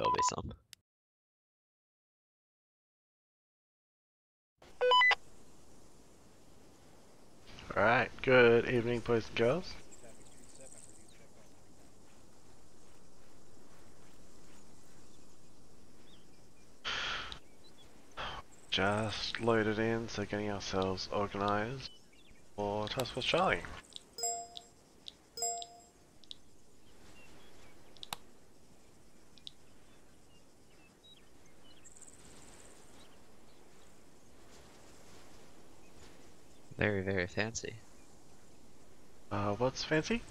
will be some. Alright, good evening boys and girls. Just loaded in, so getting ourselves organised for Task Force Charlie. Very, very fancy. What's fancy?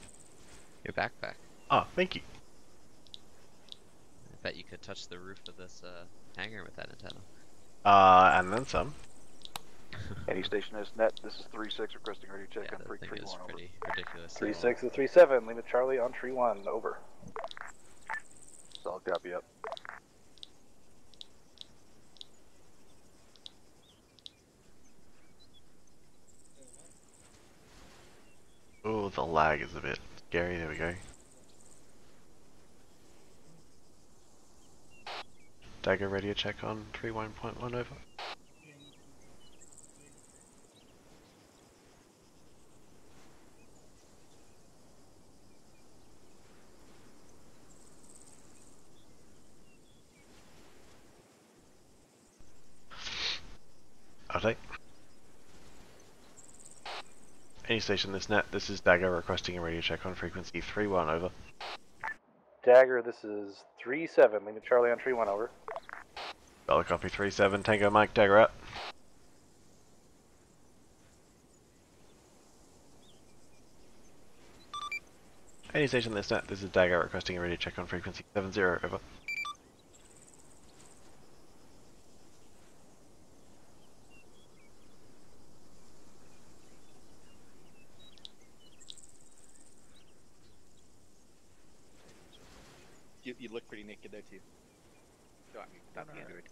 Your backpack. Oh, thank you. I bet you could touch the roof of this hangar with that antenna. And then some. Any station is net. This is 3-6 requesting ready check Yeah, on that freak thing 3-1 is over. pretty ridiculous. 3-6 to 3-7, leave it Charlie on tree 1, over. Solid copy, up. Ooh, the lag is a bit scary, there we go. Dagger radio check on 31.1 over. Update. Any station this net, this is Dagger requesting a radio check on frequency 31 over. Dagger, this is 3-7, leave it Charlie on tree 1, over. Dollar copy 37, Tango Mike, Dagger out. Any station this net, this is Dagger requesting a radio check on frequency 70 over. You look pretty naked there too. No, I mean, not the Android.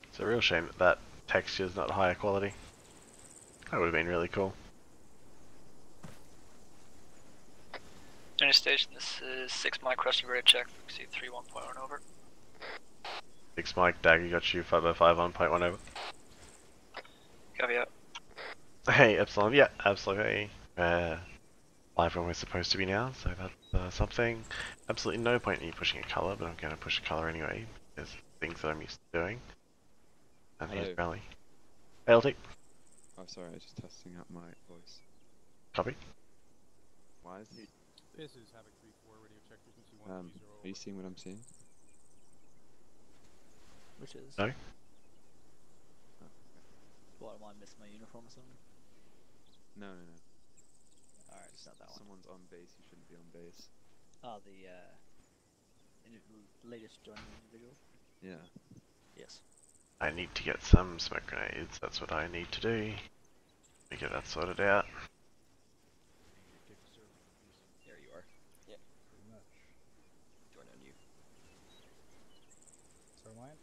It's a real shame that that texture is not higher quality. That would have been really cool. Any station, this is 6 Mike requesting radio check, frequency 31.1 over. 6 Mike, Dagger got you 505 on point 1 over. Copy out. Hey, Epsilon, yeah, absolutely. Live when we're supposed to be now, so that's something. Absolutely no point in you pushing a colour, but I'm going to push a colour anyway. There's things that I'm used to doing. And here's Rally. Hey, LT. Oh, sorry, I was just testing out my voice. Copy. Why is he? This is Havoc 3-4, radio check frequency 130. Are you seeing what I'm seeing? Which is? No. Oh, okay. What, am I missing my uniform or something? No. Alright, it's not that one. Someone's on base, you shouldn't be on base. Oh, the latest joining individual? Yeah. Yes. I need to get some smoke grenades, that's what I need to do. Let me get that sorted out. There you are. Yep. Pretty much. Join on you. Starline?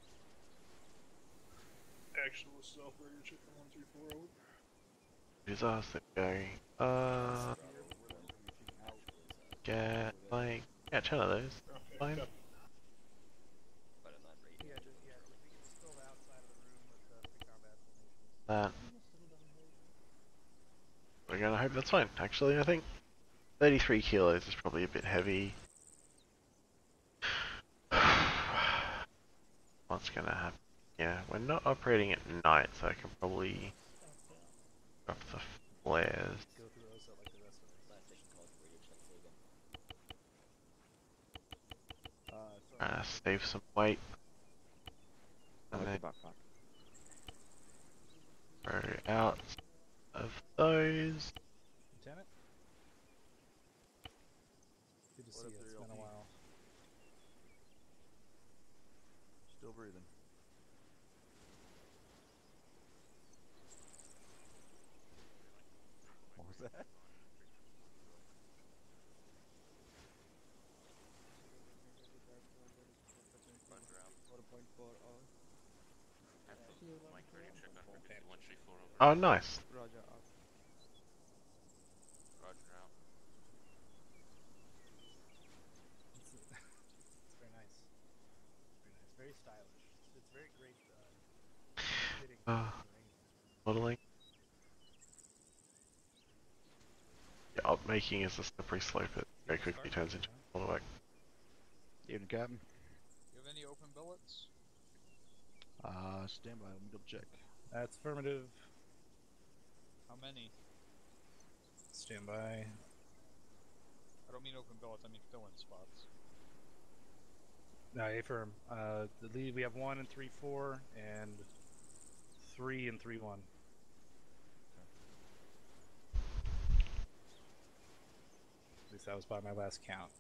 Action with self radio check on 134 over. Who's us? There we go. Get like, yeah, 10 of those. Okay, Fine. copy. That. We're gonna hope that's fine. Actually, I think 33 kilos is probably a bit heavy. What's gonna happen? Yeah, we're not operating at night, so I can probably drop the flares. Save some weight. And then throw out of those. Lieutenant? Good to see you, it's been a while. Still breathing. What was that? Oh, nice. Roger. Out. Roger out. It's very nice. Very nice. Very stylish. It's very great fitting terrain. Modeling. Yeah, up making is a slippery slope. It very quickly turns into a lot of work. Evening, Captain. You have any open billets? Stand by. Let me double check. That's affirmative. How many? Stand by. I don't mean open billets, I mean fill-in spots. No, affirm. The lead, we have 1 and 3-4, and 3 and 3-1. At least that was by my last count.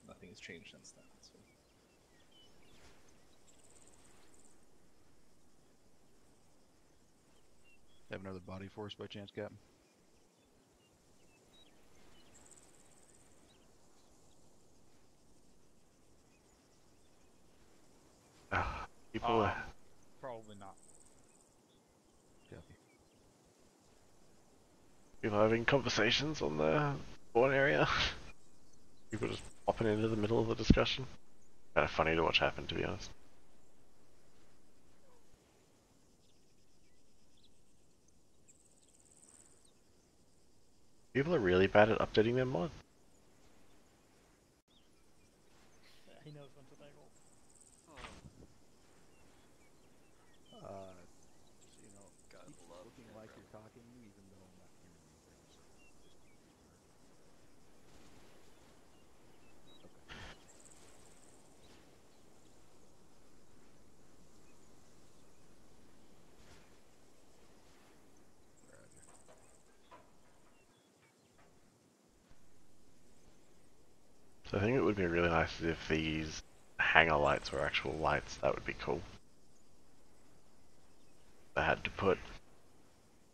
Nothing has changed since then. So. Have another body force by chance, Captain? People are... Probably not. Copy. People are having conversations on the spawn area. People just popping into the middle of the discussion. Kind of funny to watch happen, to be honest. People are really bad at updating their mod. He knows when to thangle. Just so you know, God keep love looking that, like bro. you're talking, even though I'm not hearing anything. So just So I think it would be really nice if these hanger lights were actual lights. That would be cool. I had to put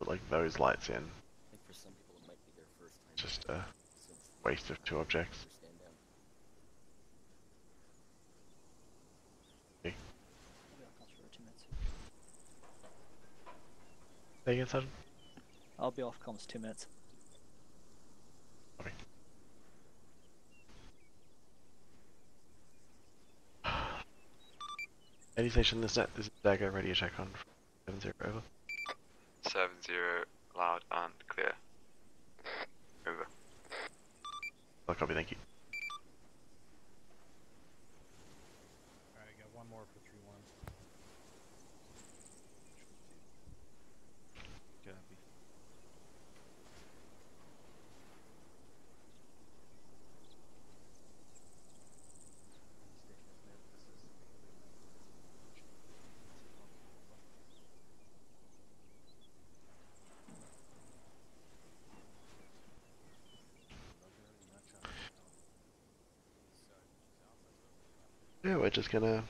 like those lights in. I think for some people it might be their first time. Just a since waste of 2 objects. Stand down. Okay. I'll be off comms for 2 minutes. Say again, Sergeant? I'll be off comms 2 minutes. Okay. Any station this net, this is Dagger, radio check on 7-0 over. 7-0, loud and clear. Over. I'll copy, thank you. Alright, I got one more for 3-1. copy. Yeah, we're just gonna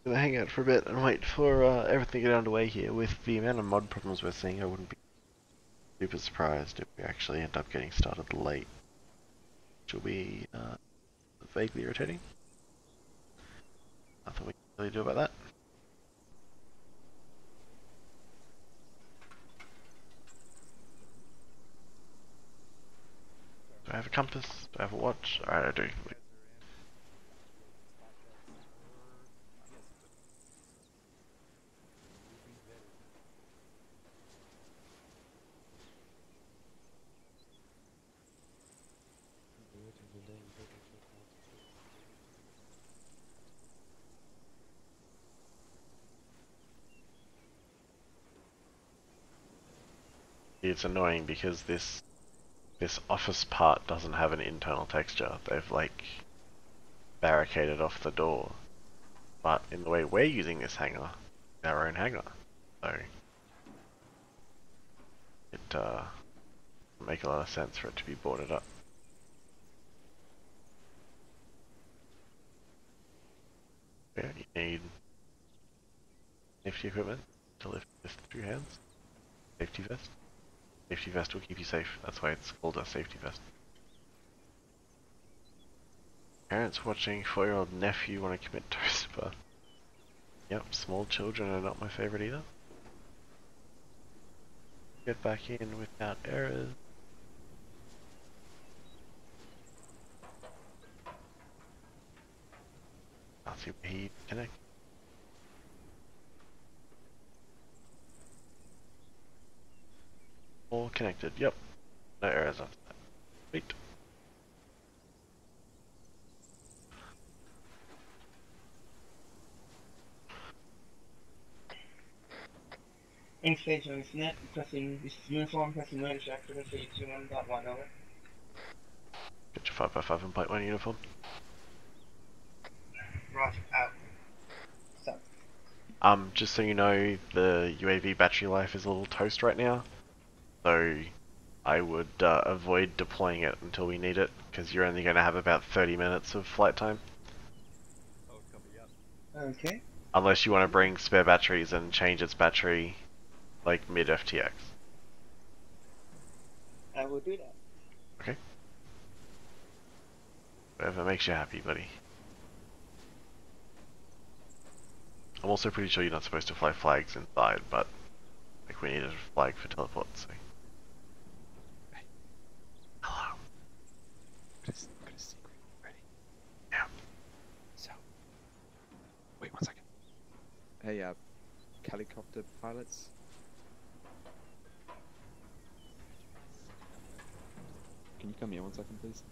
hang out for a bit and wait for everything to get underway here. With the amount of mod problems we're seeing, I wouldn't be super surprised if we actually end up getting started late. Which will be vaguely irritating. Nothing we can really do about that. Do I have a compass? Do I have a watch? Alright, I do. It's annoying because this office part doesn't have an internal texture. They've like barricaded off the door. But in the way we're using this hangar, our own hangar. So it doesn't make a lot of sense for it to be boarded up. Yeah, you need safety equipment to lift with 2 hands. Safety vest. Safety vest will keep you safe. That's why it's called a safety vest. Parents watching 4-year-old nephew want to commit toast, but yep, small children are not my favorite either. Get back in without errors. I'll see where he connect. All connected, yep. No errors after that. Sweet. Stage on net, pressing this is uniform, pressing mode check, frequency 21.1 over. Get your 5x5 and plate 1 uniform. Roger, out. Stop. Just so you know, the UAV battery life is a little toast right now. So I would avoid deploying it until we need it, because you're only going to have about 30 minutes of flight time. Okay. Unless you want to bring spare batteries and change its battery, like mid FTX. I will do that. Okay. Whatever makes you happy, buddy. I'm also pretty sure you're not supposed to fly flags inside, but like we need a flag for teleport, so. Hey. Hello. Got a secret. Ready? Yeah. So. Wait 1 second. Hey, helicopter pilots. Can you come here 1 second, please?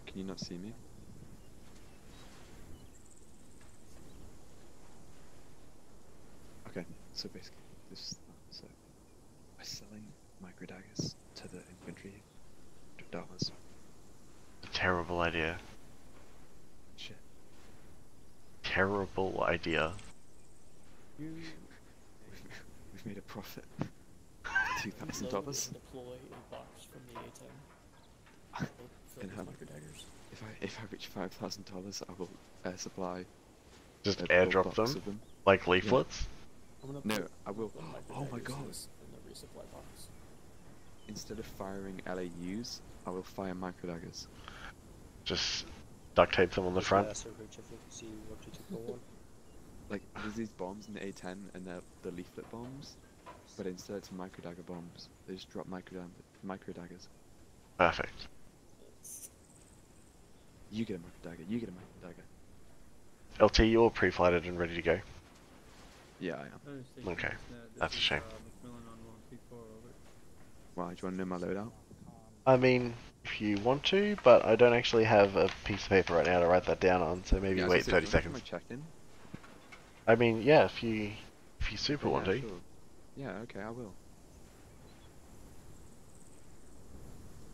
Can you not see me? Okay, so basically, so we're selling micro daggers to the infantry $100. Terrible idea. Shit. Terrible idea. We've made a profit. $2,000. Deploy a box from the A10. And if I reach $5,000, I will supply. Just a airdrop box them? of them. Like leaflets? No, I will. Oh my god! Instead of firing LAUs, I will fire micro daggers. Just duct tape them on the front? Like, there's these bombs in the A10 and they're the leaflet bombs, but instead it's micro dagger bombs. They just drop micro daggers. Perfect. You get a micro dagger, you get a micro dagger. LT, you're pre-flighted and ready to go. Yeah, I am. Okay, that's a shame. Why, do you want to know my loadout? I mean, if you want to, but I don't actually have a piece of paper right now to write that down on, so maybe Yeah, wait 30 seconds. I mean, yeah, if you super want to. Sure. Yeah, okay, I will.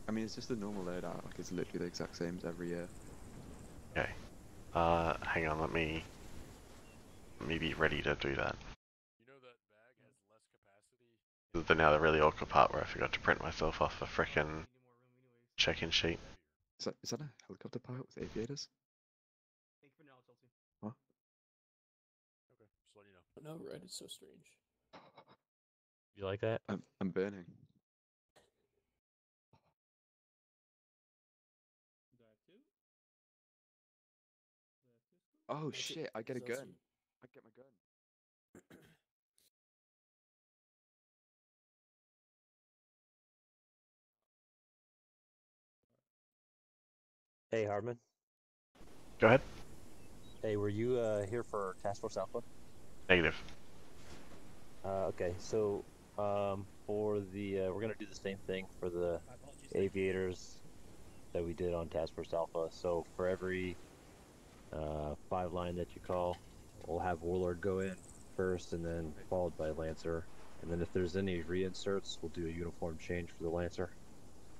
I mean, it's just a normal loadout, like it's literally the exact same as every year. Okay. Hang on, let me be ready to do that. You know that bag has less capacity? But now the really awkward part where I forgot to print myself off a frickin' check-in sheet. Is that a helicopter pilot with aviators? Thank you for now, Chelsea. What? Okay, just letting you know. No, red is so strange. You like that? I'm burning. Oh shit, I get a gun. I get my gun. Hey, Hardman. Go ahead. Hey, were you here for Task Force Alpha? Negative. Okay, so for the we're gonna do the same thing for the aviators that we did on Task Force Alpha. So for every 5 line that you call, we'll have Warlord go in first, and then followed by Lancer. And then if there's any reinserts, we'll do a uniform change for the Lancer.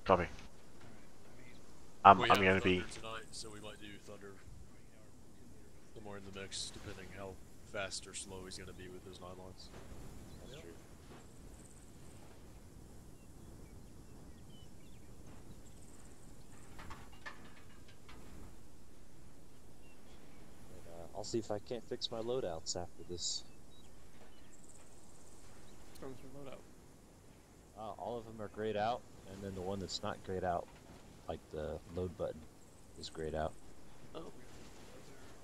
Copy. We I'm have going to be... Thunder tonight, so we might do Thunder somewhere in the mix, depending how fast or slow he's going to be with those 9 lines. That's true. I'll see if I can't fix my loadouts after this. What's wrong with your loadout? All of them are grayed out, and then the one that's not grayed out, like the load button, is grayed out. Oh,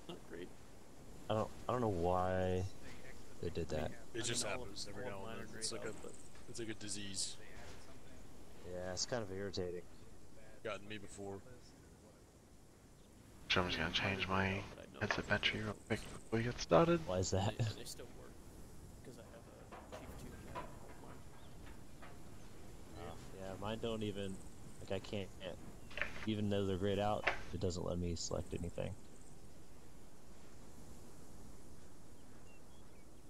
not great. I don't know why they did that. It just happens every now and then. It's like a disease. Yeah, it's kind of irritating. Gotten me before. So I'm just gonna change my headset battery real quick before we get started. Why is that? They still work. Because I have a Chief 2 cat on mine. Yeah, mine don't even, like I can't, even though they're grayed out, it doesn't let me select anything.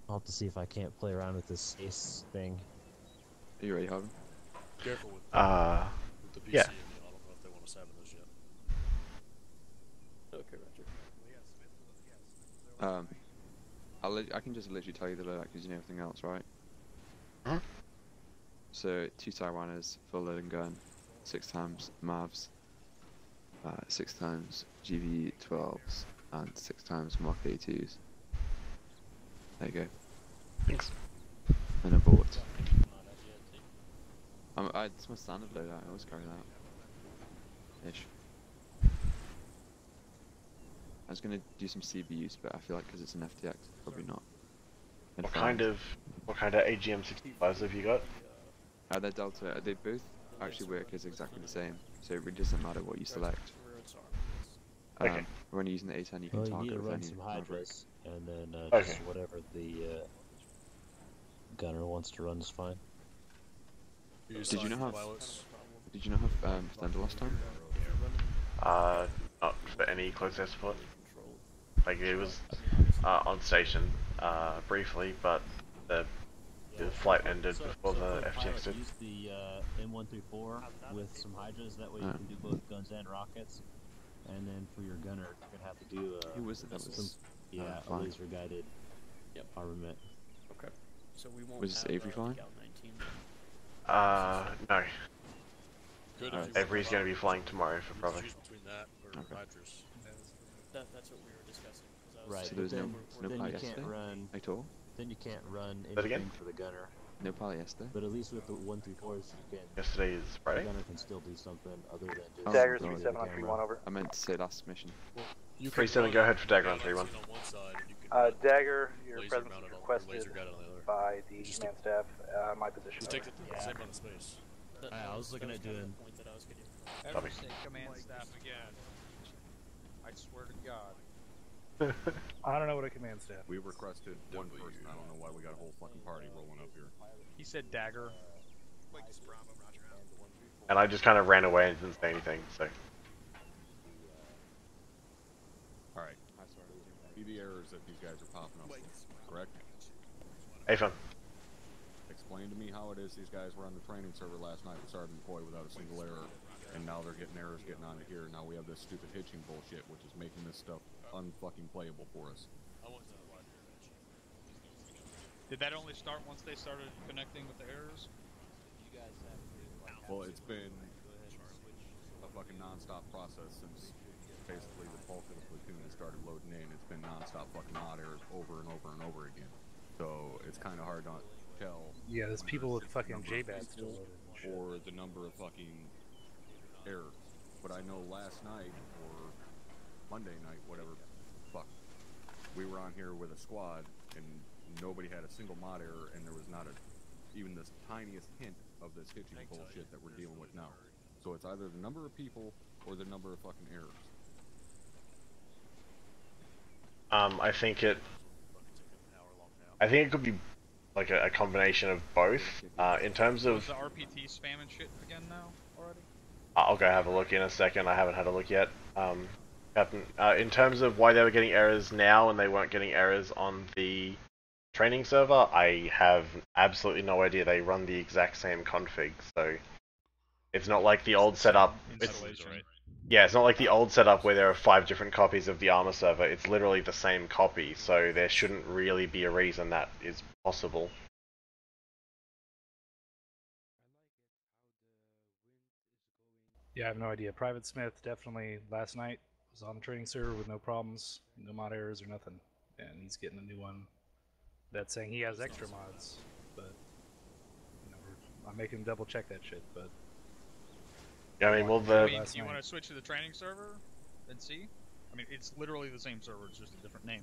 I'll have to see if I can't play around with this ace thing. Are you ready, Harvey? Careful with the PC. yeah. I don't know if they want us having this yet. Okay, Roger. I can just literally tell you the loadout because you know everything else, right? Huh? So 2 Taiwaners, full loading gun, 6 times Mavs, 6 times GV12s, and 6 times Mark A2s. There you go. Thanks. And a bullet. It's my standard loadout, I always carry that. Ish. I was gonna do some CBUs, but I feel like because it's an FTX, probably not. What kind of AGM 65s have you got? They're Delta. They both actually work as exactly the same, so it really doesn't matter what you select. Okay. When you're using the A10, you can Well, you target need to with run any some maverick. Hydras, and then Okay. just whatever the gunner wants to run is fine. Did you not have Thunder last time? Not for any close air support. Like it was on station briefly, but the flight ended before the FTX did. Use the M134 with some Hydras, that way you can do both guns and rockets. And then for your gunner, you're gonna have to do Who was it? That was a laser guided armament. Okay. So we won't Was have, Avery flying? Gal 19 No. Good Alright. if you Avery's going to be flying tomorrow for Bravo. choose between that or Okay. Hydras. That's what we were discussing. 'Cause I was Right. So there was then, no then pilot you can't yesterday? run. At all? Then you can't run That again? anything for the gunner. No pilot yesterday? But at least with the 134s, you can. Yesterday is The Friday? gunner can still do something other than just. Oh, Dagger sorry. 37 on 3-1 over. I meant to say last mission. You 3-7, go ahead for Dagger on 3-1. On one side, and you can Dagger, your laser presence mount is it on, or requested laser guide on the other. by the Just command staff. My position. Just take over. the same amount of space. I was looking at doing. point that I was getting. Ever say command staff again. I swear to God. I don't know what a command staff. We requested one person. I don't know why we got a whole fucking party rolling up here. He said Dagger. And I just kind of ran away and didn't say anything, so. Alright. Be the errors that these guys are popping up with, correct? AFM. Explain to me how it is these guys were on the training server last night with Sergeant McCoy without a single error, and now they're getting errors getting onto here. Now we have this stupid hitching bullshit, which is making this stuff unfucking playable for us. Did that only start once they started connecting with the errors? Well, it's been a fucking non-stop process since basically the bulk of the platoon has started loading in. It's been non-stop fucking odd errors over and over and over again. So it's kind of hard to tell. Yeah, there's people with fucking JBAD still loaded. Or the number of fucking errors. But I know last night, or Monday night, whatever, fuck, we were on here with a squad, and nobody had a single mod error, and there was not even this tiniest hint of this hitching bullshit that we're dealing with now. So it's either the number of people, or the number of fucking errors. I think it could be like a combination of both. In terms Was of, the RPT spamming shit again now already? I'll go have a look in a second. I haven't had a look yet. Captain, in terms of why they were getting errors now and they weren't getting errors on the training server, I have absolutely no idea. They run the exact same config, so it's not like the old setup. Yeah, it's not like the old setup where there are 5 different copies of the Arma server. It's literally the same copy, so there shouldn't really be a reason that is possible. Yeah, I have no idea. Private Smith definitely last night was on the training server with no problems, no mod errors or nothing, and he's getting a new one that's saying he has extra mods, but you know, I'm making him double check that shit. But yeah, I mean, well, I mean, do you want to switch to the training server and see? I mean, it's literally the same server, it's just a different name.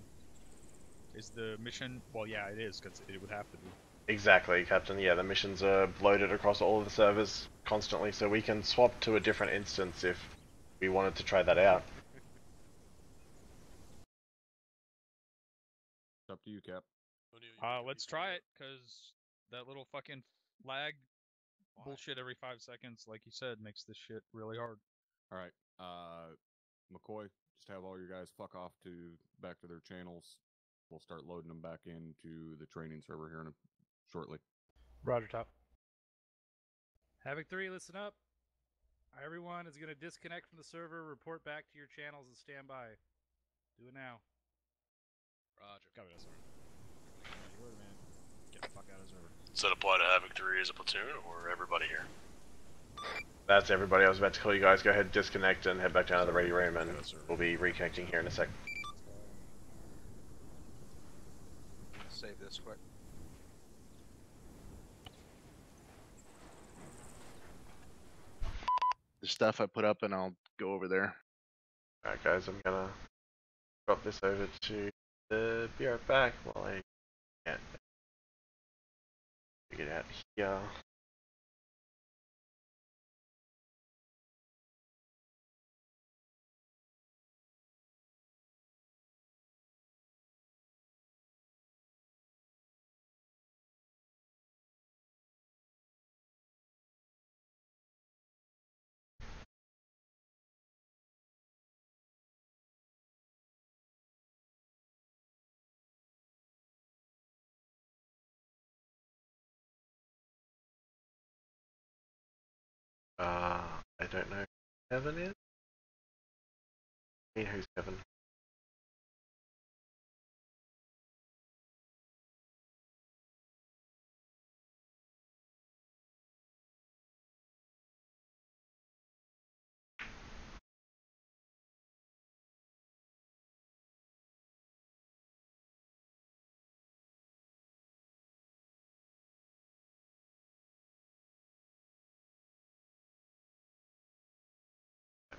Is the mission? Well, yeah, it is because it would have to be. Exactly, Captain. Yeah, the missions are loaded across all of the servers constantly, so we can swap to a different instance if we wanted to try that out. It's up to you, Cap. Let's try it, cause that little fucking lag bullshit every 5 seconds, like you said, makes this shit really hard. All right, McCoy, just have all your guys fuck off to back to their channels. We'll start loading them back into the training server here shortly. Roger, top. Havoc 3, listen up. Everyone is going to disconnect from the server, report back to your channels, and stand by. Do it now. Roger. Copy that, sir. Roger, man. Get the fuck out of the server. Does that apply to Havoc 3 as a platoon, or everybody here? That's everybody. I was about to call you guys. Go ahead, disconnect, and head back down to the ready room, and we'll be reconnecting here in a sec. Save this quick. The stuff I put up, and I'll go over there. Alright, guys, I'm gonna drop this over to the. Be right back while I get out here. I don't know who Kevin is. Hey, who's Kevin?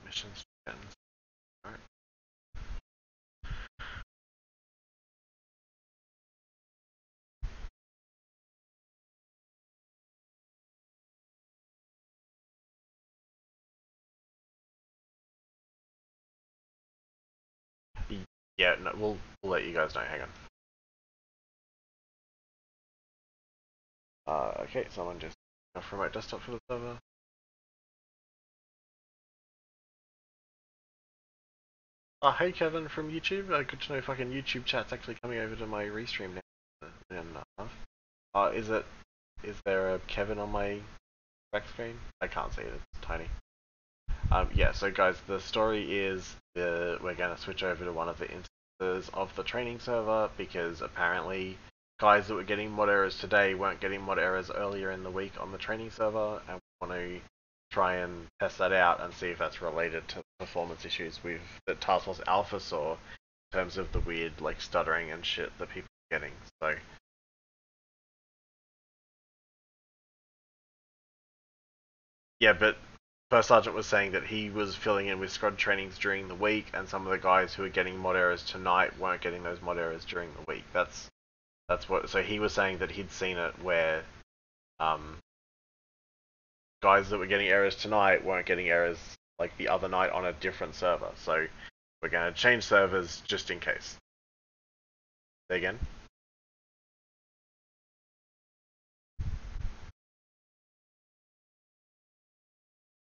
Missions. Alright. Yeah, no, we'll let you guys know. Hang on. Okay, someone just off remote desktop for the server. Oh, hey Kevin from YouTube. Good to know fucking YouTube chat's actually coming over to my restream now. Is there a Kevin on my back screen? I can't see it. It's tiny. Yeah. So guys, the story is we're gonna switch over to one of the instances of the training server because apparently guys that were getting mod errors today weren't getting mod errors earlier in the week on the training server, and we want to try and test that out and see if that's related to performance issues that Task Force Alpha saw in terms of the weird like stuttering and shit that people are getting. So yeah, but First Sergeant was saying that he was filling in with squad trainings during the week, and some of the guys who were getting mod errors tonight weren't getting those mod errors during the week. That's what. So he was saying that he'd seen it where guys that were getting errors tonight weren't getting errors like the other night on a different server. So we're going to change servers just in case. Say again.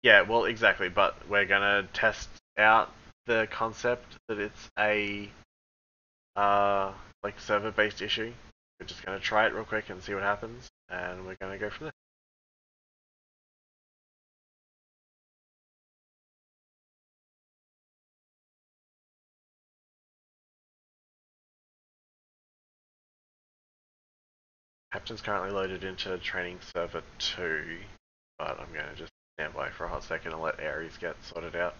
Yeah, well, exactly, but we're gonna test out the concept that it's a like server-based issue. We're just gonna try it real quick and see what happens, and we're gonna go from there. Captain's currently loaded into training server 2, but I'm gonna just stand by for a hot second and let Ares get sorted out.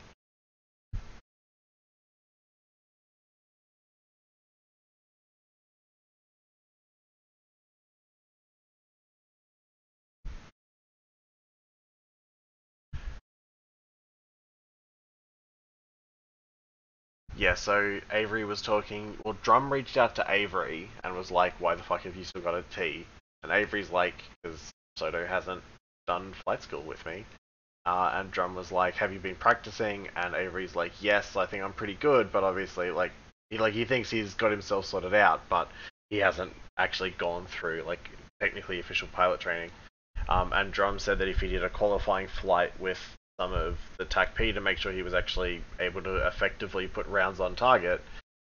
Yeah, so Avery was talking. Well, Drum reached out to Avery and was like, "Why the fuck have you still got a T?" And Avery's like, "Because Soto hasn't done flight school with me." And Drum was like, "Have you been practicing?" And Avery's like, "Yes, I think I'm pretty good, but obviously, he thinks he's got himself sorted out, but he hasn't actually gone through technically official pilot training." And Drum said that if he did a qualifying flight with some of the TACP to make sure he was actually able to effectively put rounds on target,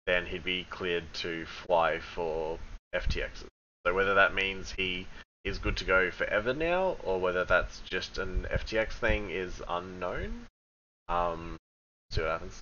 then he'd be cleared to fly for FTXs. So whether that means he is good to go forever now, or whether that's just an FTX thing is unknown. See what happens.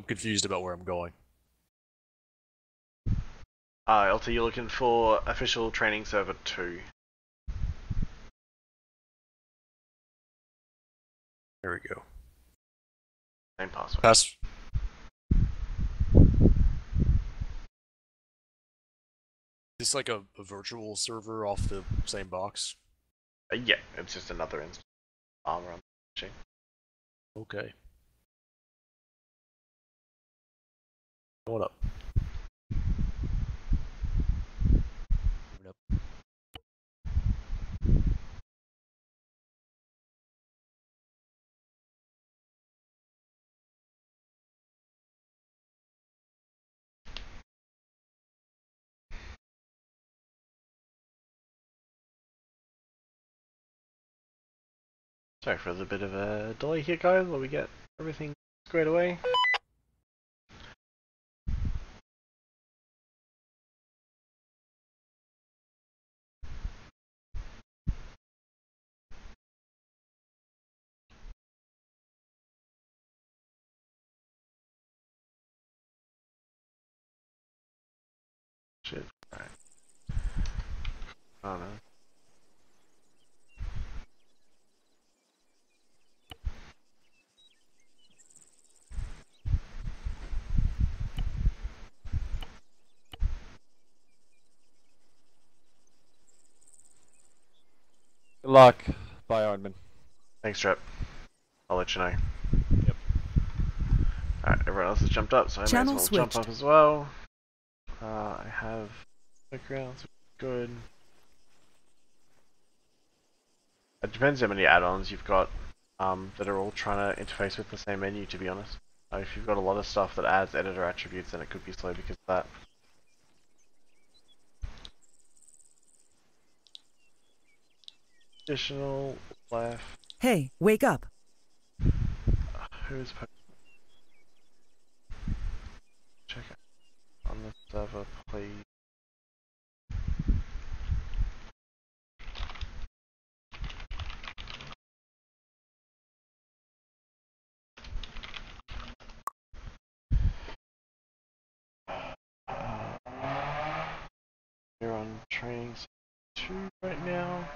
I'm confused about where I'm going. LT, you're looking for official training server 2. There we go. Same password. Pass. Is this like a virtual server off the same box? Yeah, it's just another instance of Arma on the machine. Okay. Going up. Moving up. Sorry for the bit of a delay here, guys, while we get everything squared away. Shit. Alright. Oh no. Good luck. Bye, Hardman. Thanks, Trip. I'll let you know. Yep. Alright, everyone else has jumped up, so I may as well jump up as well. I have backgrounds, good. It depends how many add-ons you've got that are all trying to interface with the same menu, to be honest. If you've got a lot of stuff that adds editor attributes, then it could be slow because of that. Additional left. Hey, wake up. Who's check it on the server, please. We're on training 2 right now.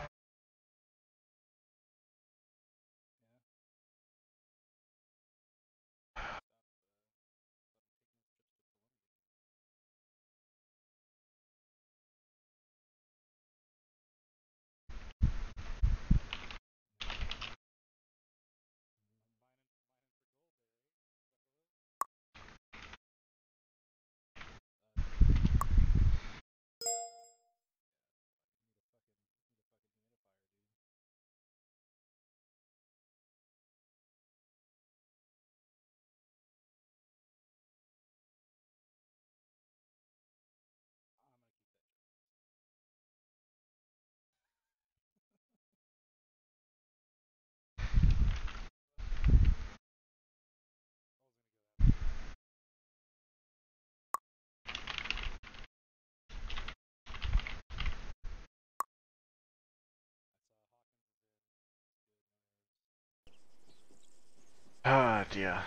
Ah dear.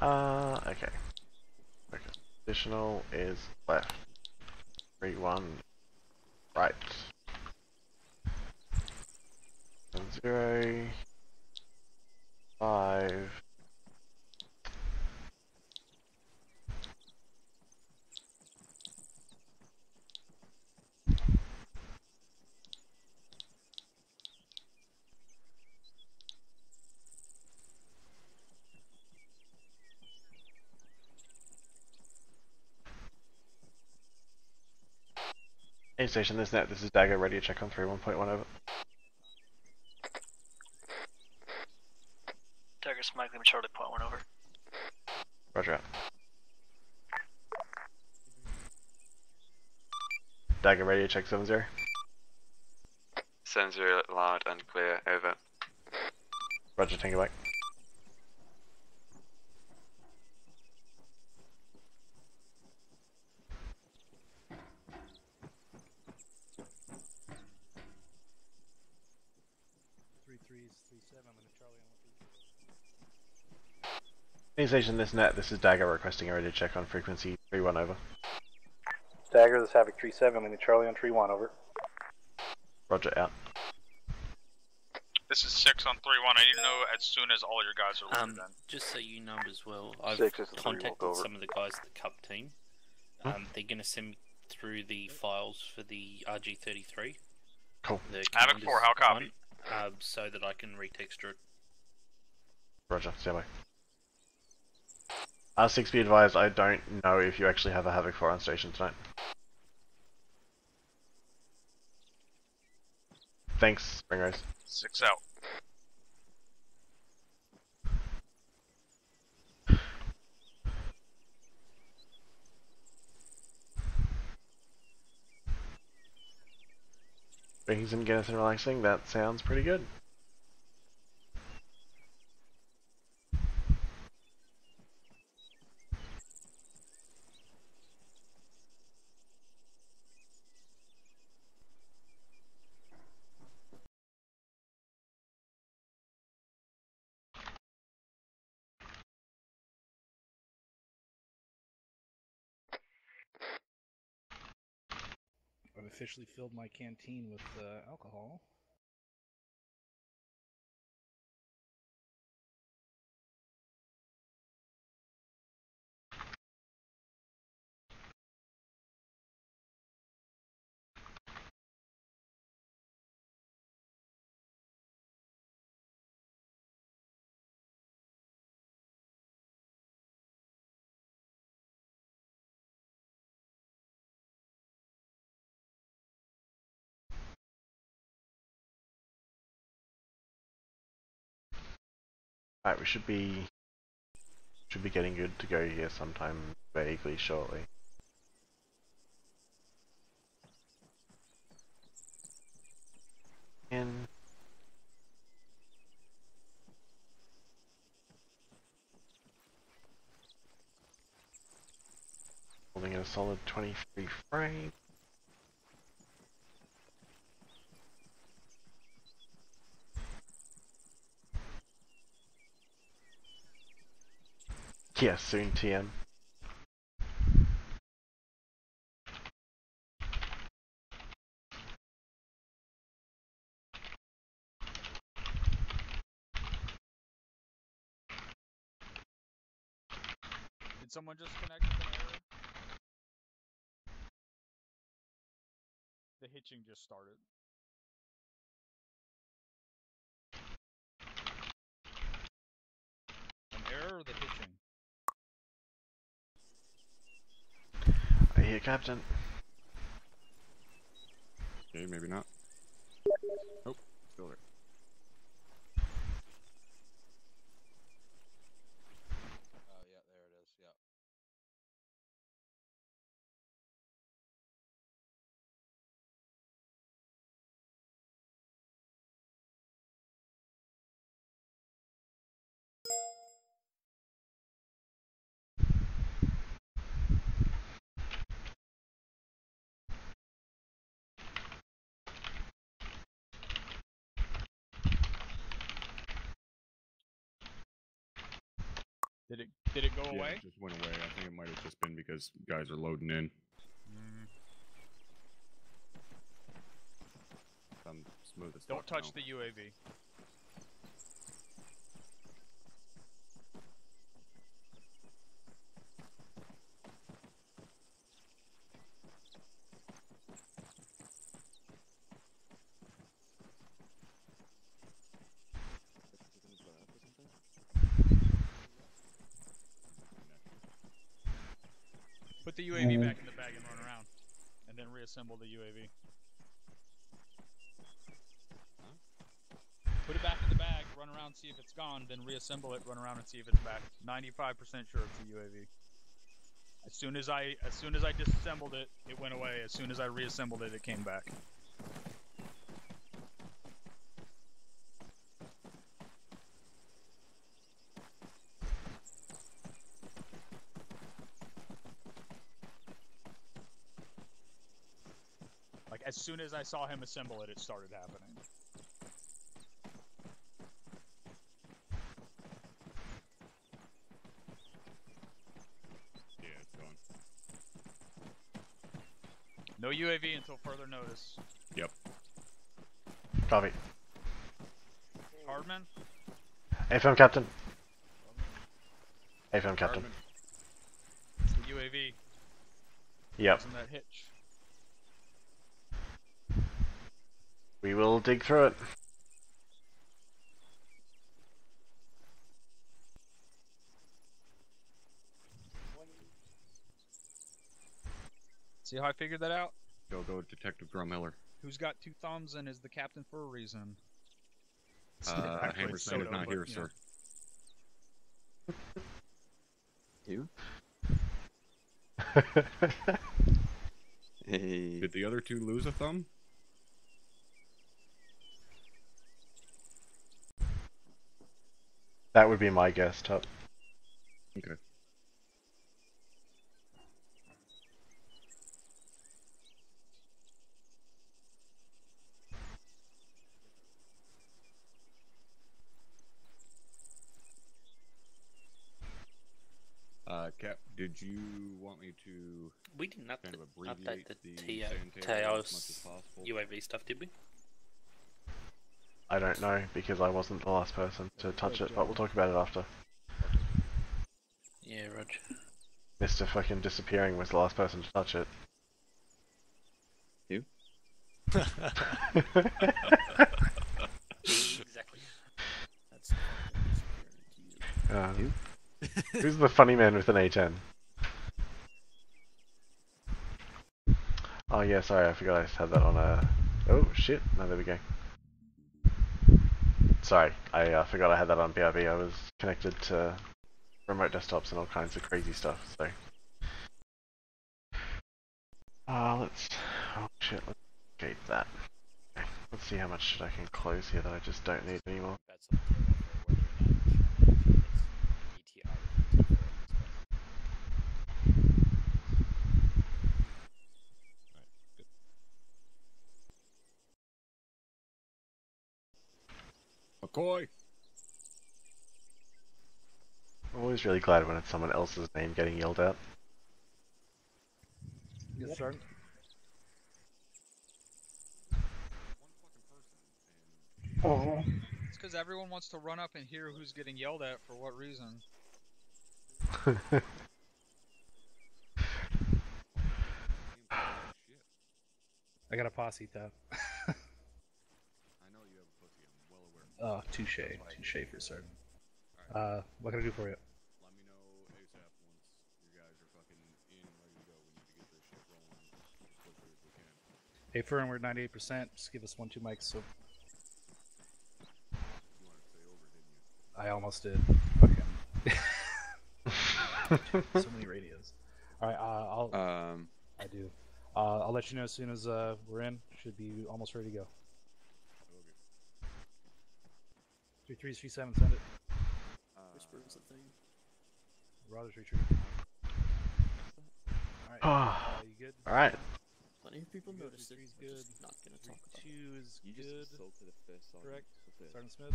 Okay. Okay. Additional is left. 3-1 right. 0 5 Aim station, this net, this is Dagger, ready to check on 3-1.1 over. Dagger's Mike, Charlie point 1 over. Roger out. Dagger, ready to check 7-0. 7-0 loud and clear, over. Roger, tango back. Organization this net, this is Dagger requesting a radio check on frequency 3-1 over. Dagger, this is Havoc 3-7, leaving Charlie on tree 1 over. Roger, out. This is 6 on 3-1. I need to know as soon as all your guys are loaded in. Just so you know as well, I've 6 is 3, contacted walk over. some of the guys at the Cup team. They're going to send me through the files for the RG33. Cool. Havoc 4, how copy? So that I can retexture it. Roger, stand by. 6 be advised, I don't know if you actually have a Havoc 4 on station tonight. Thanks, Springrose. 6 out. Drinking some Guinness and relaxing, that sounds pretty good. I've officially filled my canteen with alcohol. Alright, we should be getting good to go here sometime vaguely shortly. And holding at a solid 23 frame. Yeah, soon TM. Did someone just connect with an error? The hitching just started. An error or the hitching? I hear Captain. Okay, maybe not. Nope, still there. Oh, yeah, there it is, yeah. Did it go Yeah, away? it just went away. I think it might have just been because guys are loading in. I'm smooth as Don't fuck touch now. the UAV. Put the UAV back in the bag and run around. And then reassemble the UAV. Put it back in the bag, run around, see if it's gone, then reassemble it, run around and see if it's back. 95% sure it's a UAV. As soon as I disassembled it, it went away. As soon as I reassembled it, it came back. Like, as soon as I saw him assemble it, it started happening. No UAV until further notice. Yep. Copy. Hardman? AFM Captain. AFM Captain. Hardman. It's the UAV. Yep. Using that hitch. We will dig through it. See how I figured that out? Go, Detective Drumheller. Who's got two thumbs and is the captain for a reason? Hammersmith Actually, is Soto, not but, here, you know. You? Hey. Did the other two lose a thumb? That would be my guess, Tup. Okay. Cap, did you want me to We didn't kind of update abbreviate the Santiago as much as TAOS possible? UAV stuff, did we? I don't know, because I wasn't the last person to touch it, but we'll talk about it after. Yeah, Roger. Mr. fucking disappearing was the last person to touch it. You? Exactly. That's You? Who's the funny man with an A10? Oh yeah, sorry, I forgot I had that on a... Oh shit, no, there we go. Sorry, I forgot I had that on BRB. I was connected to remote desktops and all kinds of crazy stuff, so... let's... Oh shit, let's escape that. Okay, let's see how much shit I can close here that I just don't need anymore. That's up to whether or not it's ETR or T4 McCoy! I'm always really glad when it's someone else's name getting yelled out. Get started. Oh. It's because everyone wants to run up and hear who's getting yelled at for what reason. I got a posse tab. I know you have a pussy, I'm well aware. Oh, touche for certain. What can I do for you? Let me know ASAP once you guys are fucking in and ready to go. We need to get this shit rolling as quickly as we can. Hey, Fern, we're at 98%. Just give us 1-2 mics. So You wanted to say over, didn't you? I almost did. Fucking. So many radios. All right, I do. I'll let you know as soon as we're in. Should be almost ready to go. 3337, send it. Whisper is a thing. Roger's retreat. Alright, you good? Alright. Plenty of people Good, noticed it. three's We're good. just not gonna talk about it. 2 is You good. just insulted a fist on Correct. the Sergeant Smith.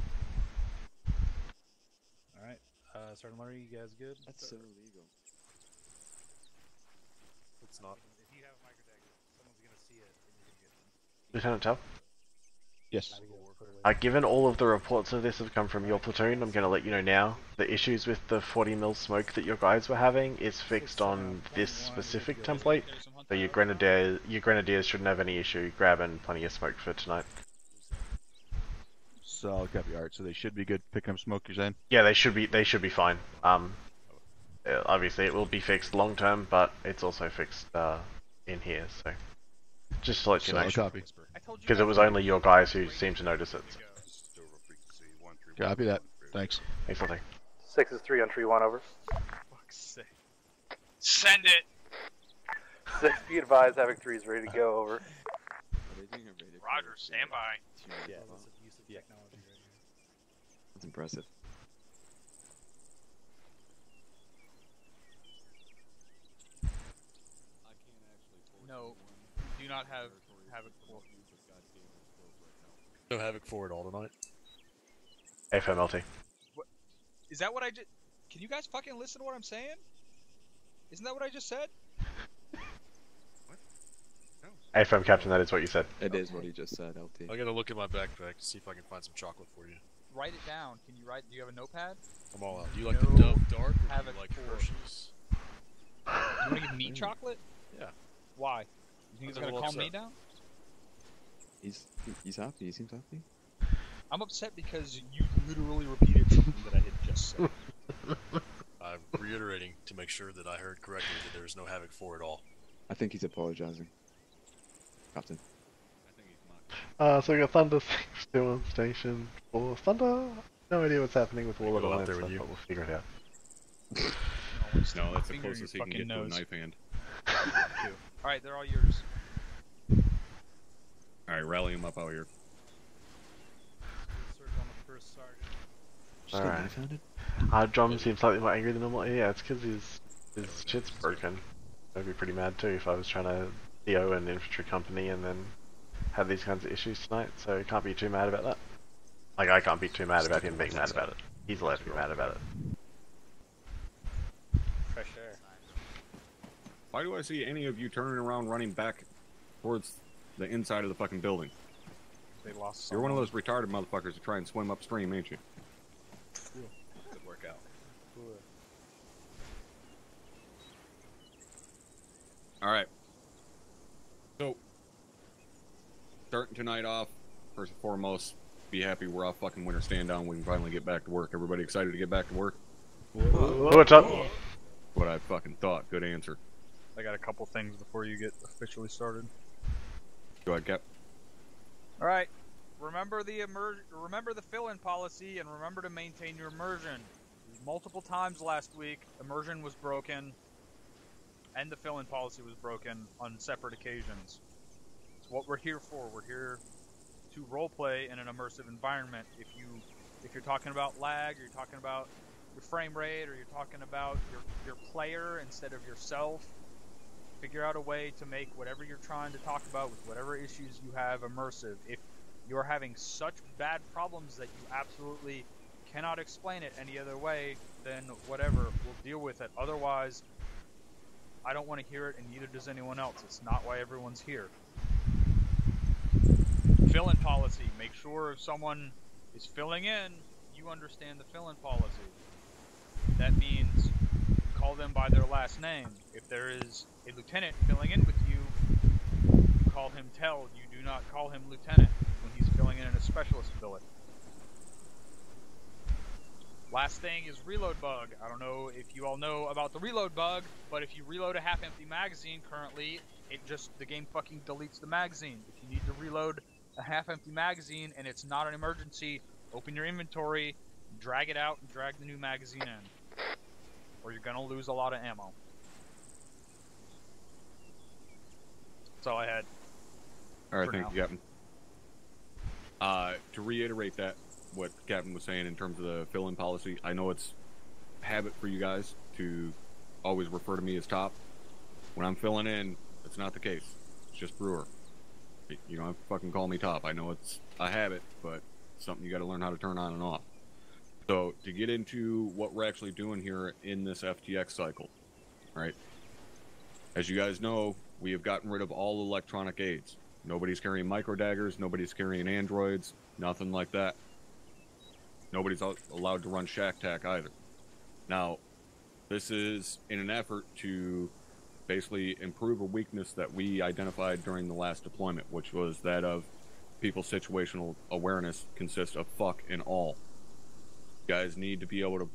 Alright, Sergeant Murray, you guys good? That's so illegal. It's not. If you have a micro dagger, someone's gonna see it and you're gonna get them. Lieutenant Tup? Yes. Given all of the reports of this have come from your platoon, I'm going to let you know now, the issues with the 40 mil smoke that your guys were having is fixed on this specific template, so your grenadiers shouldn't have any issue grabbing plenty of smoke for tonight. So I'll copy. Alright, so they should be good picking up smoke, you're saying? Yeah, they should be fine. Obviously it will be fixed long term, but it's also fixed in here, so just to let you know. Copy. Because it was only your guys who seemed to notice it. Copy that. Thanks. Thanks, Lottie. 6 is 3 on tree 1, over. Fuck's sake. Send it! 6, be advised, Havoc 3 is ready to go, over. Roger, stand by. Yeah, that's the use of technology right here. That's impressive. No, do not have Havoc 4. No Havoc 4 at all tonight. FMLT. What? Is that what I just... Can you guys fucking listen to what I'm saying? Isn't that what I just said? What? No. AFM Captain, that is what you said. It is what he just said, LT. I gotta look in my backpack to see if I can find some chocolate for you. Write it down. Can you write? Do you have a notepad? I'm all out. Do you like No the Dove Dark or do Havoc you like 4. Hershey's? You want to give me chocolate? Yeah. Why? You think it's I'm a gonna little calm me upset. down? He's happy. He seems happy. I'm upset because you literally repeated something that I had just said. I'm reiterating to make sure that I heard correctly that there is no Havoc 4 at all. I think he's apologizing. Captain. So we got Thunder still on station for Thunder. No idea what's happening with all of the go out lines, there with but you. we'll figure it out. No, that's the Finger in closest he your can get fucking to a nose. knife hand. Alright, they're all yours. Alright, rally him up out here. Search on the first sergeant. Alright. John seems slightly more angry than normal. Yeah, it's because his shit's broken. I'd be pretty mad too if I was trying to CO an infantry company and then had these kinds of issues tonight, so I can't be too mad about that. Like, I can't be too mad about him being mad about it. He's allowed to be mad about it. For sure. Why do I see any of you turning around running back towards the inside of the fucking building? They lost You're one of those retarded motherfuckers that try and swim upstream, ain't you? Good workout. Alright. So, starting tonight off, first and foremost, be happy we're off fucking winter stand down. We can finally get back to work. Everybody excited to get back to work? What's up? What I fucking thought. Good answer. I got a couple things before you get officially started. Go ahead, Cap. All right. Remember the fill-in policy, and remember to maintain your immersion. Multiple times last week, immersion was broken, and the fill-in policy was broken on separate occasions. It's what we're here for. We're here to roleplay in an immersive environment. If you're talking about lag, or you're talking about your frame rate, or you're talking about your player instead of yourself, figure out a way to make whatever you're trying to talk about with whatever issues you have immersive. If you're having such bad problems that you absolutely cannot explain it any other way, then whatever, we'll deal with it. Otherwise, I don't want to hear it, and neither does anyone else. It's not why everyone's here. Fill-in policy. Make sure if someone is filling in, you understand the fill-in policy. That means call them by their last name. If there is a lieutenant filling in with you, you call him Tell. You do not call him lieutenant when he's filling in a specialist billet. Last thing is reload bug. I don't know if you all know about the reload bug, but if you reload a half-empty magazine currently, the game fucking deletes the magazine. If you need to reload a half-empty magazine and it's not an emergency, open your inventory, drag it out, and drag the new magazine in. Or you're gonna lose a lot of ammo. That's all I had. Alright, thank you, Captain. To reiterate that, what Captain was saying in terms of the fill-in policy, I know it's habit for you guys to always refer to me as top. When I'm filling in, it's not the case. It's just Brewer. You don't have to fucking call me top. I know it's a habit, but it's something you gotta learn how to turn on and off. So, to get into what we're actually doing here in this FTX cycle, right? As you guys know, we have gotten rid of all electronic aids. Nobody's carrying micro daggers, nobody's carrying androids, nothing like that. Nobody's allowed to run TAC either. Now, this is in an effort to basically improve a weakness that we identified during the last deployment, which was that of people's situational awareness consists of fuck and all. You guys need to be able to,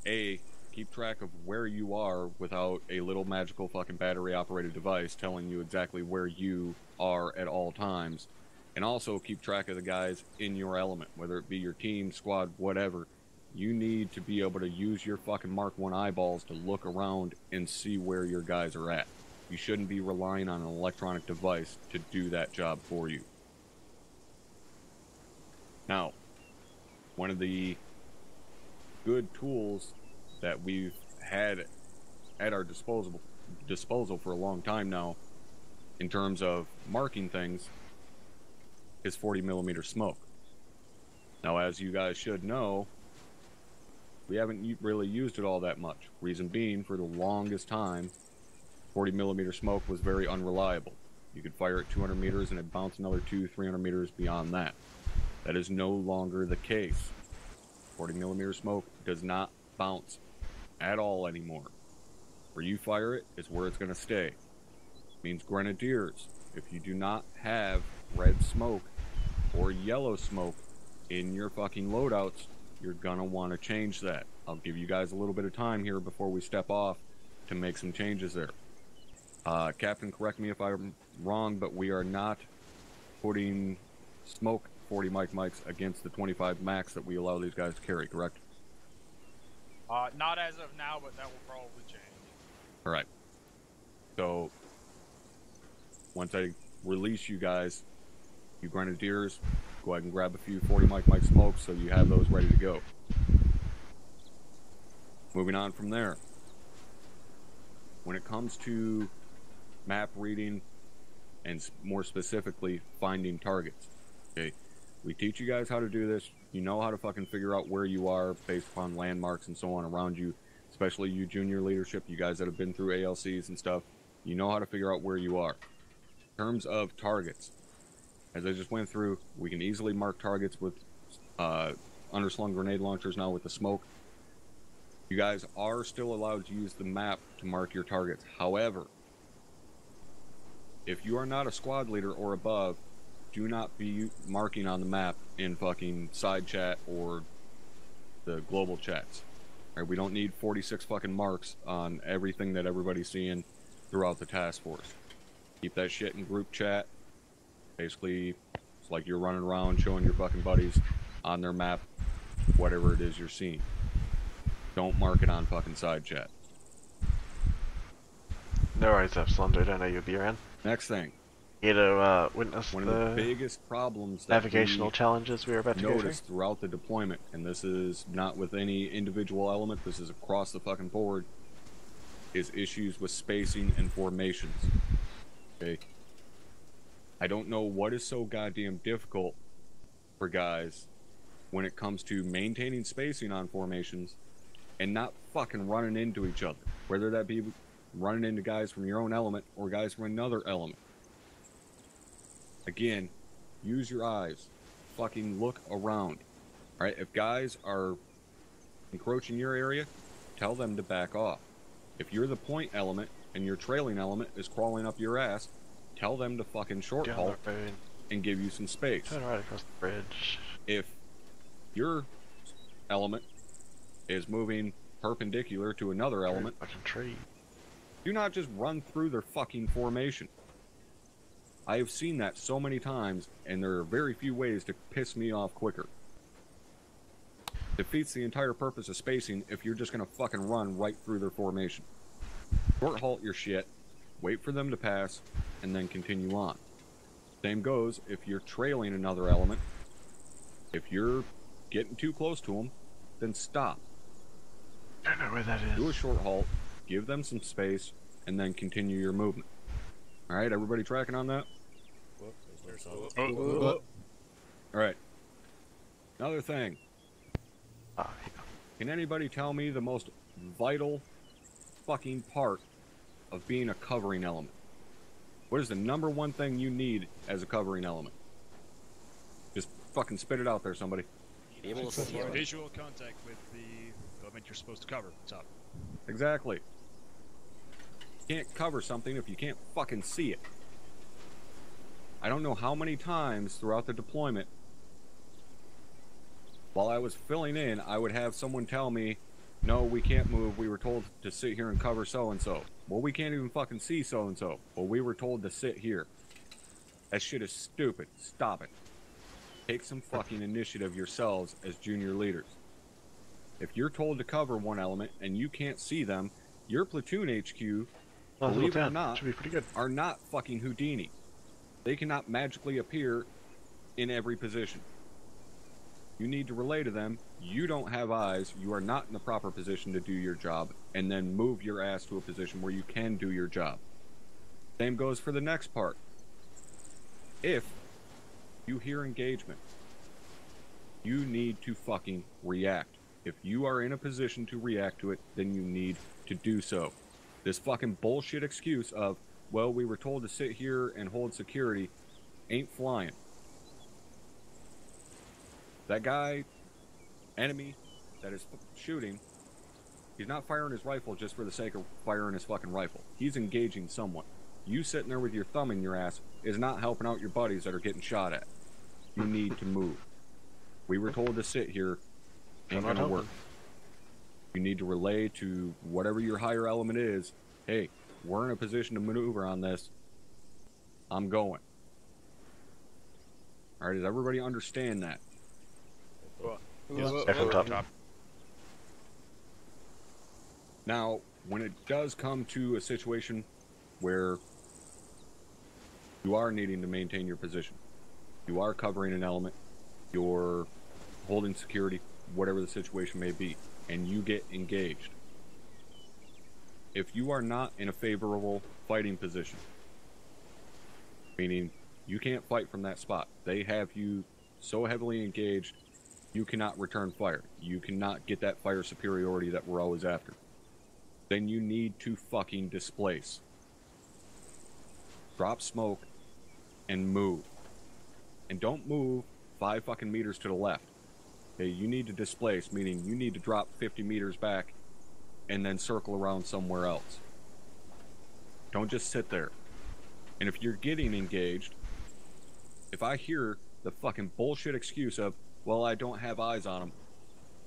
A, keep track of where you are without a little magical fucking battery-operated device telling you exactly where you are at all times, and also keep track of the guys in your element, whether it be your team, squad, whatever. You need to be able to use your fucking Mark 1 eyeballs to look around and see where your guys are at. You shouldn't be relying on an electronic device to do that job for you. Now, one of the good tools that we've had at our disposal for a long time now, in terms of marking things, is 40mm smoke. Now, as you guys should know, we haven't really used it all that much. Reason being, for the longest time, 40mm smoke was very unreliable. You could fire at 200 meters and it bounce another 200-300 meters beyond that. That is no longer the case. 40 millimeter smoke does not bounce at all anymore. Where you fire it is where it's going to stay. Means grenadiers, if you do not have red smoke or yellow smoke in your fucking loadouts, you're going to want to change that. I'll give you guys a little bit of time here before we step off to make some changes there. Captain, correct me if I'm wrong, but we are not putting smoke 40 mics against the 25 max that we allow these guys to carry, correct? Not as of now, but that will probably change. Alright. So, once I release you guys, you grenadiers, go ahead and grab a few 40 mic smokes so you have those ready to go. Moving on from there. When it comes to map reading and more specifically finding targets, okay, we teach you guys how to do this. You know how to fucking figure out where you are based upon landmarks and so on around you, especially you junior leadership, you guys that have been through ALCs and stuff. You know how to figure out where you are. In terms of targets, as I just went through, we can easily mark targets with underslung grenade launchers now with the smoke. You guys are still allowed to use the map to mark your targets. However, if you are not a squad leader or above, do not be marking on the map in fucking side chat or the global chats. All right, we don't need 46 fucking marks on everything that everybody's seeing throughout the task force. Keep that shit in group chat. Basically, it's like you're running around showing your fucking buddies on their map whatever it is you're seeing. Don't mark it on fucking side chat. No worries, Epsilon. I don't know you'll be around. Next thing. Here to witness one of the biggest problems that navigational challenges we're about to go notice throughout the deployment, and this is not with any individual element, this is across the fucking board, is issues with spacing and formations. Okay. I don't know what is so goddamn difficult for guys when it comes to maintaining spacing on formations and not fucking running into each other, whether that be running into guys from your own element or guys from another element. Again, use your eyes. Fucking look around. Alright, if guys are encroaching your area, tell them to back off. If you're the point element and your trailing element is crawling up your ass, tell them to fucking short halt and give you some space. Turn right across the bridge. If your element is moving perpendicular to another element, do not just run through their fucking formation. I have seen that so many times, and there are very few ways to piss me off quicker. Defeats the entire purpose of spacing if you're just gonna fucking run right through their formation. Short halt your shit, wait for them to pass, and then continue on. Same goes if you're trailing another element. If you're getting too close to them, then stop. I don't know where that is. Do a short halt, give them some space, and then continue your movement. Alright, everybody tracking on that? Alright. Another thing. Can anybody tell me the most vital fucking part of being a covering element? What is the number one thing you need as a covering element? Just fucking spit it out there, somebody. Able to see visual contact with the element you're supposed to cover. Top. Exactly. You can't cover something if you can't fucking see it. I don't know how many times throughout the deployment, while I was filling in, I would have someone tell me, no, we can't move, we were told to sit here and cover so-and-so. Well, we can't even fucking see so-and-so. Well, we were told to sit here. That shit is stupid. Stop it. Take some fucking initiative yourselves as junior leaders. If you're told to cover one element and you can't see them, your platoon HQ, believe it or not, should be pretty good. Are not fucking Houdini. They cannot magically appear in every position. You need to relay to them, you don't have eyes, you are not in the proper position to do your job, and then move your ass to a position where you can do your job. Same goes for the next part. If you hear engagement, you need to fucking react. If you are in a position to react to it, then you need to do so. This fucking bullshit excuse of, well, we were told to sit here and hold security, ain't flying. That guy, enemy, that is shooting, he's not firing his rifle just for the sake of firing his fucking rifle. He's engaging someone. You sitting there with your thumb in your ass is not helping out your buddies that are getting shot at. You need to move. We were told to sit here, ain't gonna work. You need to relay to whatever your higher element is, hey, we're in a position to maneuver on this. I'm going. Alright, does everybody understand that? Now, when it does come to a situation where you are needing to maintain your position, you are covering an element, you're holding security, whatever the situation may be, and you get engaged. If you are not in a favorable fighting position, meaning you can't fight from that spot, they have you so heavily engaged, you cannot return fire. You cannot get that fire superiority that we're always after. Then you need to fucking displace. Drop smoke and move. And don't move 5 fucking meters to the left. Okay, you need to displace, meaning you need to drop 50 meters back and then circle around somewhere else. Don't just sit there. And if you're getting engaged, if I hear the fucking bullshit excuse of, well, I don't have eyes on him,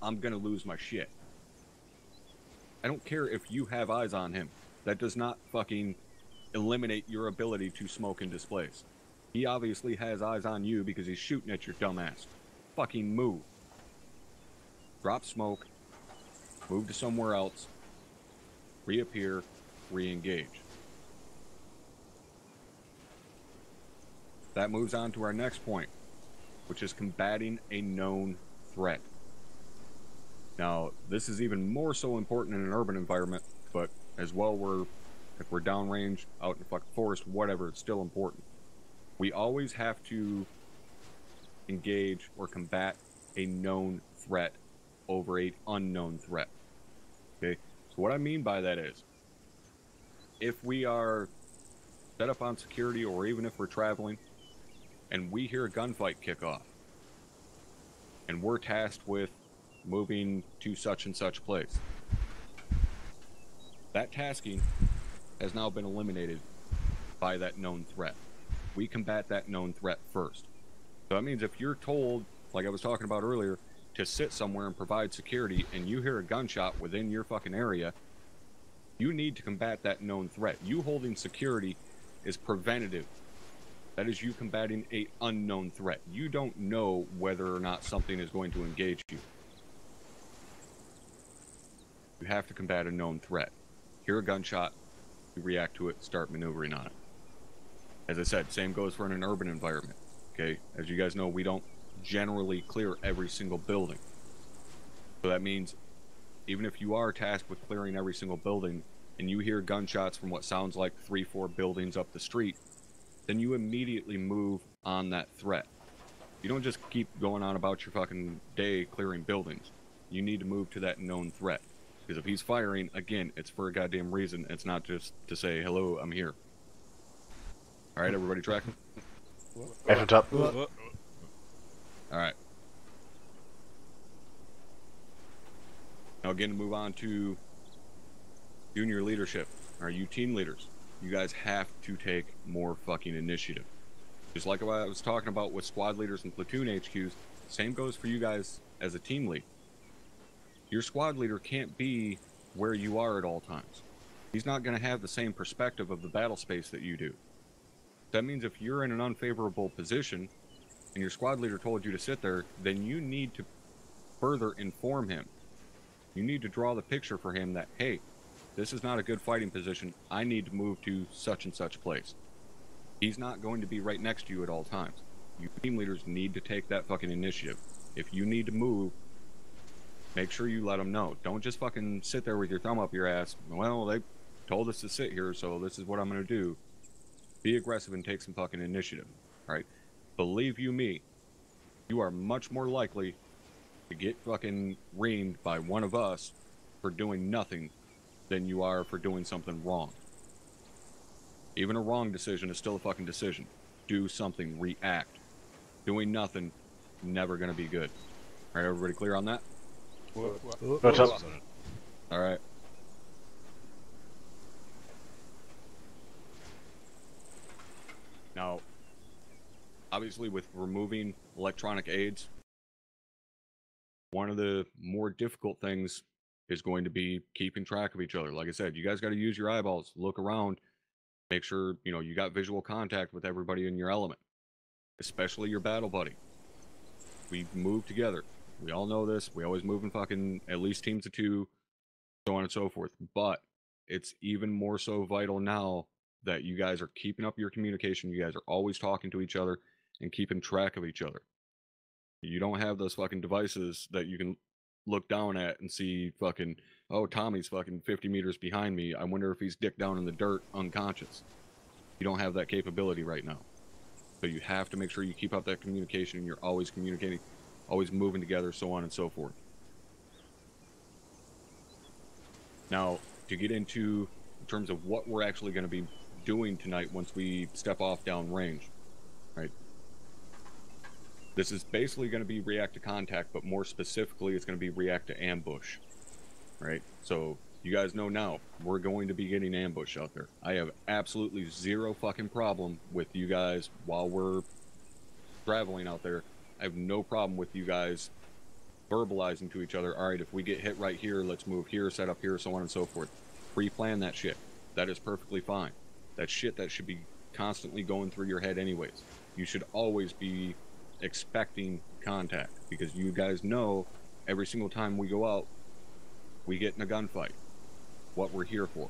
I'm gonna lose my shit. I don't care if you have eyes on him. That does not fucking eliminate your ability to smoke and displace. He obviously has eyes on you because he's shooting at your dumb ass. Fucking move. Drop smoke, move to somewhere else, reappear, re-engage. That moves on to our next point, which is combating a known threat. Now, this is even more so important in an urban environment, but as well if we're downrange, out in the fucking forest, whatever, it's still important. We always have to engage or combat a known threat over an unknown threat. Okay? So what I mean by that is, if we are set up on security, or even if we're traveling, and we hear a gunfight kick off, and we're tasked with moving to such and such place, that tasking has now been eliminated by that known threat. We combat that known threat first. So that means if you're told, like I was talking about earlier, to sit somewhere and provide security, and you hear a gunshot within your fucking area, you need to combat that known threat. You holding security is preventative. That is you combating an unknown threat. You don't know whether or not something is going to engage you. You have to combat a known threat. Hear a gunshot, you react to it, start maneuvering on it. As I said, same goes for an urban environment. Okay, as you guys know, we don't generally clear every single building. So that means even if you are tasked with clearing every single building and you hear gunshots from what sounds like 3-4 buildings up the street, then you immediately move on that threat. You don't just keep going on about your fucking day clearing buildings. You need to move to that known threat. Because if he's firing, again, it's for a goddamn reason. It's not just to say, hello, I'm here. Alright, everybody tracking? Effort up. Alright. Now again, to move on to junior leadership. Are you team leaders? You guys have to take more fucking initiative. Just like what I was talking about with squad leaders and platoon HQs, same goes for you guys as a team lead. Your squad leader can't be where you are at all times. He's not going to have the same perspective of the battle space that you do. That means if you're in an unfavorable position and your squad leader told you to sit there, then you need to further inform him. You need to draw the picture for him that, hey, this is not a good fighting position. I need to move to such and such place. He's not going to be right next to you at all times. You team leaders need to take that fucking initiative. If you need to move, make sure you let them know. Don't just fucking sit there with your thumb up your ass. Well, they told us to sit here, so this is what I'm going to do. Be aggressive and take some fucking initiative. Alright? Believe you me, you are much more likely to get fucking reamed by one of us for doing nothing than you are for doing something wrong. Even a wrong decision is still a fucking decision. Do something. React. Doing nothing, never gonna be good. Alright, everybody clear on that? What's up? Alright. Now, obviously with removing electronic aids, one of the more difficult things is going to be keeping track of each other. Like I said, you guys got to use your eyeballs, look around, make sure, you know, you got visual contact with everybody in your element, especially your battle buddy. We move together. We all know this. We always move in fucking at least teams of 2, so on and so forth. But it's even more so vital now that you guys are keeping up your communication. You guys are always talking to each other and keeping track of each other. You don't have those fucking devices that you can look down at and see fucking, oh, Tommy's fucking 50 meters behind me. I wonder if he's dick down in the dirt unconscious. You don't have that capability right now. So you have to make sure you keep up that communication and you're always communicating, always moving together, so on and so forth. Now, to get into in terms of what we're actually going to be doing tonight once we step off down range, right? This is basically going to be react to contact, but more specifically, it's going to be react to ambush, right? So you guys know now, we're going to be getting ambush out there. I have absolutely zero fucking problem with you guys while we're traveling out there. I have no problem with you guys verbalizing to each other, all right, if we get hit right here, let's move here, set up here, so on and so forth. Pre-plan that shit. That is perfectly fine. That's shit that should be constantly going through your head anyways. You should always be expecting contact, because you guys know every single time we go out, we get in a gunfight. What we're here for.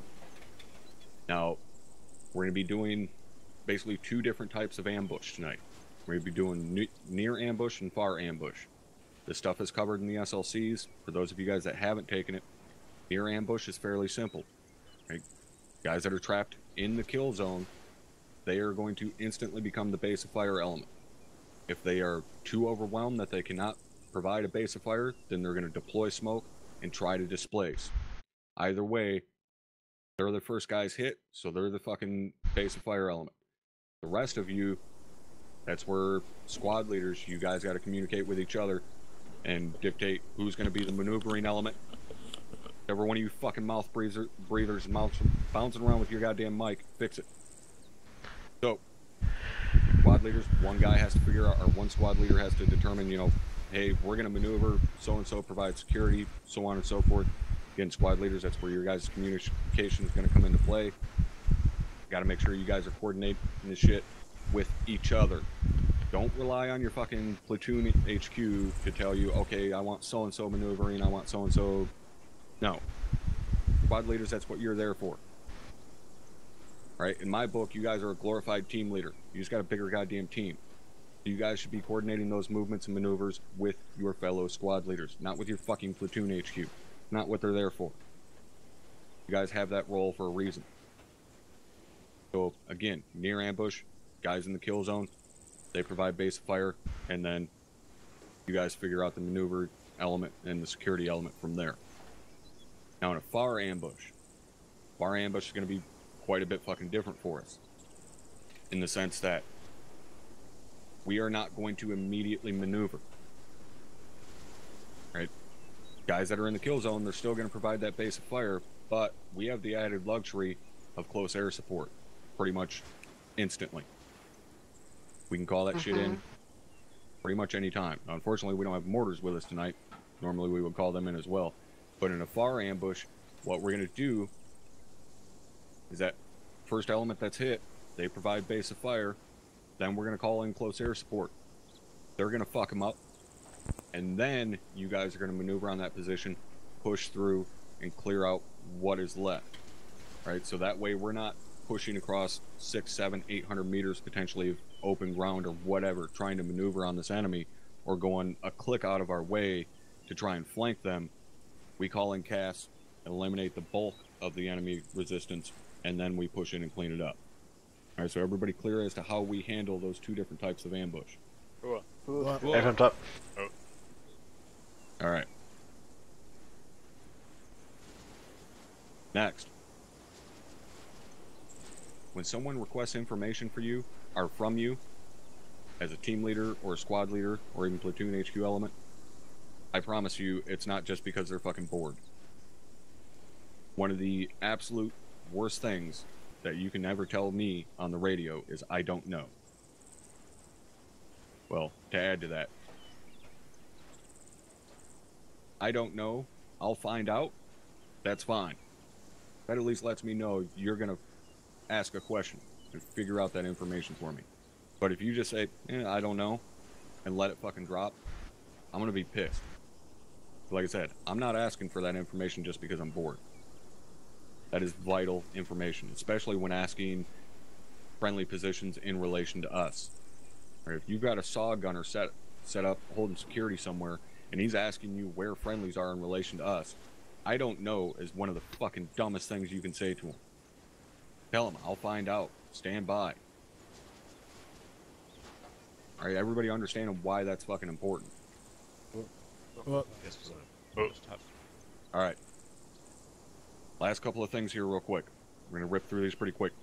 Now, we're going to be doing basically 2 different types of ambush tonight. We're going to be doing near ambush and far ambush. This stuff is covered in the SLCs. For those of you guys that haven't taken it, near ambush is fairly simple. Right? Guys that are trapped in the kill zone, they are going to instantly become the base of fire element. If they are too overwhelmed that they cannot provide a base of fire, then they're going to deploy smoke and try to displace. Either way, they're the first guys hit, so they're the fucking base of fire element. The rest of you, that's where squad leaders, you guys got to communicate with each other and dictate who's going to be the maneuvering element. Every one of you fucking mouth breathers, mouths bouncing around with your goddamn mic, fix it. So, squad leaders, one guy has to figure out, or one squad leader has to determine, you know, hey, we're going to maneuver, so-and-so provide security, so on and so forth. Again, squad leaders, that's where your guys' communication is going to come into play. Got to make sure you guys are coordinating this shit with each other. Don't rely on your fucking platoon HQ to tell you, okay, I want so-and-so maneuvering, I want so-and-so. No. Squad leaders, that's what you're there for. Right? In my book, you guys are a glorified team leader. You just got a bigger goddamn team. You guys should be coordinating those movements and maneuvers with your fellow squad leaders, not with your fucking platoon HQ. Not what they're there for. You guys have that role for a reason. So, again, near ambush, guys in the kill zone, they provide base fire, and then you guys figure out the maneuver element and the security element from there. Now, in a far ambush is going to be quite a bit fucking different for us. In the sense that we are not going to immediately maneuver. Right? Guys that are in the kill zone, they're still going to provide that base of fire, but we have the added luxury of close air support pretty much instantly. We can call that shit in pretty much any time. Now, unfortunately, we don't have mortars with us tonight. Normally, we would call them in as well. But in a far ambush, what we're going to do is that first element that's hit, they provide base of fire, then we're going to call in close air support. They're going to fuck them up, and then you guys are going to maneuver on that position, push through, and clear out what is left. Right? So that way we're not pushing across 600, 700, 800 meters potentially of open ground or whatever, trying to maneuver on this enemy, or going a click out of our way to try and flank them. We call in CAS and eliminate the bulk of the enemy resistance, and then we push in and clean it up. Alright, so everybody clear as to how we handle those 2 different types of ambush? Everyone's up. Alright. Next. When someone requests information for you, or from you, as a team leader or a squad leader or even platoon HQ element, I promise you it's not just because they're fucking bored. One of the absolute worst things that you can ever tell me on the radio is I don't know. Well, to add to that, I don't know, I'll find out, that's fine. That at least lets me know you're going to ask a question and figure out that information for me. But if you just say, I don't know, and let it fucking drop, I'm going to be pissed. Like I said, I'm not asking for that information just because I'm bored. That is vital information, especially when asking friendly positions in relation to us. Or if you've got a saw gunner set up holding security somewhere, and he's asking you where friendlies are in relation to us, I don't know is one of the fucking dumbest things you can say to him. Tell him, I'll find out. Stand by. Alright, everybody understand why that's fucking important. Alright. Last couple of things here real quick. We're going to rip through these pretty quick.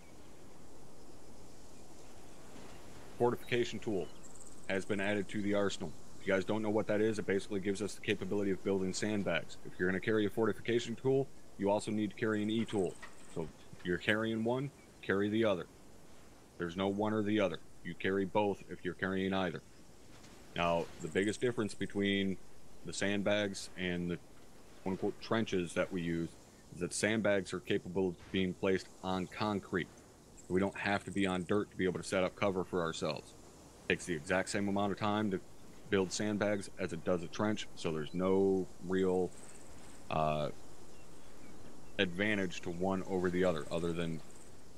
Fortification tool has been added to the arsenal. If you guys don't know what that is, it basically gives us the capability of building sandbags. If you're going to carry a fortification tool, you also need to carry an E-tool. So if you're carrying one, carry the other. There's no one or the other. You carry both if you're carrying either. Now, the biggest difference between the sandbags and the quote-unquote trenches that we use is that sandbags are capable of being placed on concrete. We don't have to be on dirt to be able to set up cover for ourselves. It takes the exact same amount of time to build sandbags as it does a trench, so there's no real advantage to one over the other than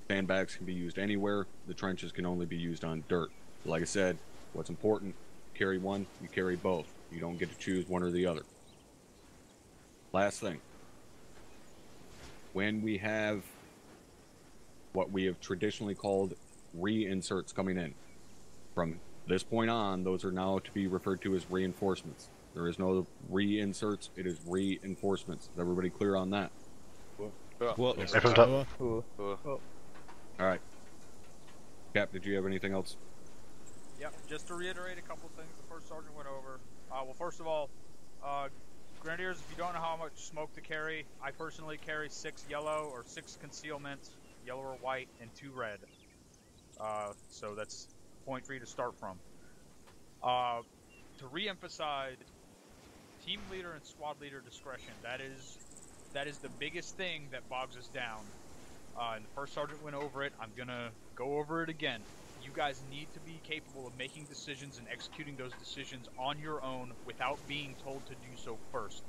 sandbags can be used anywhere, the trenches can only be used on dirt. Like I said, what's important, carry one, you carry both. You don't get to choose one or the other. Last thing. When we have what we have traditionally called reinserts coming in, from this point on, those are now to be referred to as reinforcements. There is no reinserts, it is reinforcements. Is everybody clear on that? Alright. Cap, did you have anything else? Yep, just to reiterate a couple things the first sergeant went over. Well, first of all, Grenadiers, if you don't know how much smoke to carry, I personally carry 6 yellow or 6 concealment, yellow or white, and 2 red. So that's a point for you to start from. To re-emphasize, team leader and squad leader discretion. That is the biggest thing that bogs us down. And the first sergeant went over it. I'm gonna go over it again. You guys need to be capable of making decisions and executing those decisions on your own without being told to do so first.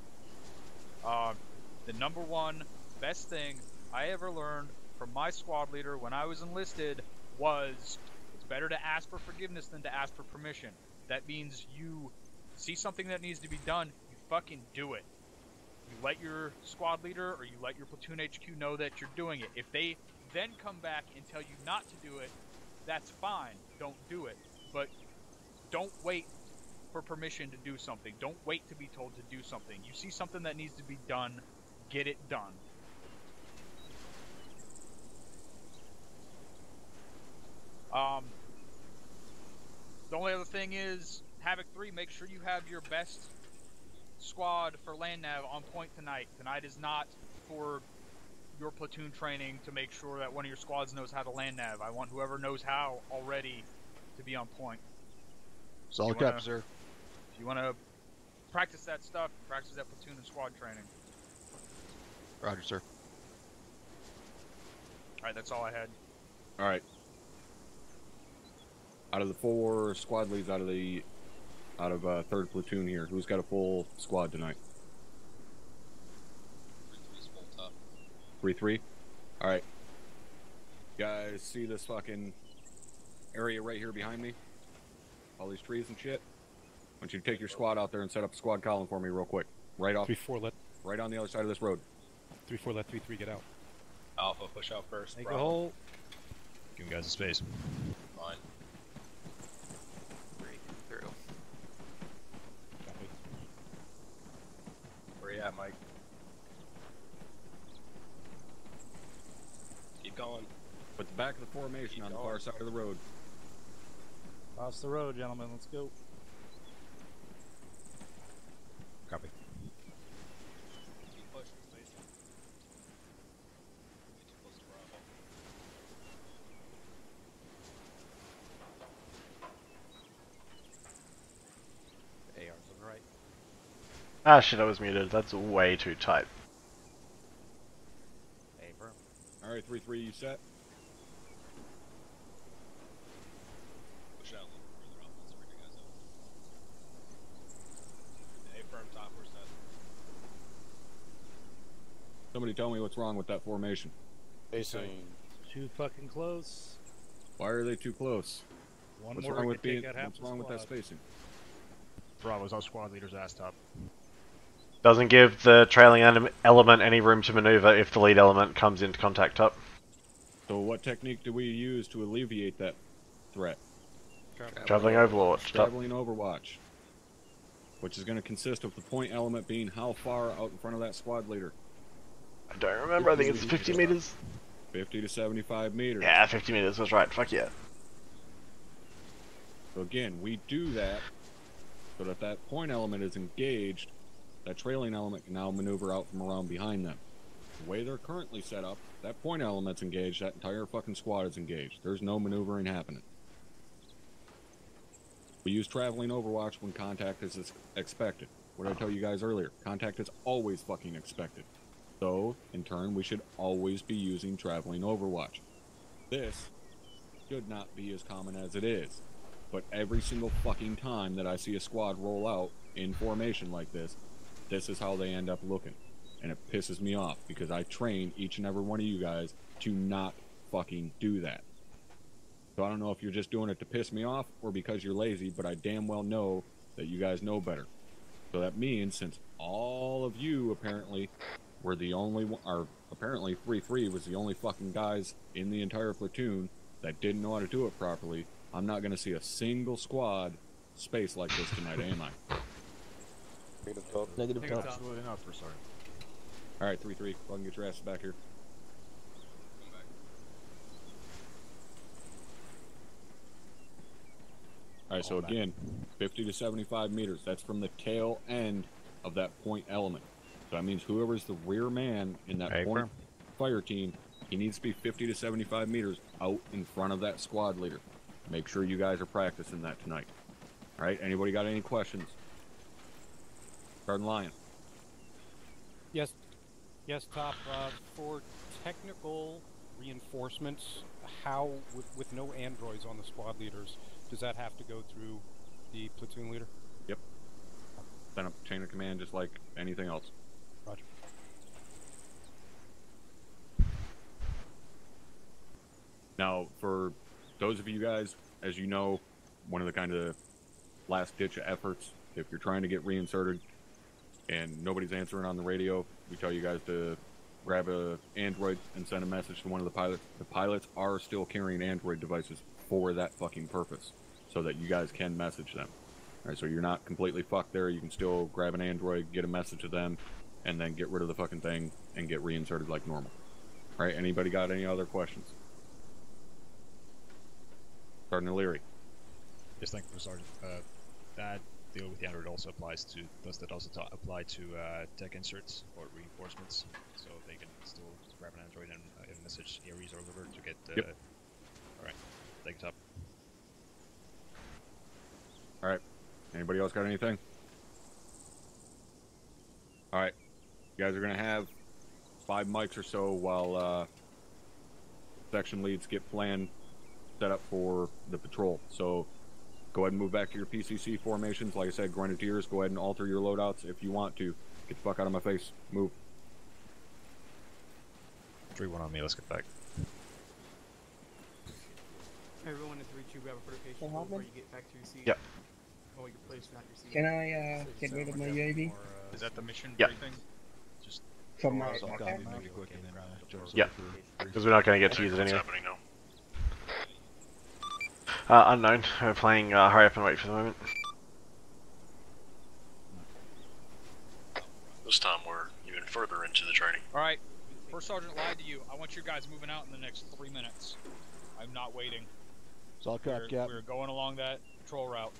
The number one best thing I ever learned from my squad leader when I was enlisted was it's better to ask for forgiveness than to ask for permission. That means you see something that needs to be done, you fucking do it. You let your squad leader or you let your platoon HQ know that you're doing it. If they then come back and tell you not to do it, that's fine. Don't do it. But don't wait for permission to do something. Don't wait to be told to do something. You see something that needs to be done, get it done. The only other thing is, Havoc 3, make sure you have your best squad for land nav on point tonight. Tonight is not for your platoon training to make sure that one of your squads knows how to land nav. I want whoever knows how already to be on point. Solid cap, sir. If you want to practice that stuff, practice that platoon and squad training. Roger, sir. Alright, that's all I had. Alright. Out of the 4 squad leads out of 3rd platoon here, who's got a full squad tonight? 3-3's full top. 3-3? Alright. You guys see this fucking area right here behind me? All these trees and shit? I want you to take your squad out there and set up a squad column for me real quick. Right off. 3-4, let. Right on the other side of this road. 3-4, let 3-3 get out. Alpha, push out first. Make a hole. Give you guys a space. Fine. Through. Copy. Where you at, Mike? Keep going. Put the Back of the formation on the far side of the road. Cross the road, gentlemen. Let's go. Copy. Keep pushing, Station. Way too close to Bravo. AR's on the right. Ah shit, I was muted. That's way too tight. A firm. Alright, 3-3, you set? Push out a little further up. Let's spread you guys out. A firm top, we're set. Somebody tell me what's wrong with that formation. Too fucking close. Why are they too close? One What's more wrong we with could take being? out half What's the wrong with that squad. spacing? Bravo's our squad leader's ass top. Doesn't give the trailing element any room to maneuver if the lead element comes into contact up. So what technique do we use to alleviate that threat? Traveling Overwatch. Traveling Overwatch. Which is going to consist of the point element being how far out in front of that squad leader. I don't remember, I think it's 50 meters. 50 to 75 meters. Yeah, 50 meters was right, fuck yeah. So again, we do that so that that point element is engaged, that trailing element can now maneuver out from around behind them. The way they're currently set up, that point element's engaged, that entire fucking squad is engaged. There's no maneuvering happening. We use traveling Overwatch when contact is expected. What did I tell you guys earlier? Contact is always fucking expected. So, in turn, we should always be using traveling Overwatch. This should not be as common as it is. But every single fucking time that I see a squad roll out in formation like this is how they end up looking. And it pisses me off because I train each and every one of you guys to not fucking do that. So I don't know if you're just doing it to piss me off or because you're lazy, but I damn well know that you guys know better. So that means since all of you apparently were the only one, or apparently 3-3 was the only fucking guys in the entire platoon that didn't know how to do it properly, I'm not going to see a single squad space like this tonight, am I? Negative top. Negative top. Absolutely not, for sorry. Alright, 3-3, fucking get your asses back here. Alright, so again, 50 to 75 meters. That's from the tail end of that point element. So that means whoever's the rear man in that point fire team, he needs to be 50 to 75 meters out in front of that squad leader. Make sure you guys are practicing that tonight. Alright, anybody got any questions? Garden Lion. Yes, Top. For technical reinforcements, how, with no androids on the squad leaders, does that have to go through the platoon leader? Yep. Send up chain of command just like anything else. Roger. Now, for those of you guys, as you know, one of the kind of last-ditch efforts, if you're trying to get reinserted and nobody's answering on the radio, we tell you guys to grab a Android and send a message to one of the pilots. The pilots are still carrying Android devices for that fucking purpose, so that you guys can message them. Alright, so you're not completely fucked there. You can still grab an Android, get a message to them, and then get rid of the fucking thing and get reinserted like normal. Alright, anybody got any other questions? Sergeant O'Leary. Yes, thank you, Sergeant. That deal with the Android also applies to, does that also apply to tech inserts or reinforcements? So they can still grab an Android and message Ares or Liver to get... Yep. Alright, take it up. Alright, anybody else got anything? Alright, you guys are going to have 5 mics or so while section leads get plan set up for the patrol. So go ahead and move back to your PCC formations. Like I said, Grenadiers, go ahead and alter your loadouts if you want to. Get the fuck out of my face. Move. 3-1 on me, let's get back. Everyone in 3-2 grab a fortification before you get back to your seat. Yep. Or your place, not your seat. Can I get rid of my UAV? Is that the mission Yep. briefing? Just From my Yeah, because we're not going to get to use it What's anyway. happening now? Unknown. We're playing hurry up and wait for the moment. This time we're even further into the training. Alright, First Sergeant lied to you. I want your guys moving out in the next 3 minutes. I'm not waiting. It's all crap, Cap. We're going along that patrol route.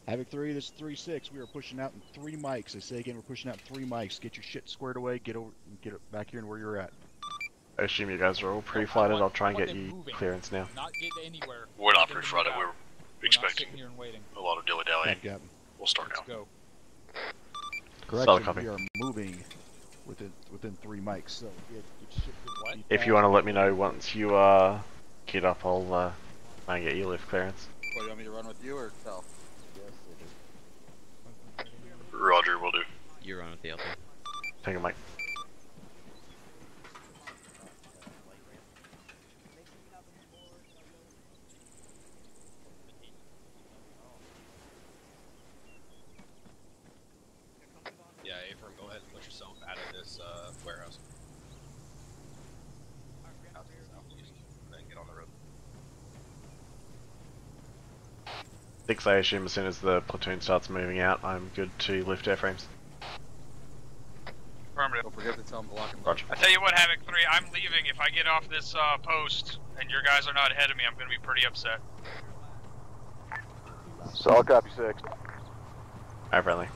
Havoc 3, this is 3-6. We are pushing out in 3 mics. I say again, we're pushing out in 3 mics. Get your shit squared away. Get back here and where you're at. I assume you guys are all pre-flighted. I'll try and get you clearance now. Not get anywhere. We're not pre-flighted. We're Not expecting sitting here and waiting. a lot of dilly-dallying. Cap. We'll start now. Let's go. Correction, we are moving within 3 mics. So get shit. What? If you want to let me know once you get up, I'll try and get you lift clearance. What, you want me to run with you or Cal? Roger, will do. You run with the LP. Take a mic. Yeah, Ephraim, go ahead and put yourself out of this warehouse. Out to the southeast, then get on the road. 6, I assume as soon as the platoon starts moving out, I'm good to lift airframes. Affirmative. Don't forget to tell them block and Roger. I tell you what, Havoc 3, I'm leaving. If I get off this post and your guys are not ahead of me, I'm going to be pretty upset. Solid copy 6. Alright, friendly.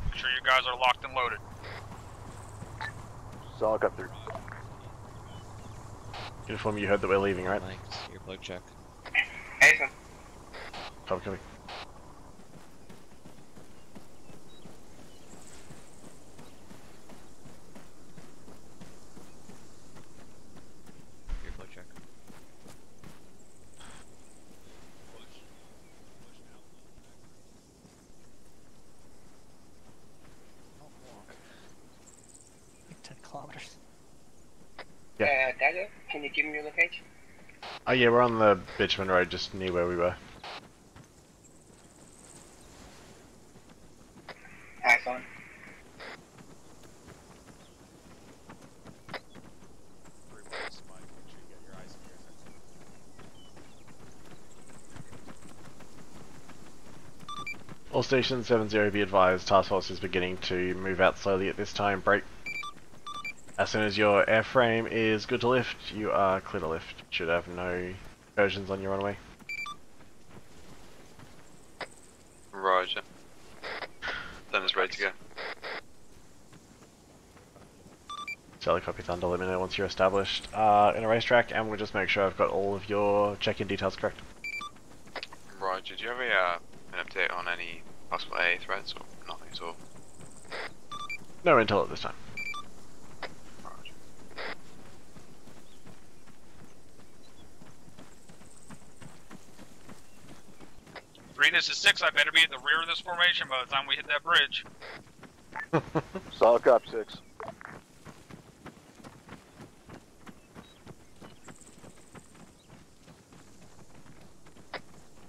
Make sure you guys are locked and loaded. Solid copy 3. Uniform, you heard that we're leaving, right? Thanks. Earplug check. Hey, son. Copy. Earplug check. Like 10 kilometers. Yeah. Dagger, can you give me your location? Oh yeah, we're on the Bitumen Road, just near where we were. Hi, son. All stations 7-0 be advised, task force is beginning to move out slowly at this time. Break. As soon as your airframe is good to lift, you are clear to lift. You should have no incursions on your runway. Roger. Then it's ready to go. Sally copy Thunder, let me know once you're established in a racetrack, and we'll just make sure I've got all of your check-in details correct. Roger, do you have an update on any possible AA threats or nothing at all? No intel at this time. This is 6, I better be at the rear of this formation by the time we hit that bridge. Solid copy 6.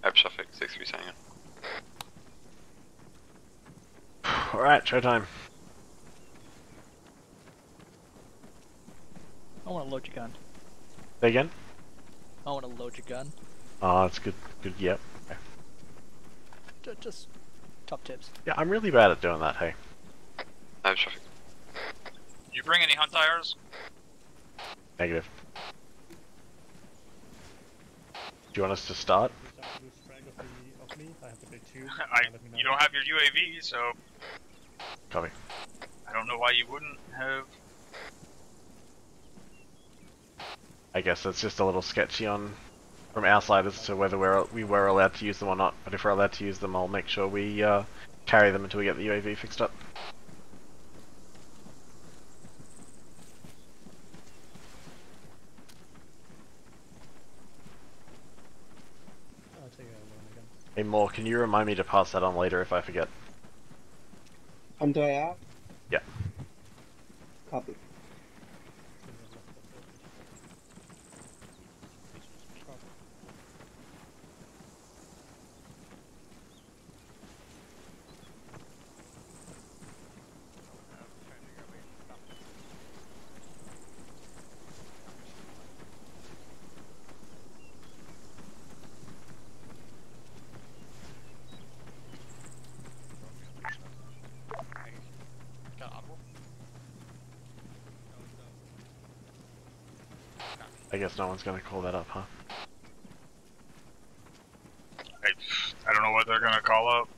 Air traffic 6-3 Tango. Alright, showtime. I want to load your gun. Say again? I want to load your gun. Oh, that's good. Good, yep. Okay. Just top tips. Yeah, I'm really bad at doing that, hey. Air traffic. You bring any hunt tires? Negative. Do you want us to start? You don't have your UAV, so Copy. I don't know why you wouldn't have. I guess that's just a little sketchy on from our side as to whether we were allowed to use them or not. But if we're allowed to use them, I'll make sure we carry them until we get the UAV fixed up. Hey, Moore, can you remind me to pass that on later if I forget? Do I have? Yeah. Copy. I guess no one's gonna call that up, huh? I don't know what they're gonna call up.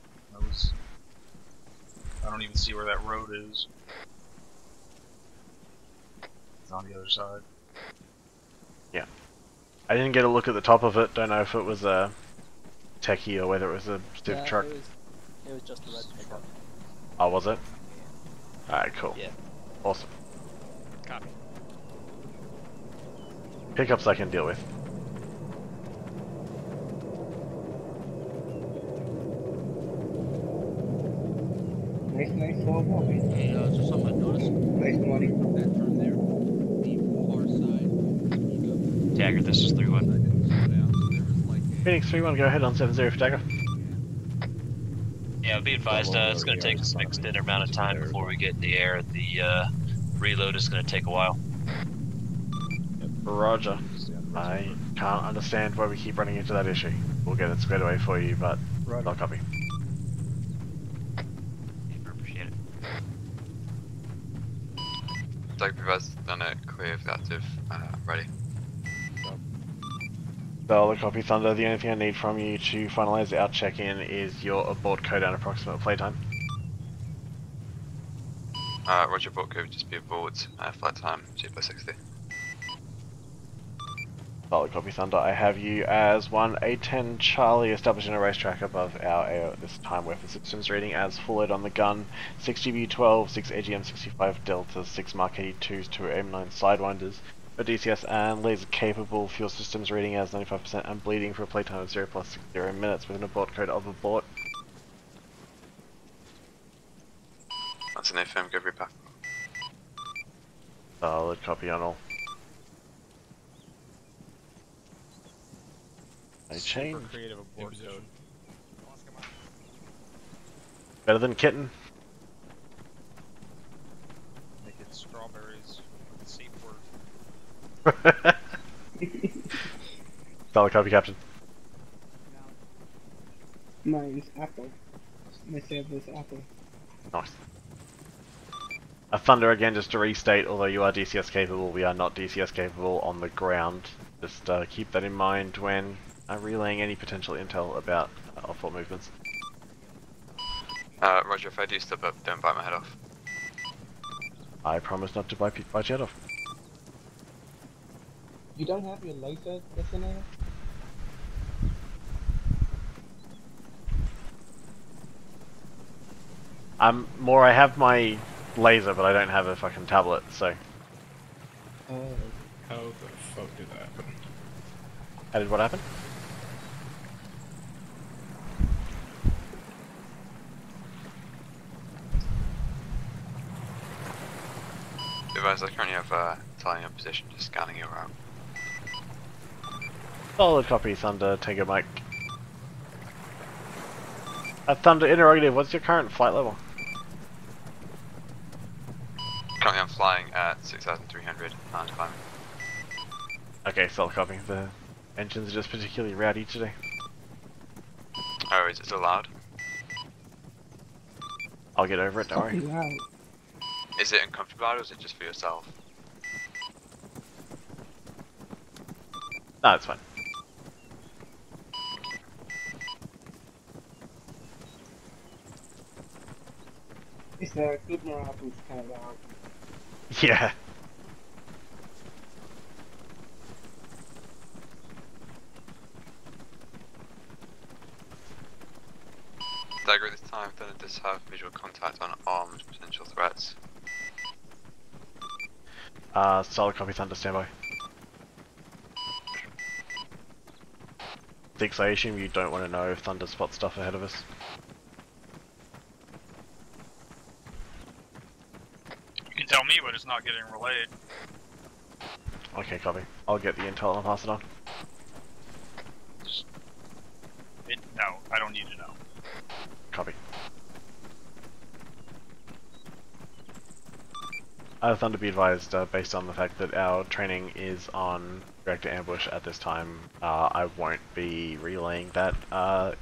I don't even see where that road is. It's on the other side. Yeah. I didn't get a look at the top of it. Don't know if it was a techie or whether it was a stiff truck. It was just a red pickup. Oh, was it? Alright, cool. Yeah. Awesome. Copy. Pickups I can deal with. Nice slow walking. Hey, just something I noticed. Nice money. That turn there, the far side. Dagger, this is 3-1. Phoenix 3-1, go ahead on 7-0 for Dagger. Yeah, be advised, it's going to take us an extended amount of time before we get in the air. The reload is going to take a while. Roger. I can't understand why we keep running into that issue. We'll get it squared away for you, but I'll copy. Appreciate it. Dagger has done it clear of the active, ready. Solid copy, Thunder. The only thing I need from you to finalise our check-in is your abort code and approximate playtime. Roger, abort code would just be abort, flight time 2/60. Solid copy, Thunder. I have you as 1A10 Charlie, establishing a racetrack above our AO at this time. Weapon systems reading as full load on the gun, 6 GB12, 6 AGM 65 Deltas, 6 Mark 82s, 2 AIM-9 Sidewinders. For DCS and laser capable, fuel systems reading as 95% and bleeding for a playtime of 0 plus 60 minutes with an abort code of abort. That's an FM, go repack. Solid copy on all. I change. Super creative abort code. Better than kitten. Make it strawberries. Safe word. Solid copy, Captain. Mine's apple. My server's apple. Nice. A Thunder again, just to restate, although you are DCS capable, we are not DCS capable on the ground. Just keep that in mind when relaying any potential intel about off-board movements. Roger, if I do step up, don't bite my head off. I promise not to bite your head off. You don't have your laser detonator? I have my laser, but I don't have a fucking tablet, so. Oh. How the fuck did that happen? How did what happen? Advise, I currently have telling your position, just scanning your route. Solid copy, Thunder. Take a mic. Thunder, interrogative, what's your current flight level? Currently I'm flying at 6,300 and climbing. Okay, solid copy. The engines are just particularly rowdy today. Oh, is it still loud? I'll get over it, don't worry. Is it uncomfortable or is it just for yourself? No, it's fine. It's a good morale boost kind of out. Yeah. Dagger, at this time, Thunder does have visual contact on armed potential threats. Solid copy, Thunder, standby. 6, I assume you don't want to know if Thunder spots stuff ahead of us. You can tell me, but it's not getting relayed. Okay, copy. I'll get the intel and pass it on. No, I don't need to know. Copy. Thunder, be advised, based on the fact that our training is on direct ambush at this time, I won't be relaying that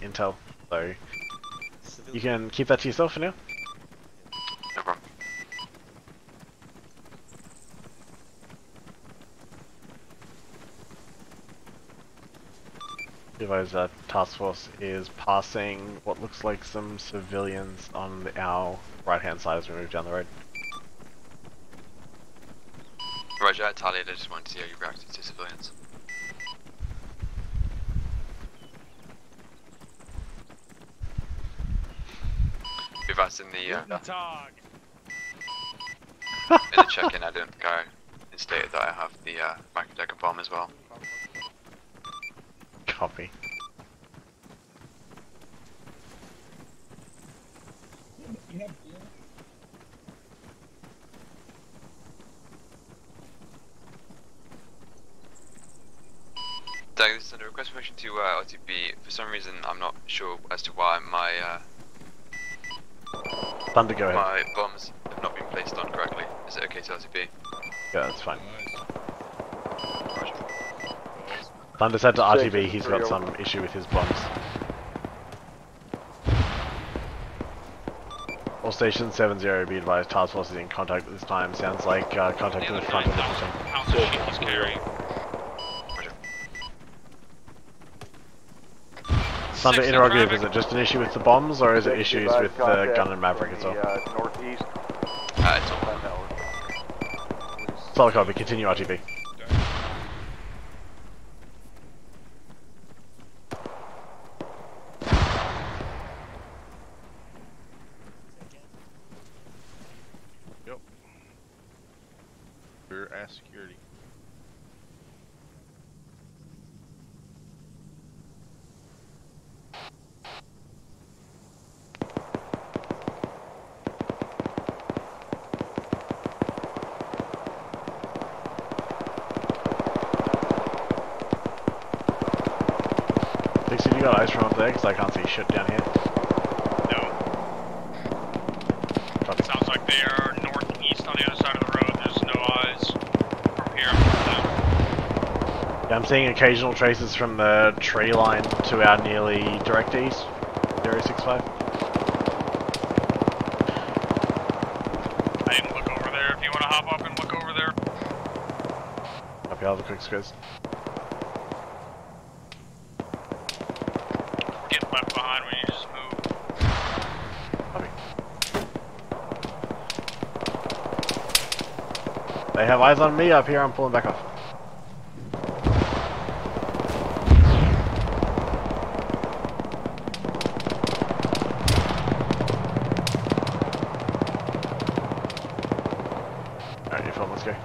intel, so you can keep that to yourself for now. No problem. advise that task force is passing what looks like some civilians on our right-hand side as we move down the road. Roger, I tallied. I just wanted to see how you reacted to civilians. If that's in the in the check-in, I didn't go and stated that I have the microdecon bomb as well. Copy. Dagger, this is under request permission to RTB. For some reason, I'm not sure as to why my Thunder, go ahead. my bombs have not been placed on correctly. Is it okay to RTB? Yeah, that's fine. Thunder said to RTB he's got some issue with his bombs. All stations 7-0, be advised, task force is in contact at this time. Sounds like contact in the front of the platoon. He's carrying. Thunder interrogative, is it just an issue with the bombs, or is it issues with the gun and Maverick as well? Northeast. It's all. Solid copy, continue RTB. Yep. We're at security. Dixie, you got eyes from up there? Because I can't see shit down here. No. Copy. Sounds like they are northeast on the other side of the road. There's no eyes from here. Yeah, I'm seeing occasional traces from the tree line to our nearly direct east, 065. I didn't look over there. If you want to hop up and look over there. Copy, I'll have a quick squiz. Get left behind when you just move. Copy. They have eyes on me up here, I'm pulling back off. Alright, you're fine, let's go.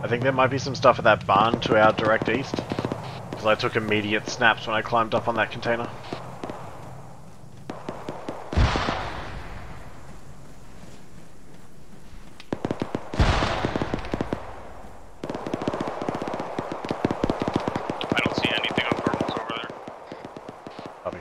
I think there might be some stuff at that barn to our direct east, because I took immediate snaps when I climbed up on that container. I don't see anything on thermals over there. Copy.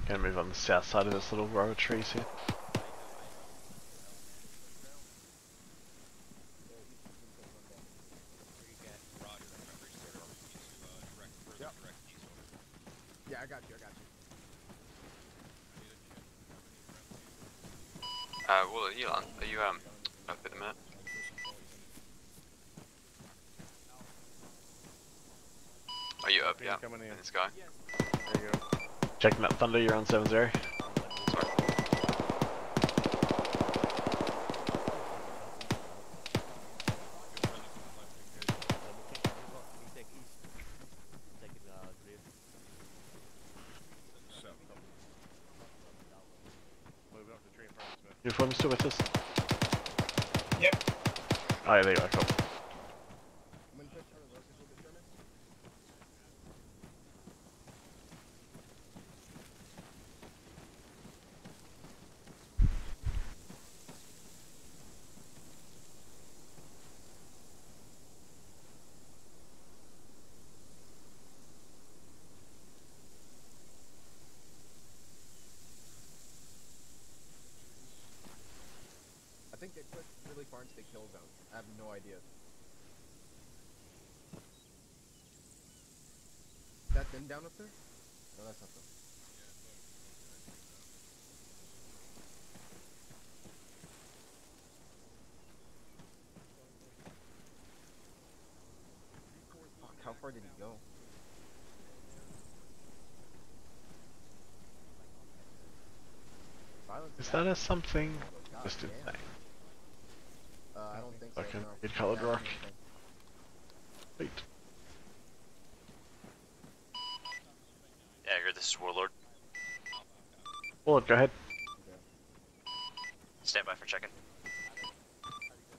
Gonna move on the south side of this little row of trees here. Yep. Yeah, I got you, Well, Elon, are you up at the minute? Are you up? Yeah. Coming in. In the sky. There you go. Checking that Thunder, you're on 7-0. Uniform still with us? Yep. Oh yeah, there you go, cool. I think they put really far into the kill zone. I have no idea. Is that them down up there? No, that's not them. Fuck, how far did he go? Is that a something? Just did thing. I don't think so. Okay, No. good colored rock. Wait. Dagger, this is Warlord. Warlord, go ahead. Stand by for check-in.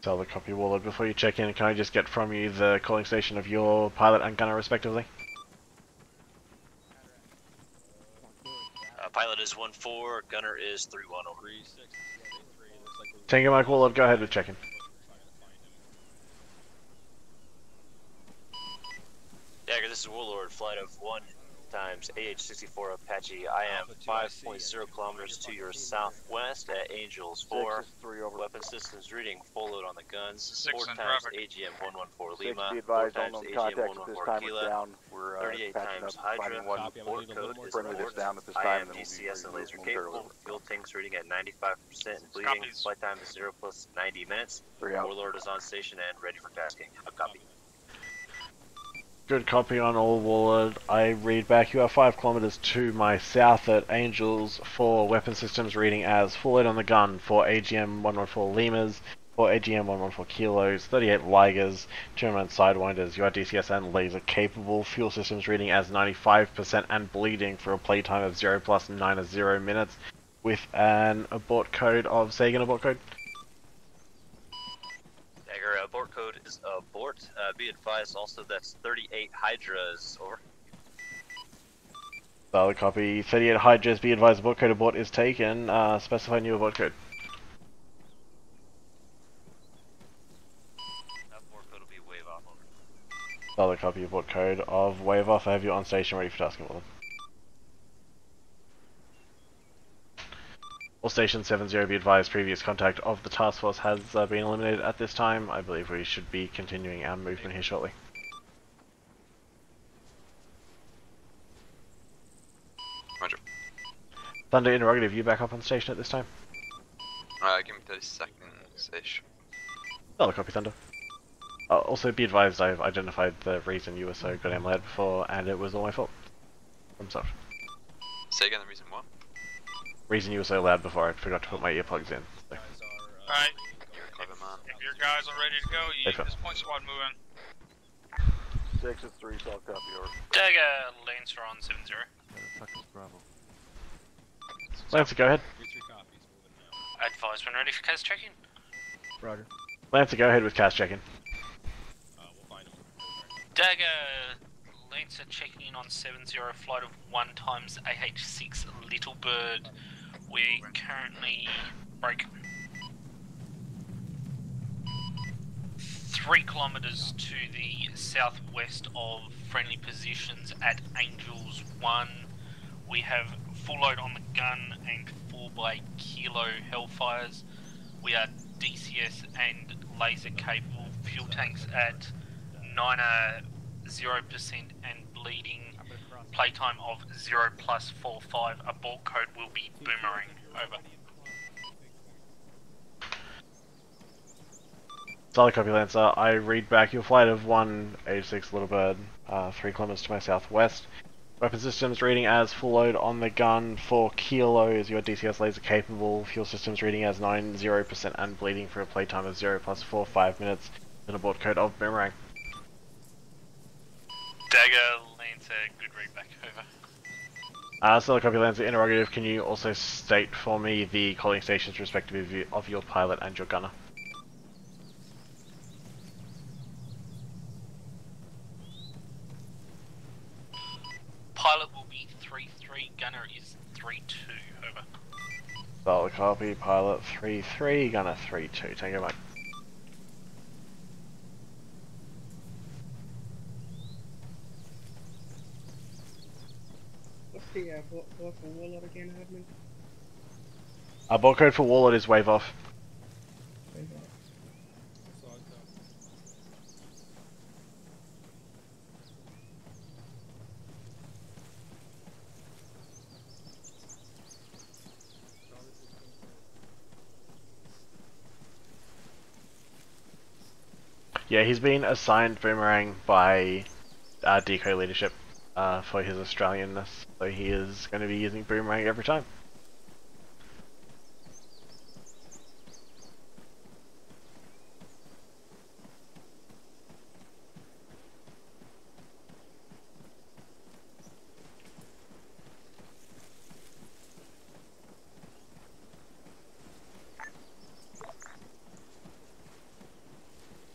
Tell the copy, Warlord. Before you check in, can I just get from you the calling station of your pilot and gunner respectively? Pilot is 1-4, gunner is 3-1. Tango Mike, Warlord, go ahead with check-in. Dagger, this is Warlord, flight of 1 times AH-64 Apache. I am 5.0 kilometers to your southwest at Angels 4. Weapon systems reading, full load on the guns. 4 times AGM-114 Lima, 4 times AGM-114 Kilo, 38 times Hydra, port code is port. I am DCS and laser capable. Fuel tanks reading at 95% and bleeding. Flight time is 0 plus 90 minutes. Warlord is on station and ready for tasking. A copy. Good copy on all, Warlord. I read back, you are 5 kilometers to my south at Angels 4. Weapon systems reading as full load on the gun for AGM-114 Limas, for AGM-114 Kilos, 38 Ligers, 2 Sidewinders. You are DCS and laser capable. Fuel systems reading as 95% and bleeding for a playtime of 0 plus 90 minutes with an abort code of, say again, abort code? Dagger, abort code is abort. Be advised also that's 38 Hydras, over. Solid copy. 38 Hydras, be advised abort code abort is taken. Specify new abort code. Abort code will be wave off, over. Solid copy abort code of wave off. I have you on station ready for tasking, Warlord. All station 7-0, be advised previous contact of the task force has been eliminated at this time. I believe we should be continuing our movement here shortly. Roger. Thunder interrogative, you back up on station at this time? Give me 30 seconds ish. Solid copy, Thunder. Also be advised I've identified the reason you were so goddamn loud before and it was all my fault. I'm sorry. Say again the reason what? Reason you were so loud before, I forgot to put my earplugs in. So. Alright. Clever man. If your guys are ready to go, you get this point squad moving. 6 is 3, solid copy, over. Dagger, Lancer on 7-0. Bravo. Lancer, go ahead. Advise when ready for cast checking. Roger. Lancer, go ahead with cast checking. Dagger, Lancer checking in on 7-0, flight of 1 times AH6 Little Bird. We currently break 3 kilometers to the southwest of friendly positions at Angels 1. We have full load on the gun and 4x kilo Hellfires. We are DCS and laser capable. Fuel tanks at 0% and bleeding. Playtime of 0 plus 45. Abort code will be boomerang. Over. Solid copy, Lancer. I read back your flight of 1 H6 Little Bird. 3 kilometers to my southwest. Weapon systems reading as full load on the gun, 4 kilos, your DCS laser capable, fuel systems reading as 90% and bleeding for a playtime of 0 plus 4, 5 minutes, and a board code of Boomerang. Dagger lands a good read back over. Still a copy lands the interrogative. Can you also state for me the calling stations respective of your pilot and your gunner? Pilot will be 3-3, gunner is 3-2, over. Solid copy, pilot 3-3, gunner 3-2. Thank you, mate. What's the board for Warlord again, Hardman? Board code for Warlord is wave off. Wave off. Yeah, he's been assigned Boomerang by Deco leadership for his Australianness, so he is going to be using Boomerang every time.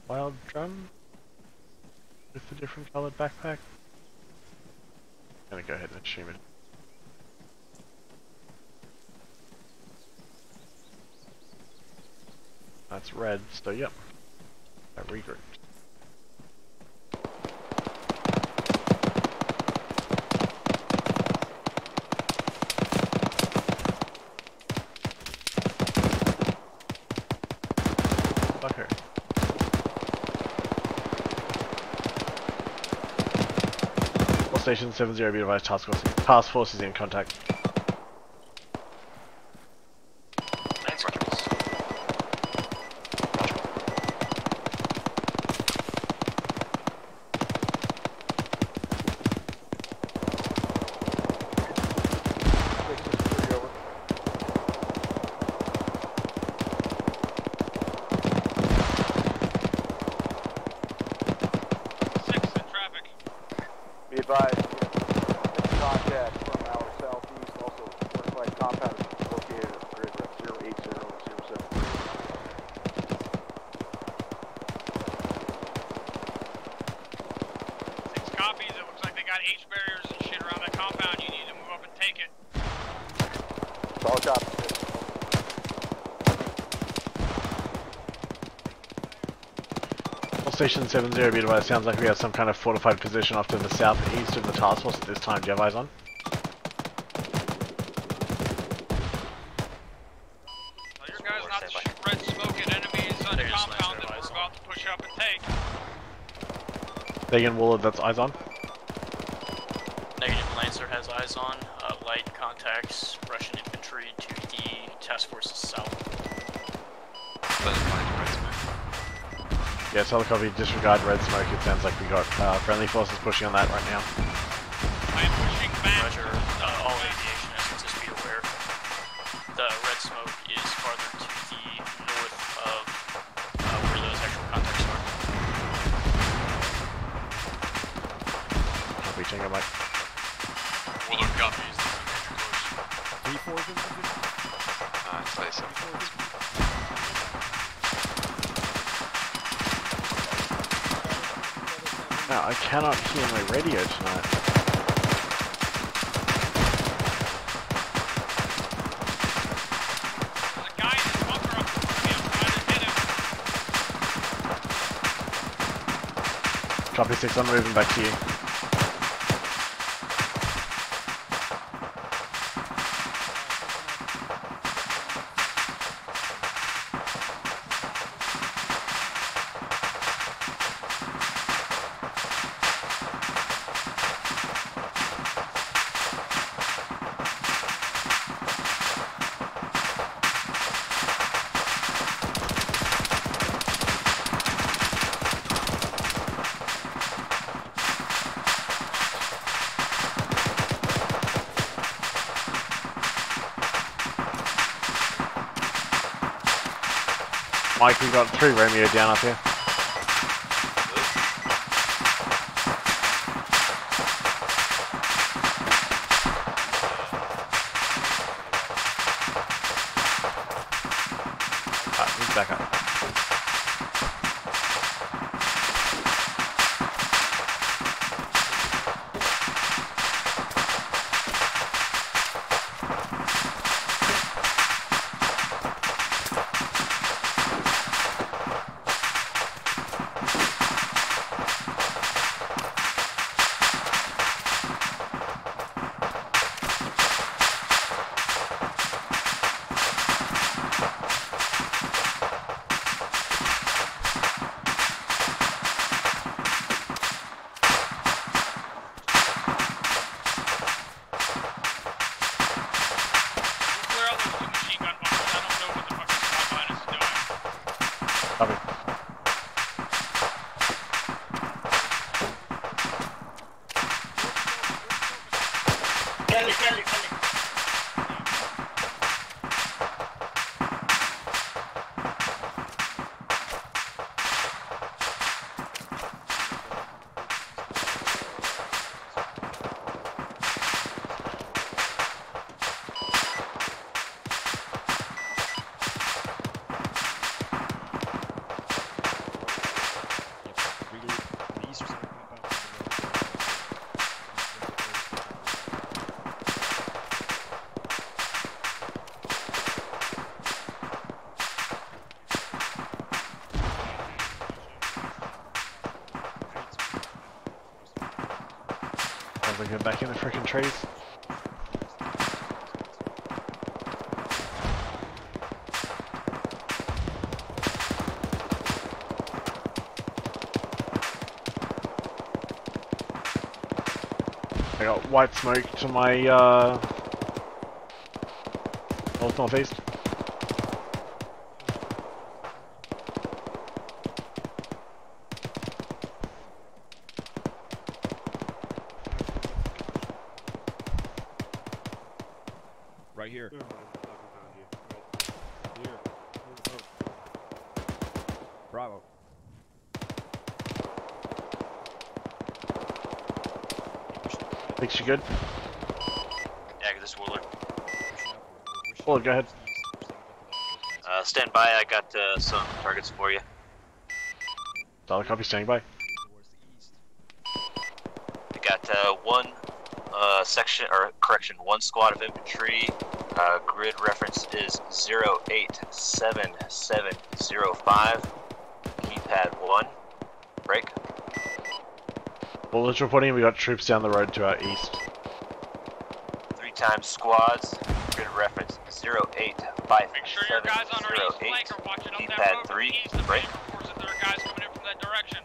Wild drum with the different coloured backpack. I'm gonna go ahead and assume it. That's red, so yep. I regrouped. Fucker. Station 70, be advised, task force is in contact. Be advised, contact from our southeast, also fortified compound is located at grid rep 080073. 6 copies, it looks like they got H barriers and shit around that compound. You need to move up and take it. Solid copy. Station 70, be advised, sounds like we have some kind of fortified position off to the southeast of the task force at this time. Do you have eyes on? Tell your guys not to shoot red smoke at enemies on the compound that we're about to push up and take. Megan Warlord, that's eyes on. Negative, Lancer has eyes on. Light contacts Russian infantry to the task force's south. Yeah, solid copy, disregard red smoke. It sounds like we got friendly forces pushing on that right now. I am pushing back. Roger, all aviation assets, just be aware. The red smoke is farther to the north of where those actual contacts are. Copy, Tango Mike. Warlord copies. P4's in position? Say so. Now, I cannot hear my radio tonight. There's a guy in the bunker up there. I'm trying to hit him. Copy 6, I'm moving back to you. Mike, we got 3 Romeo down up here. He's back up. Probably go back in the frickin' trees. I got white smoke to my northeast. Right here. Here. Bravo. Thinks you good? Dagger, this is Warlord. Warlord, go ahead. Stand by, I got some targets for you. Solid copy, standing by. I got one one squad of infantry. Grid reference is 087705. Keypad 1. Break. Bullets reporting, we got troops down the road to our east. 3 times squads. Grid reference 085708. Make sure your guys on our east flank are watching up that road from the east. The break. reports that there are guys coming in from that direction.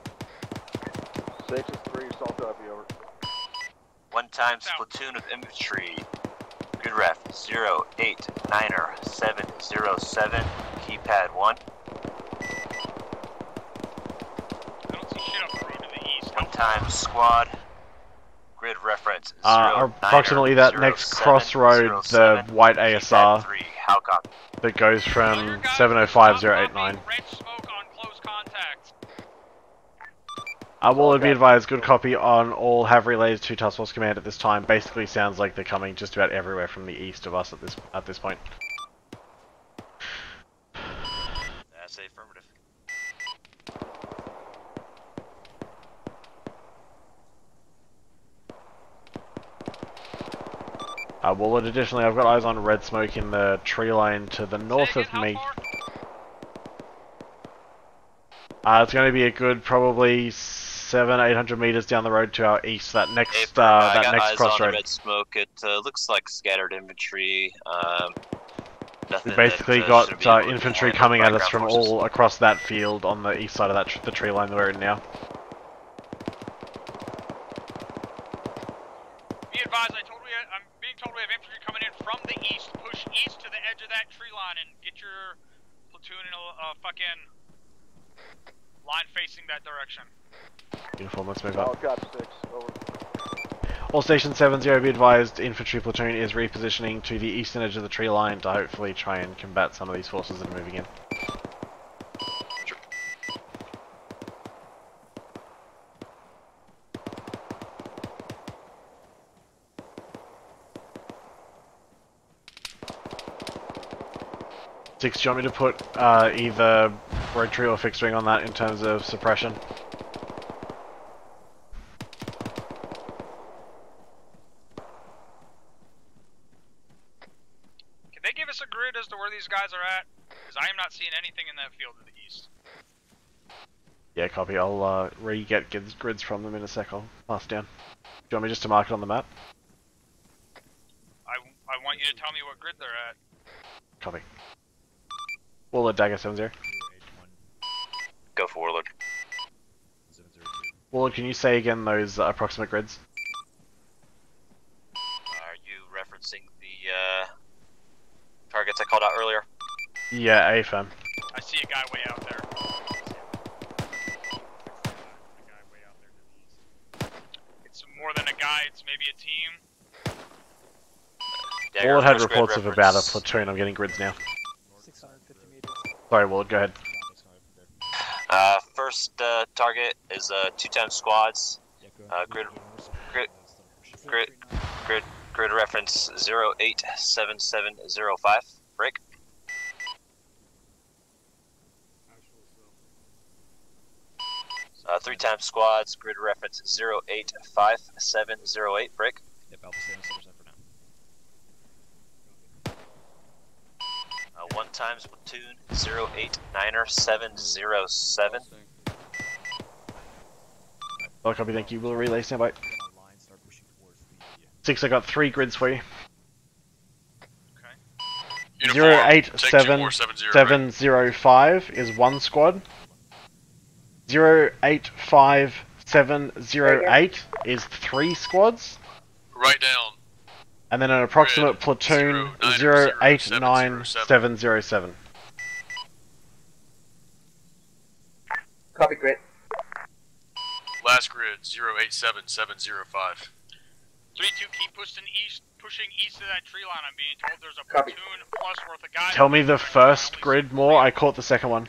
6 is 3, salt copy, over. 1 times platoon of infantry. Grid ref 089707. Keypad 1. I don't see shit up the road to the east. 1 times squad. Grid reference approximately that next crossroad, the white ASR that goes from 705089. Will be advised, good copy on all, have relays to Task Force Command at this time. Basically sounds like they're coming just about everywhere from the east of us at this point. That's affirmative. Additionally, I've got eyes on red smoke in the tree line to the north of me. It's going to be a good probably 700-800 meters down the road to our east. That next I got next eyes crossroad. on the red smoke. It looks like scattered infantry. We basically got infantry coming at us from all across that field on the east side of the tree line that we're in now. Be advised, I'm being told we have infantry coming in from the east. Push east to the edge of that tree line and get your platoon in a fucking line facing that direction. Uniform, let's move up. Cop 6, over. All Station 70, be advised, infantry platoon is repositioning to the eastern edge of the tree line to hopefully try and combat some of these forces that are moving in. 6, do you want me to put either rotary or fixed wing on that in terms of suppression? Can they give us a grid as to where these guys are at? Because I am not seeing anything in that field to the east. Yeah, copy. I'll re-get grids from them in a sec. I'll pass down. Do you want me just to mark it on the map? I want you to tell me what grid they're at. Copy. Warlord Dagger 70. Go for Warlord. Warlord, can you say again those approximate grids? Are you referencing the targets I called out earlier? Yeah, AFM. I see a guy way out there. It's more than a guy, it's maybe a team. Warlord had reports of about a platoon. I'm getting grids now. 650 meters. Sorry, Warlord, go ahead. First target is 2x squads. Grid reference 087705. Break. Three times squads. Grid reference 085708. Break. Yep, Alpha stay on 7% for now. One times platoon 089707. Oh, copy, thank you. We'll relay standby. 6, I got 3 grids for you. Uniform, 087705 is 1 squad. 085708 is 3 squads. Write down. And then an approximate platoon 089707. Copy, grid. Last grid 087705. 3-2, keep pushing east of that tree line. I'm being told there's a platoon plus worth of guys. Tell me the first grid more. I caught the second one.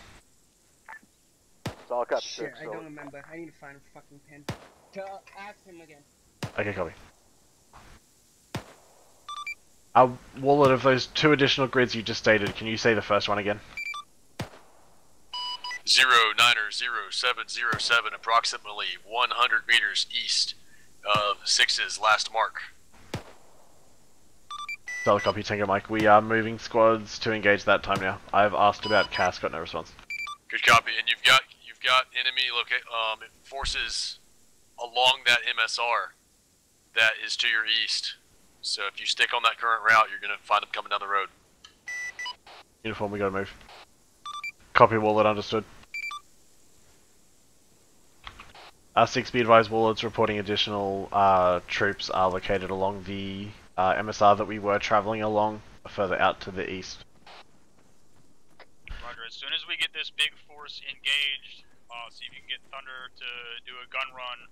All cut. Shit, I don't remember. I need to find a fucking pen. Ask him again. Okay, copy. Warlord, of those 2 additional grids you just stated, can you say the first one again? 090707, approximately 100 meters east of 6's last mark. Solid copy, Tango Mike. We are moving squads to engage that time now. I've asked about CAS, got no response. Good copy, and you've got enemy forces along that MSR that is to your east. So if you stick on that current route, you're gonna find them coming down the road. Uniform, we gotta move. Copy, Warlord, understood. 6, be advised, Warlord's reporting additional troops are located along the MSR that we were travelling along, further out to the east. Roger, as soon as we get this big force engaged, see if you can get Thunder to do a gun run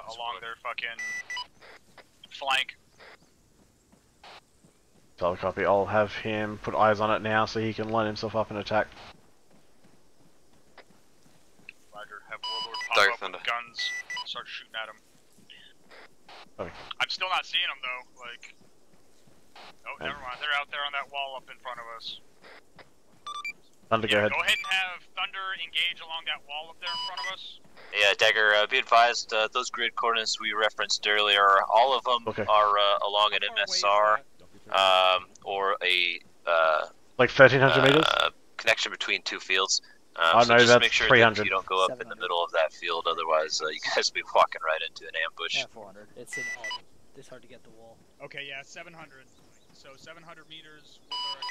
along their fucking flank. Solid copy, I'll have him put eyes on it now so he can line himself up and attack. Roger, have Warlord pop up with guns, start shooting at him. Okay. I'm still not seeing them though, like... Oh, never mind, they're out there on that wall up in front of us. Thunder, go ahead. Go ahead and have Thunder engage along that wall up there in front of us. Yeah, Dagger, be advised, those grid coordinates we referenced earlier, all of them are along an MSR, or a... like 1300 meters? Connection between 2 fields. Oh so no, just that's make sure 300. that you don't go up in the middle of that field, otherwise you guys will be walking right into an ambush. Yeah, 400. It's in all. It's hard to get the wall. Okay, yeah, 700. So 700 meters.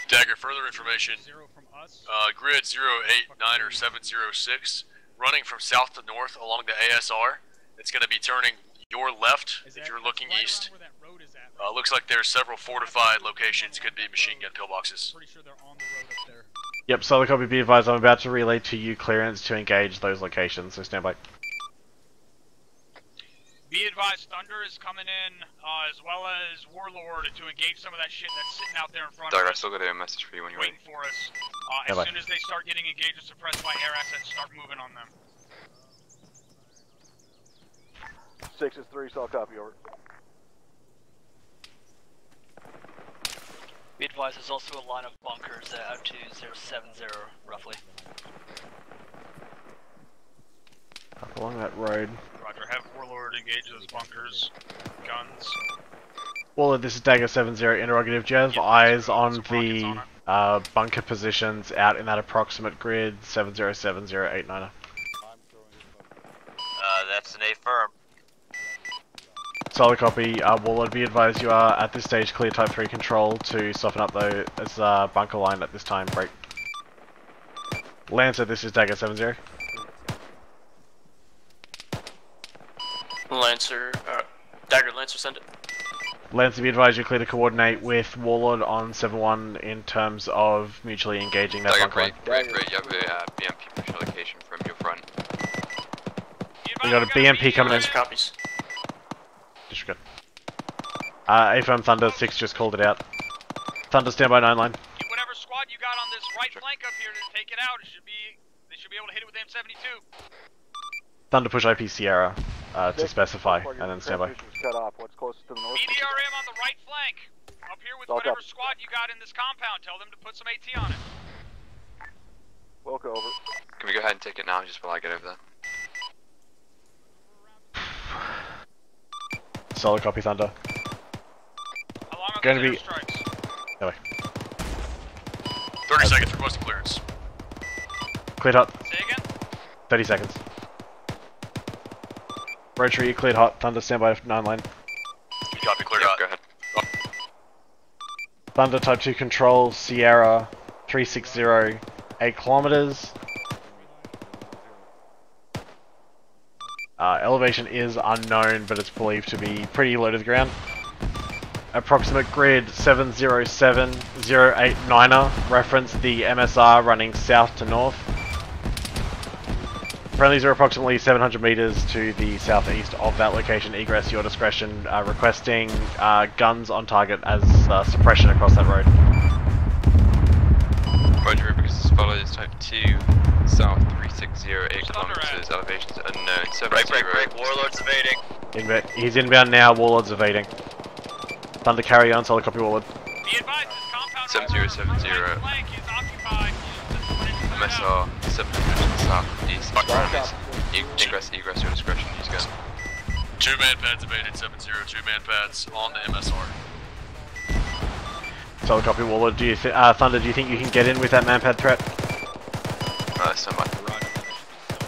Dagger, further information. 0 from us. Grid 089 or 706, running from south to north along the ASR. It's going to be turning your left if you're looking east. Looks like there's several fortified locations. Could be machine gun pillboxes. Pretty sure they're on the road up there. Yep, solid copy, be advised, I'm about to relay to you clearance to engage those locations, so stand by. Be advised, Thunder is coming in, as well as Warlord, to engage some of that shit that's sitting out there in front Dagger, of I us. still got a message for you when you're waiting for us. As soon as they start getting engaged and suppressed by air assets, start moving on them. 6 is 3, solid copy, over. Be advised, there's also a line of bunkers out to 070, roughly. Up along that road. Roger, have Warlord engage those bunkers. Guns. Warlord, this is Dagger 70 interrogative. Do you have eyes on the bunker positions out in that approximate grid 707089? That's an A firm. Solid copy. Warlord, be advised you are at this stage clear type 3 control to soften up this bunker line at this time. Break. Lancer, this is Dagger 70. Lancer, Dagger, Lancer, send it. Lancer, be advised you're clear to coordinate with Warlord on 7-1 in terms of mutually engaging that bunker line. Great, you have a BMP push location from your front. We got a BMP coming in. Copies. Disregard. A firm Thunder 6 just called it out. Thunder standby 9 line. Whatever squad you got on this right flank up here to take it out, they should be able to hit it with M72. Thunder push IP Sierra to specify and then standby. Cut off. What's closest to the north? BDRM on the right flank. Up here with whatever squad you got in this compound. Tell them to put some AT on it. Wilco, over. Can we go ahead and take it now just while I get over there? Solid copy, Thunder. How long are going to those be airstrikes? that way. 30 seconds requesting clearance. Cleared hot. Say again? 30 seconds. Rotary, cleared hot. Thunder standby 9 line. You copy, cleared hot. Go ahead. Thunder type 2 control Sierra 360 8 kilometers. Elevation is unknown, but it's believed to be pretty low to the ground. Approximate grid 707089er. Reference the MSR running south to north. Friendlies are approximately 700 meters to the southeast of that location. Egress, your discretion. Requesting guns on target as suppression across that road. Roger, because this follows type 2, south 360, 8 kilometers, elevations unknown, 70. Break, Warlord's evading. He's inbound now, Warlord's evading. Thunder carry on, solid copy, Warlord. Be advised, this compound 7070, flank is occupied. MSR 700 southeast. Egress, your discretion, use gun. 2 man pads evaded, 70, 2 man pads on the MSR. Solid copy, Warlord. Do you Thunder, do you think you can get in with that manpad threat? Standby.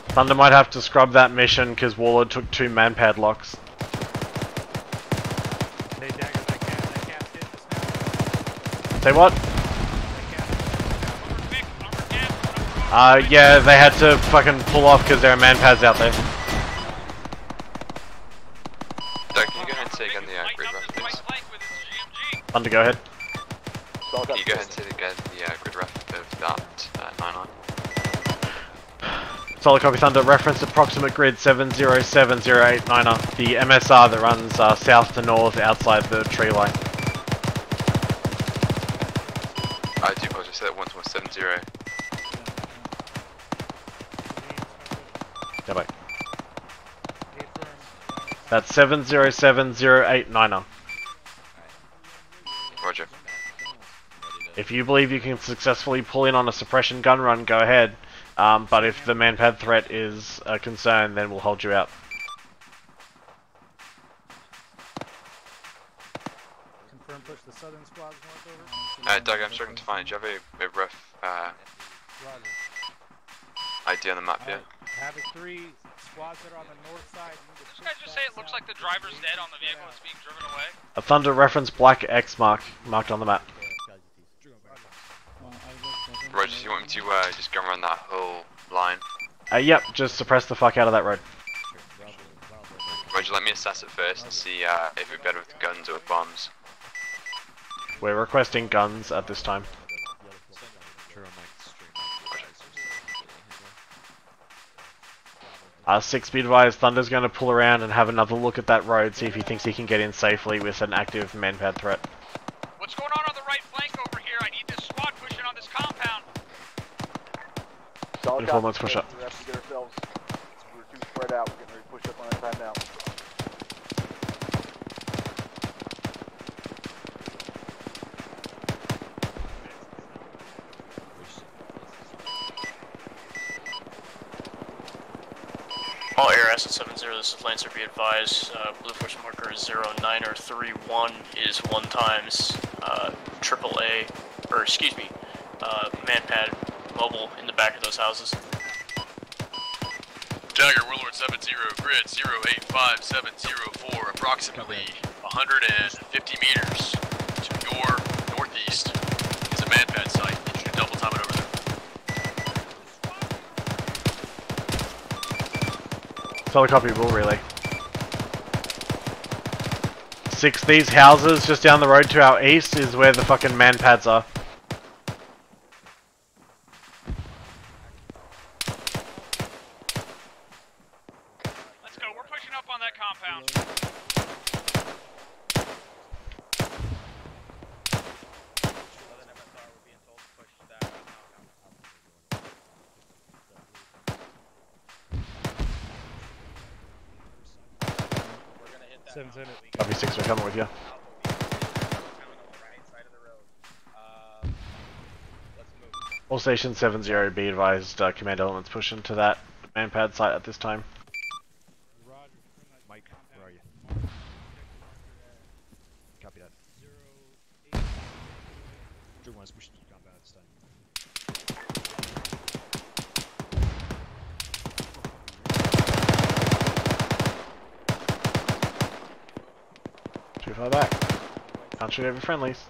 Thunder might have to scrub that mission because Warlord took 2 manpad locks. Say what? Yeah, they had to fucking pull off because there are manpads out there. Doug, can you go ahead and take on the grid ref, please? Thunder, go ahead. Can you go ahead and take again the grid ref of that 9-9? Solid copy, Thunder. Reference approximate grid 707089er. The MSR that runs south to north outside the tree line. I do apologize, say that once more, 70. Yeah, bye. That's 707089er. Roger. If you believe you can successfully pull in on a suppression gun run, go ahead. But if the manpad threat is a concern, then we'll hold you out. Confirm push the southern squads north over. Doug, I'm struggling to find. Do you have a rough ID on the map here? Having 3 squads that are on the north side. This guy just say it looks like the driver's dead on the vehicle that's being driven away. A Thunder reference black X marked on the map. Roger, do you want me to just go around that whole line? Yep, just suppress the fuck out of that road. Roger, let me assess it first and see if we're better with guns or with bombs. We're requesting guns at this time. 6 be advised, Thunder's going to pull around and have another look at that road, see if he thinks he can get in safely with an active manpad threat. What's going on the right flank over here? I need this squad pushing on this compound. Uniform, let's push up. We have to get ourselves. We're too spread out. We're getting ready to push up on our time now. Station 70, this is Lancer, be advised, Blue Force marker 0931 is 1 times AAA, or excuse me, manpad mobile in the back of those houses. Dagger, Warlord 70, grid 085704, approximately 150 meters to your northeast is a manpad site. You should double time it over there. Solid copy, will relay. 6, these houses just down the road to our east is where the fucking manpads are. Let's go, we're pushing up on that compound. Copy 6, we're coming with you. All station 70, be advised, command elements push into that manpad site at this time. Mike, where are you? Copy that. 01 is pushing to the compound at this time. 2-5 back. Can't shoot over friendlies.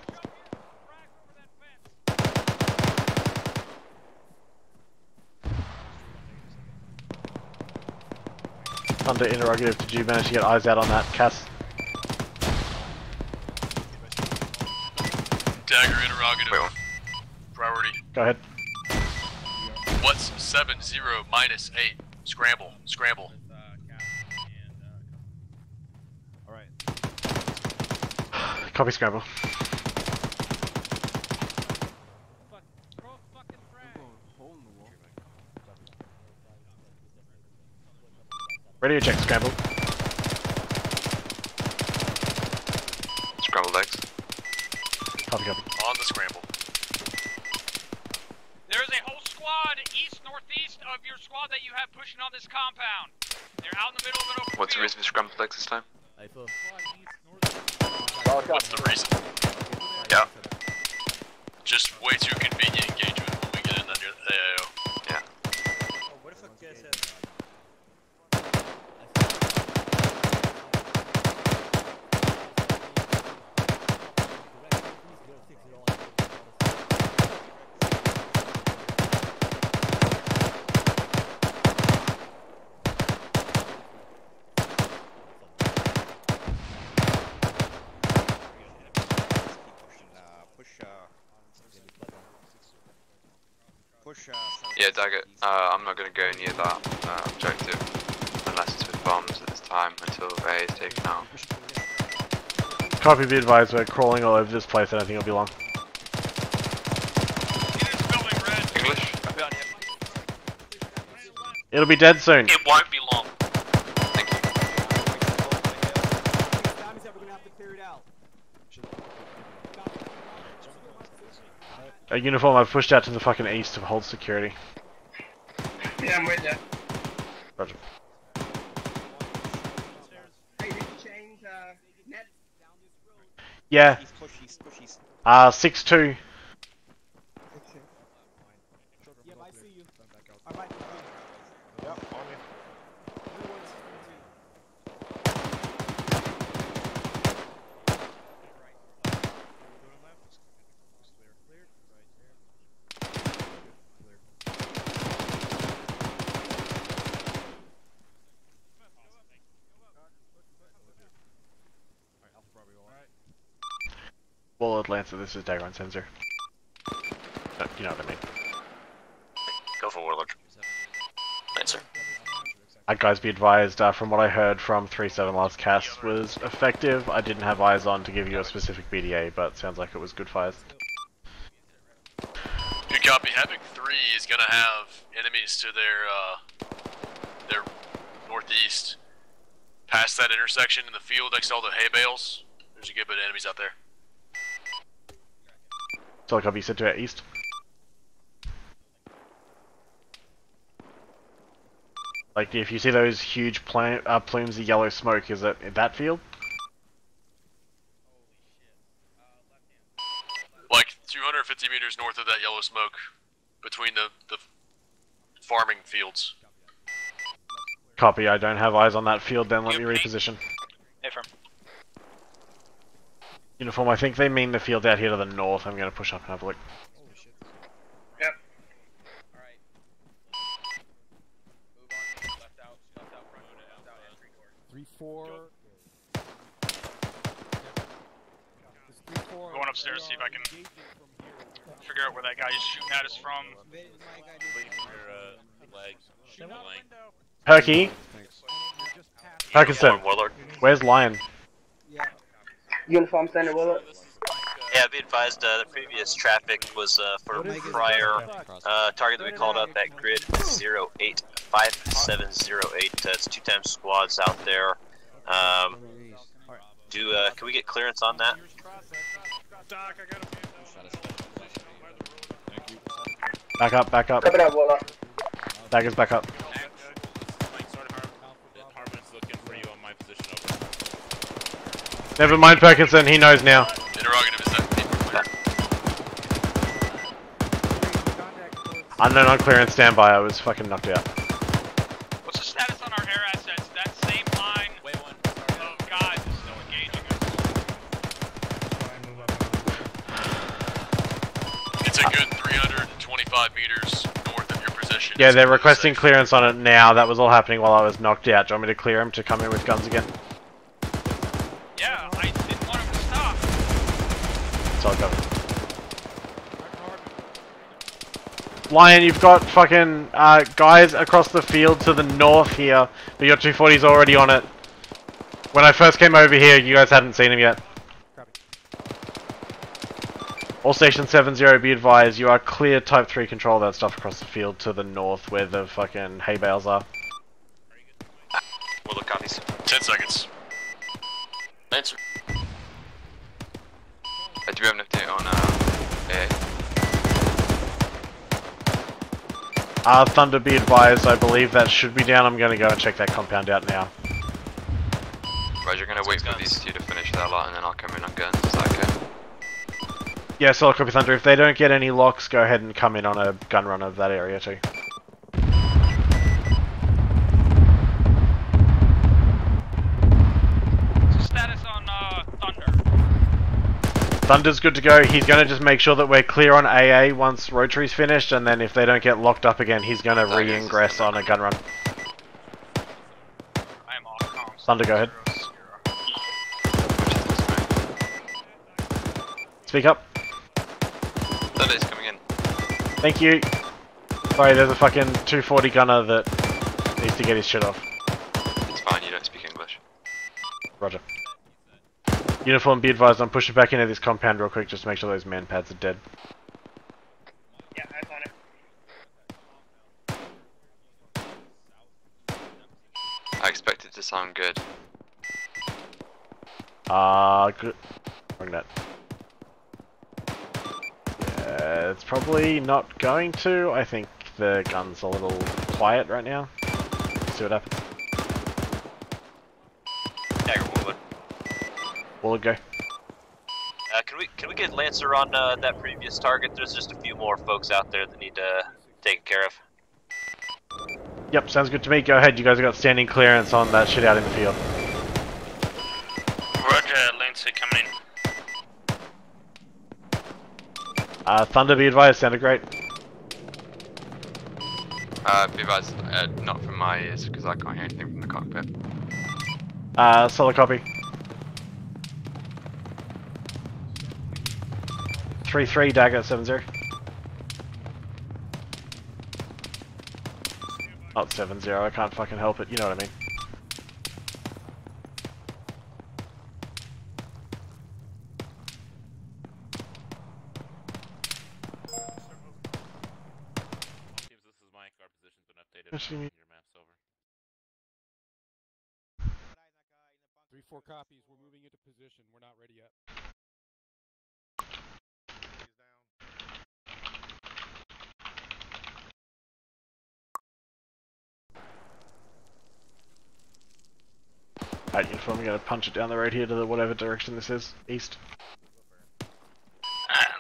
Under interrogative, did you manage to get eyes out on that, Cass? Dagger interrogative. Priority. Go ahead. What's 70 minus 8? Scramble. Scramble. Alright. Copy scramble. Radio check, scramble. Scrambled eggs. Copy, copy. On the scramble. There's a whole squad east-northeast of your squad that you have pushing on this compound. They're out in the middle of an open What's the field. reason for scrambled eggs this time? What's the reason? Yeah. Just way too convenient engagement when we get in under the AIO. Yeah. What the fuck is Yeah, Dagger, I'm not going to go near that objective unless it's with bombs at this time until the A is taken out. Copy, be advised, we're crawling all over this place, I don't think it'll be long. English? It'll be dead soon. It won't be long. A uniform I've pushed out to the fucking east to hold security. Yeah, I'm with you. Roger. Hey, did you change net? Yeah. Push east. 6-2. Yep, I see you. Alright. Yep, on you. Warlord Lancer, this is Dagger on sensor. You know what I mean. Go for Warlord. Lancer. Guys, be advised, from what I heard from 3-7 last cast was effective. I didn't have eyes on to give you a specific BDA, but sounds like it was good fires. Good copy. Havoc 3 is going to have enemies to their northeast. Past that intersection in the field next to all the hay bales, there's a good bit of enemies out there. So copy, set to our east. Like, if you see those huge plumes of yellow smoke, is it in that field? Like 250 meters north of that yellow smoke, between the farming fields. Copy, I don't have eyes on that field, then let me reposition. Affirm. Uniform, I think they mean the field out here to the north. I'm going to push up and have a look. Yep. 3-4. Going upstairs, see if I can figure out where that guy is shooting at us from. Perky? Perkinson, Warlord. where's Lion? Uniform Standard Warlord. Yeah, be advised, the previous traffic was for prior target that we called up at grid 085708. It's 2 times squads out there. Can we get clearance on that? Back up, back up. Copy that, Warlord. Dagger's back up. Never mind Perkinson, he knows now. Interrogative, is that Unknown on clearance, standby, I was fucking knocked out. What's the status on our air assets? That same line of guys is still engaging us. It's a good 325 meters north of your position. Yeah, they're requesting clearance on it now. That was all happening while I was knocked out. Do you want me to clear him to come in with guns again? Yeah, I didn't want him to stop. It's all covered. Lion, you've got fucking guys across the field to the north here, but your 240's already on it. When I first came over here, you guys hadn't seen him yet. All station 70, be advised, you are clear type 3 control that stuff across the field to the north where the fucking hay bales are. Warlord copies. 10 seconds. Answer. Do we have an update on AA? Thunder, be advised, I believe that should be down. I'm going to go and check that compound out now. Roger, you're going to wait for these two to finish their lot and then I'll come in on guns, is that okay? Yeah, solid copy Thunder. If they don't get any locks, go ahead and come in on a gun run of that area too. What's the status on Thunder? Thunder's good to go. He's going to just make sure that we're clear on AA once Rotary's finished, and then if they don't get locked up again, he's going to re-ingress on a gun run. Thunder, go ahead. Speak up. Thunder's coming in. Thank you. Sorry, there's a fucking 240 gunner that needs to get his shit off. It's fine, you don't speak English. Roger. Uniform, be advised, I'm pushing back into this compound real quick just to make sure those man pads are dead. Yeah, I'm on it. I expect it to sound good. Good. Wrong net. Yeah, it's probably not going to. I think the gun's a little quiet right now. See what happens. Dagger, Warlord. Warlord, go. Can we get Lancer on that previous target? There's just a few more folks out there that need taken care of. Yep, sounds good to me. Go ahead, you guys have got standing clearance on that shit out in the field. Roger, Lancer coming in. Thunder, be advised, sounded great. Be advised, not from my ears because I can't hear anything from the cockpit. Solid copy. 3-3, Dagger, 7-0. Not 7-0, I can't fucking help it, you know what I mean. Actually, 3-4 copies. We're moving into position. We're not ready yet. Alright, uniform, I'm gonna punch it down the road here to the whatever direction this is. East.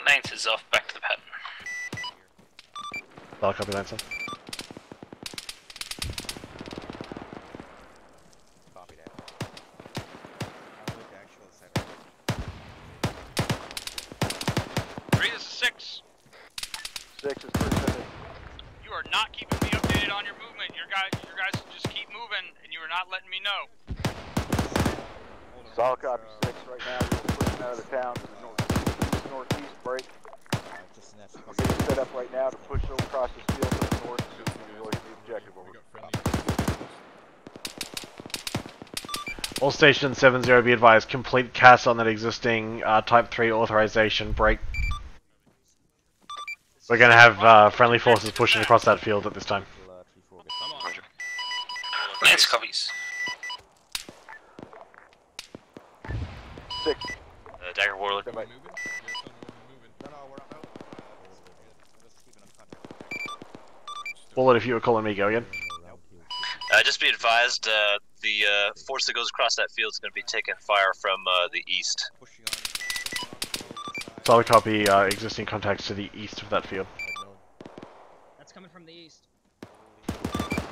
Lance is off, back to the pattern. I'll copy Lancer. Copy that. Three, this is 6. 6 is 350. You are not keeping me updated on your movement. Your guys just keep moving, and you are not letting me know. Solid copy 6 right now. We're pushing out of the town to the northeast break. We're getting set up right now to push across this field to the north so we can really hit the objective over. All station 70 be advised, complete CAS on that existing Type 3 authorization break. We're gonna have friendly forces pushing across that field at this time. Lance copies. 6. Dagger Warlord. Bullet, if you were calling me, go again. Just be advised, the force that goes across that field is going to be taking fire from the east. Solid copy, existing contacts to the east of that field. That's coming from the east.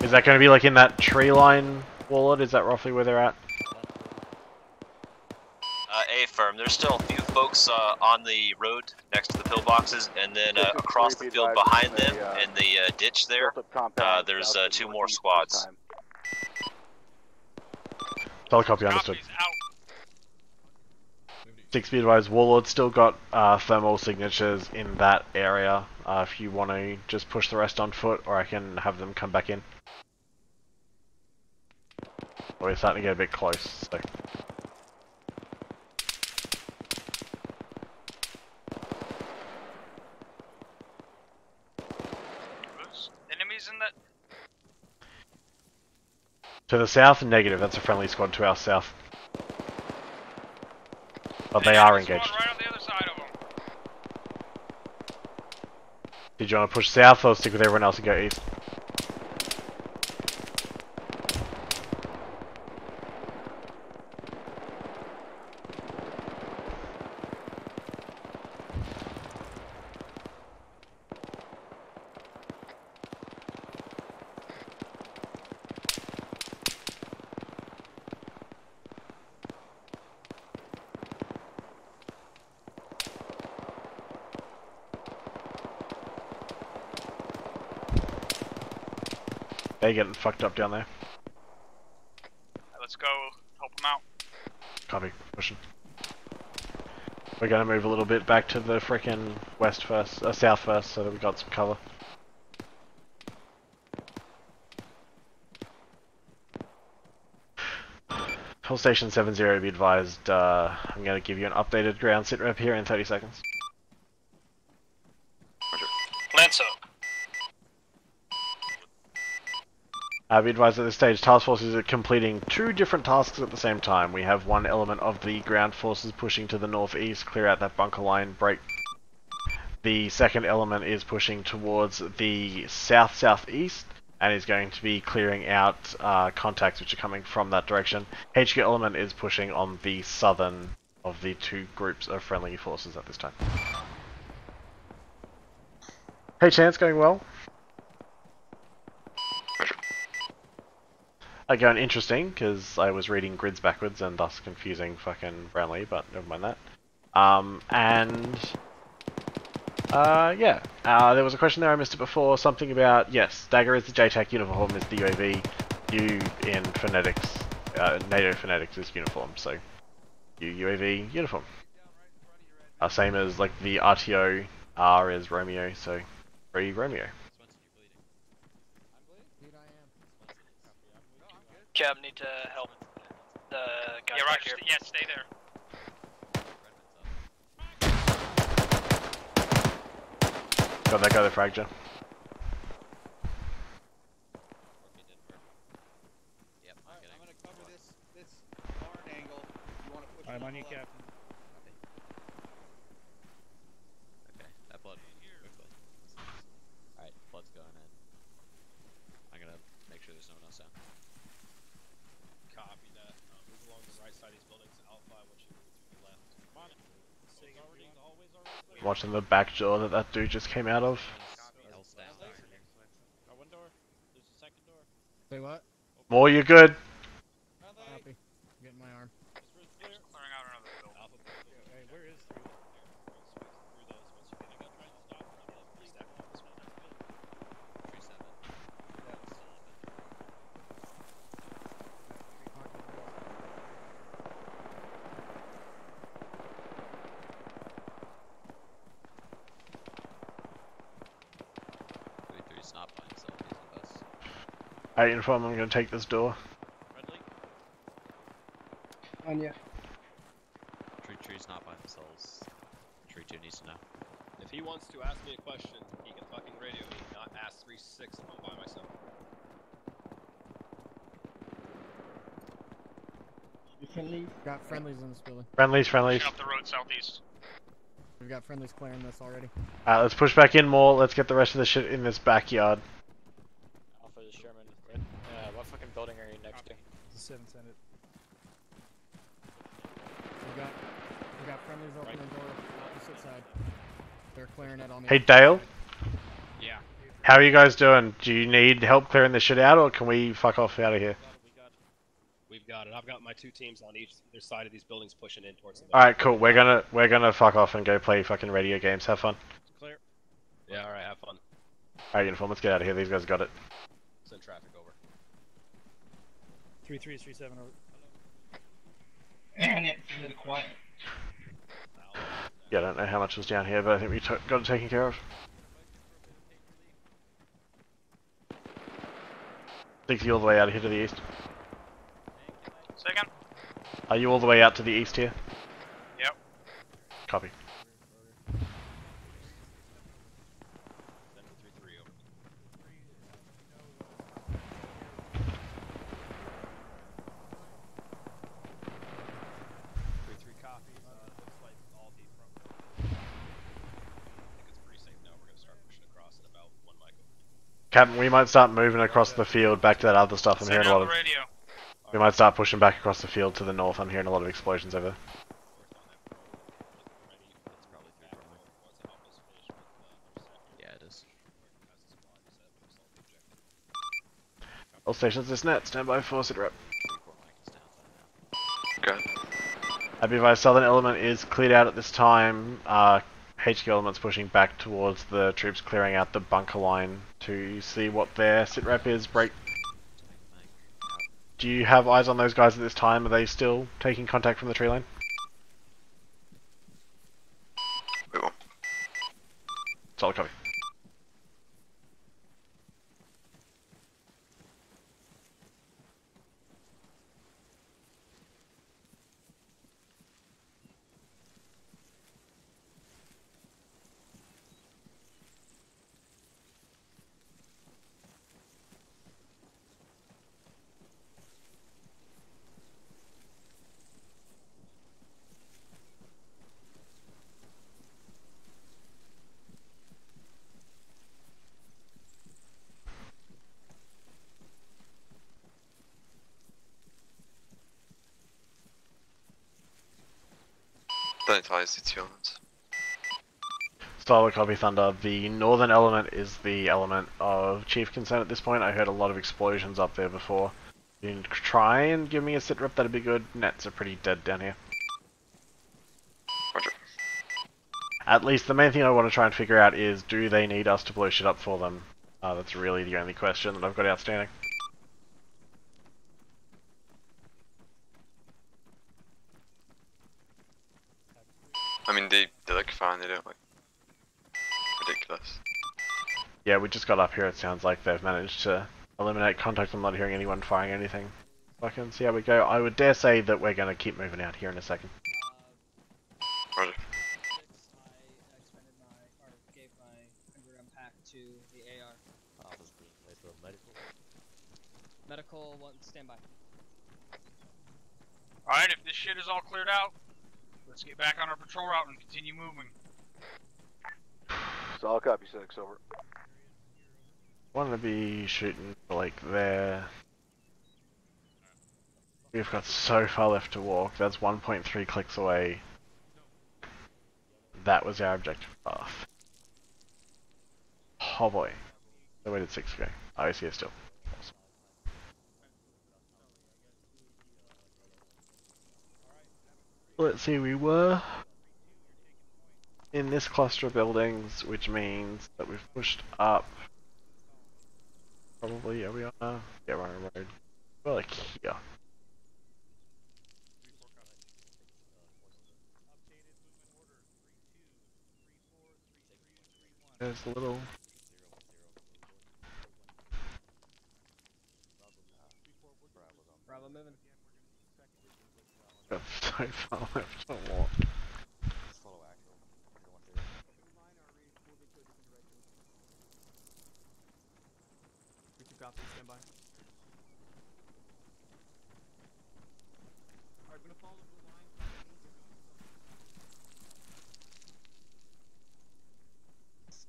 Is that going to be like in that tree line, Warlord? Is that roughly where they're at? A-firm. There's still a few folks on the road next to the pillboxes, and then across the field behind them in the ditch there, there's 2 more squads. Solid copy, understood. 6 be advised, Warlord still got thermal signatures in that area. If you want to just push the rest on foot, or I can have them come back in. We're starting to get a bit close, so... Enemies in that? To the south, negative. That's a friendly squad to our south. But they are engaged. Right on the other side of them. Did you want to push south or stick with everyone else and go east? They're getting fucked up down there. Let's go help them out. Copy. Pushing. We're gonna move a little bit back to the frickin' west first, south first, so that we got some cover. Hull Station 70, be advised, I'm gonna give you an updated ground sit rep here in 30 seconds. Lancer. Be advised at this stage, task forces are completing 2 different tasks at the same time. We have one element of the ground forces pushing to the northeast, clear out that bunker line, break. The second element is pushing towards the south-southeast, and is going to be clearing out contacts which are coming from that direction. HQ element is pushing on the southern of the 2 groups of friendly forces at this time. Hey Chance, going well? Going interesting, because I was reading grids backwards and thus confusing fucking Brownlee, but never mind that. Yeah. There was a question there, I missed it before, something about, yes, Dagger is the JTAC, uniform is the UAV, U in phonetics, NATO phonetics is uniform, so U UAV uniform. Same as like the RTO, R is Romeo, so free Romeo. Cab, need to help the guys back here. Yeah, stay there. Got that guy the fracture. Yep, I'm gonna cover this barn angle. You want to push I'm on you, Captain. Okay, that blood quickly. Alright, blood's going in. I'm gonna make sure there's no one else out. Copy that. Move along right side of these buildings, Alpha, I want you to move to the left. Come on. Watching the back door that that dude just came out of. One door. There's a second door. Say what? More, you good? Copy. Getting my arm. Clearing out another building. Alpha. Hey, where is through those? Once you get try to stop around the stack on this one. Tree 7. Three's not by himself, he's with us. Alright, Inform, I'm gonna take this door. Friendly? On ya. Tree's not by themselves. Tree 2 needs to know. If he wants to ask me a question, he can fucking radio me, not ask 3-6 if I'm by myself. Friendlies? Got friendlies in this building. Friendlies. Pushing up the road southeast. We've got friendlies clearing this already. Alright, let's push back in more. Let's get the rest of the shit in this backyard. Alpha to Sherman. What fucking building are you next to? The 7 Senate. We got friendlies opening door opposite side. They're clearing it on the Hey, Dale? Yeah. How are you guys doing? Do you need help clearing this shit out, or can we fuck off out of here? We've got it. I've got my 2 teams on either side of these buildings pushing in towards them. Alright, cool. We're gonna fuck off and go play fucking radio games. Have fun. Clear. Yeah, alright, have fun. Alright, Uniform, let's get out of here. These guys got it. Send traffic over. 3-3, 3-7 over. And it's a little quiet. Yeah, I don't know how much was down here, but I think we got it taken care of. 60 all the way out here to the east. Second? Are you all the way out to the east here? Yep. Copy. Send 3-3 over. Copy. Looks like all the front. I think it's pretty safe now. We're gonna start pushing across in about 1 mic. Captain, we might start moving across the field back to that other stuff. I'm hearing a lot of. Radio. We might start pushing back across the field to the north. I'm hearing a lot of explosions over there. Yeah, it is. All stations, this net. Stand by for sit rep. Good. I'd be advised, southern element is cleared out at this time. HQ element's pushing back towards the troops clearing out the bunker line to see what their sit rep is. Break. Do you have eyes on those guys at this time? Are they still taking contact from the tree line? We will. Solid copy. Don't tie the 2 elements. Solid copy, Thunder. The northern element is the element of chief concern at this point. I heard a lot of explosions up there before. You can try and give me a sit rep, that'd be good. Nets are pretty dead down here. Roger. At least the main thing I want to try and figure out is, do they need us to blow shit up for them? That's really the only question that I've got outstanding. I mean, they look fine, they don't look ridiculous. Yeah, we just got up here, it sounds like they've managed to eliminate contact. I'm not hearing anyone firing anything. Fucking see how we go. I would dare say that we're going to keep moving out here in a second. Roger. Gave my 100 pack to the AR. Medical, one standby. Alright, if this shit is all cleared out, let's get back on our patrol route and continue moving. Solid copy, 6, over. Want to be shooting like there. We've got so far left to walk. That's 1.3 clicks away. That was our objective path. Oh boy. So where did 6 go? Oh, I see it still. Awesome. Let's see, we were in this cluster of buildings, which means that we've pushed up. Probably, are we on a... Yeah, we're on a road. We're like here. There's a little... Bravo moving. Got so far left to walk. Copy, stand by. Alright, gonna follow the blue line.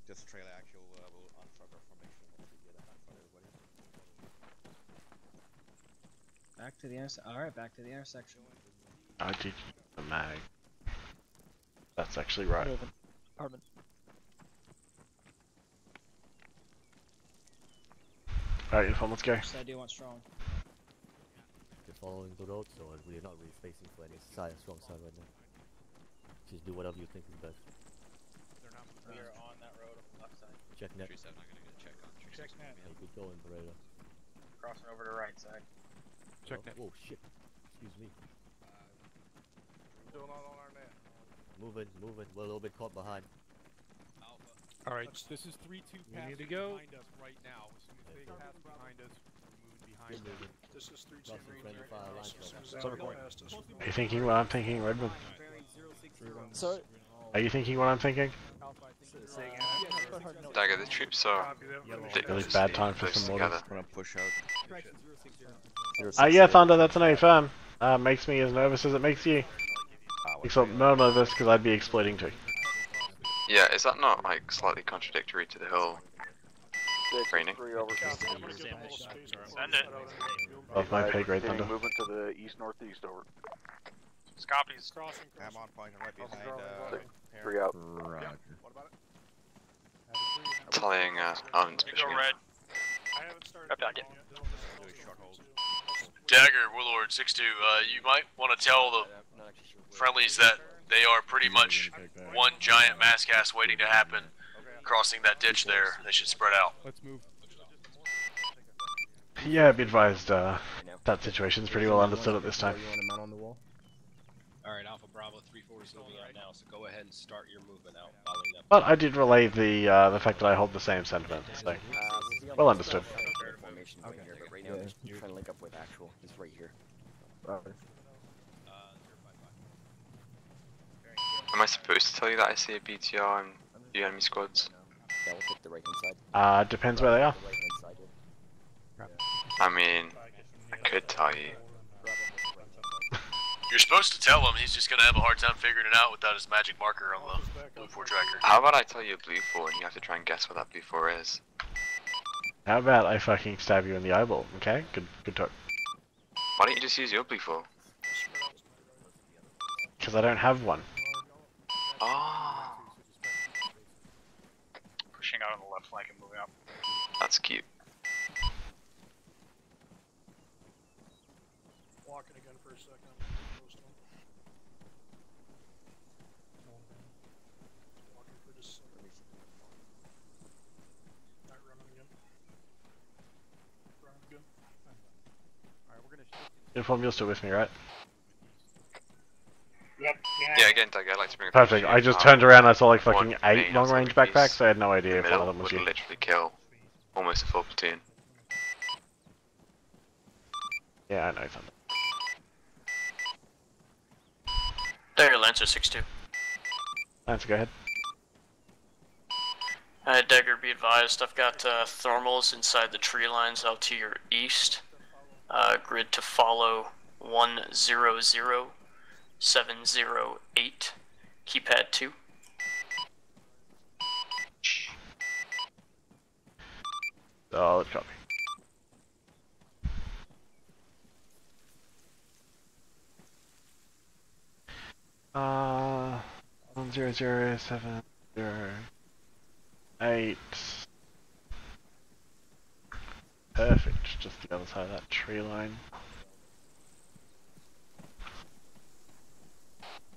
Just trail actual, we'll unfuck our formation once we get a handful of everybody. Back to the intersection. Alright, back to the intersection. I did the mag. That's actually right. Hardman. Alright, uniform, let's go. I do want strong. Just following the road, so we're not really facing for any side, strong side right now. Just do whatever you think is best. We are on that road on the left side. Check net. Tree 7, I'm gonna get a check on Tree 6. Check net. Hey, good going, Barrera. Crossing over to the right side. Check net. Oh shit. Excuse me. Still not on our net. Moving. We're a little bit caught behind. Alright, this is 3-2 passing behind us right now. As soon as they pass behind us, we're moving behind them. This is 3-2 right now. As soon as they pass us, Are you thinking what I'm thinking, Redmond? Sorry? Are you thinking what I'm thinking? Dagger, the troops are Really bad time for some mortars. I'm gonna push out. Yeah, Thunder, that's an A firm. Makes me as nervous as it makes you. Except more nervous because I'd be exploiting too. Yeah, is that not like slightly contradictory to the whole training? Send it. Above my pay grade, Thunder. Movement to the east-northeast over. Copies. I'm on point, I'm right behind, 3 out. Roger. Tallying arms pushing Go in. red. Up down, get. Dagger, Warlord 6-2, you might want to tell the friendlies that they are pretty much one giant mass cast waiting to happen, crossing that ditch there. They should spread out. Let's move. Yeah, be advised, that situation's pretty well understood at this time. Alright, Alpha Bravo 3-4 is moving out now, so go ahead and start your movement out following that. But I did relay the fact that I hold the same sentiment, so well understood. Okay. Here, but right now, you're trying to link up with actual. He's right here. Am I supposed to tell you that I see a BTR and the enemy squads? Yeah, we'll take the right hand side. Depends where they are. The right hand side, I mean, I could tell you. You're supposed to tell him, he's just gonna have a hard time figuring it out without his magic marker on the Blue 4 tracker. How about I tell you a blue 4 and you have to try and guess what that blue 4 is? How about I fucking stab you in the eyeball, okay? Good talk. Why don't you just use your blue 4? Because I don't have one. Oh, Pushing out on the left flank and moving up. that's cute. Walking again for a second. Walking for just a second. Alright, running again. Running again. Alright, we're gonna shift. Uniform, you're still with me, right? Yeah, again, Doug, I'd like to bring up Perfect. I just turned around and I saw like fucking one 8 main long-range artillery piece backpacks, so I had no idea in the if one of middle them was would you. literally kill almost a full platoon. Yeah, I know Thunder. Dagger, Lancer 6-2. Lance, go ahead. Dagger, be advised, I've got thermals inside the tree lines out to your east. Grid to follow 100708, keypad 2. Solid copy. 1007008. Perfect, just the other side of that tree line.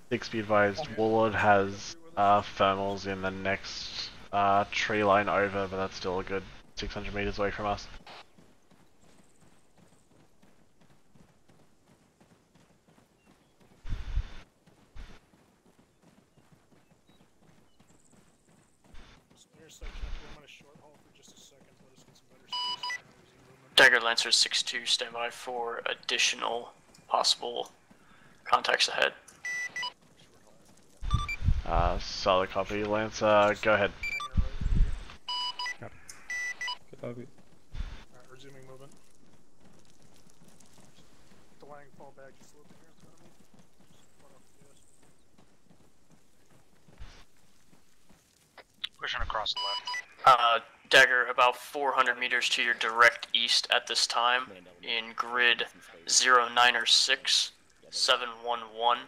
6 be advised, Warlord has thermals in the next tree line over, but that's still a good 600 meters away from us. Dagger Lancer 6-2, stand by for additional possible contacts ahead. Solid copy, Lancer, go ahead. Copy. Alright, resuming movement. Delaying fall back just a little bit here in front of me. Pushing across the left. Dagger, about 400 meters to your direct east at this time, in grid 0906, 711,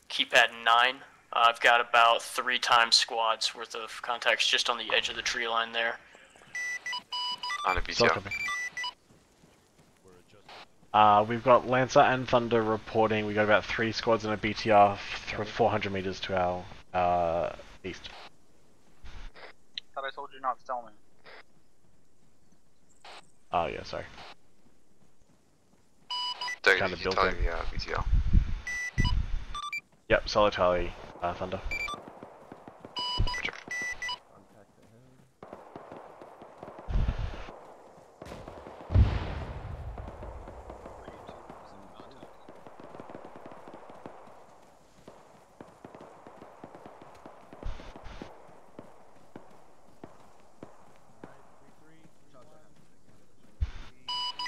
keypad 9. I've got about 3 times squads worth of contacts just on the edge of the tree line there. On a BTR. We've got Lancer and Thunder reporting. We got about 3 squads and a BTR 400 meters to our east. Thought I told you not to tell me. Oh yeah, sorry. Don't Kind of built tally in. the BTR. Yep, solid tally, Thunder. Roger.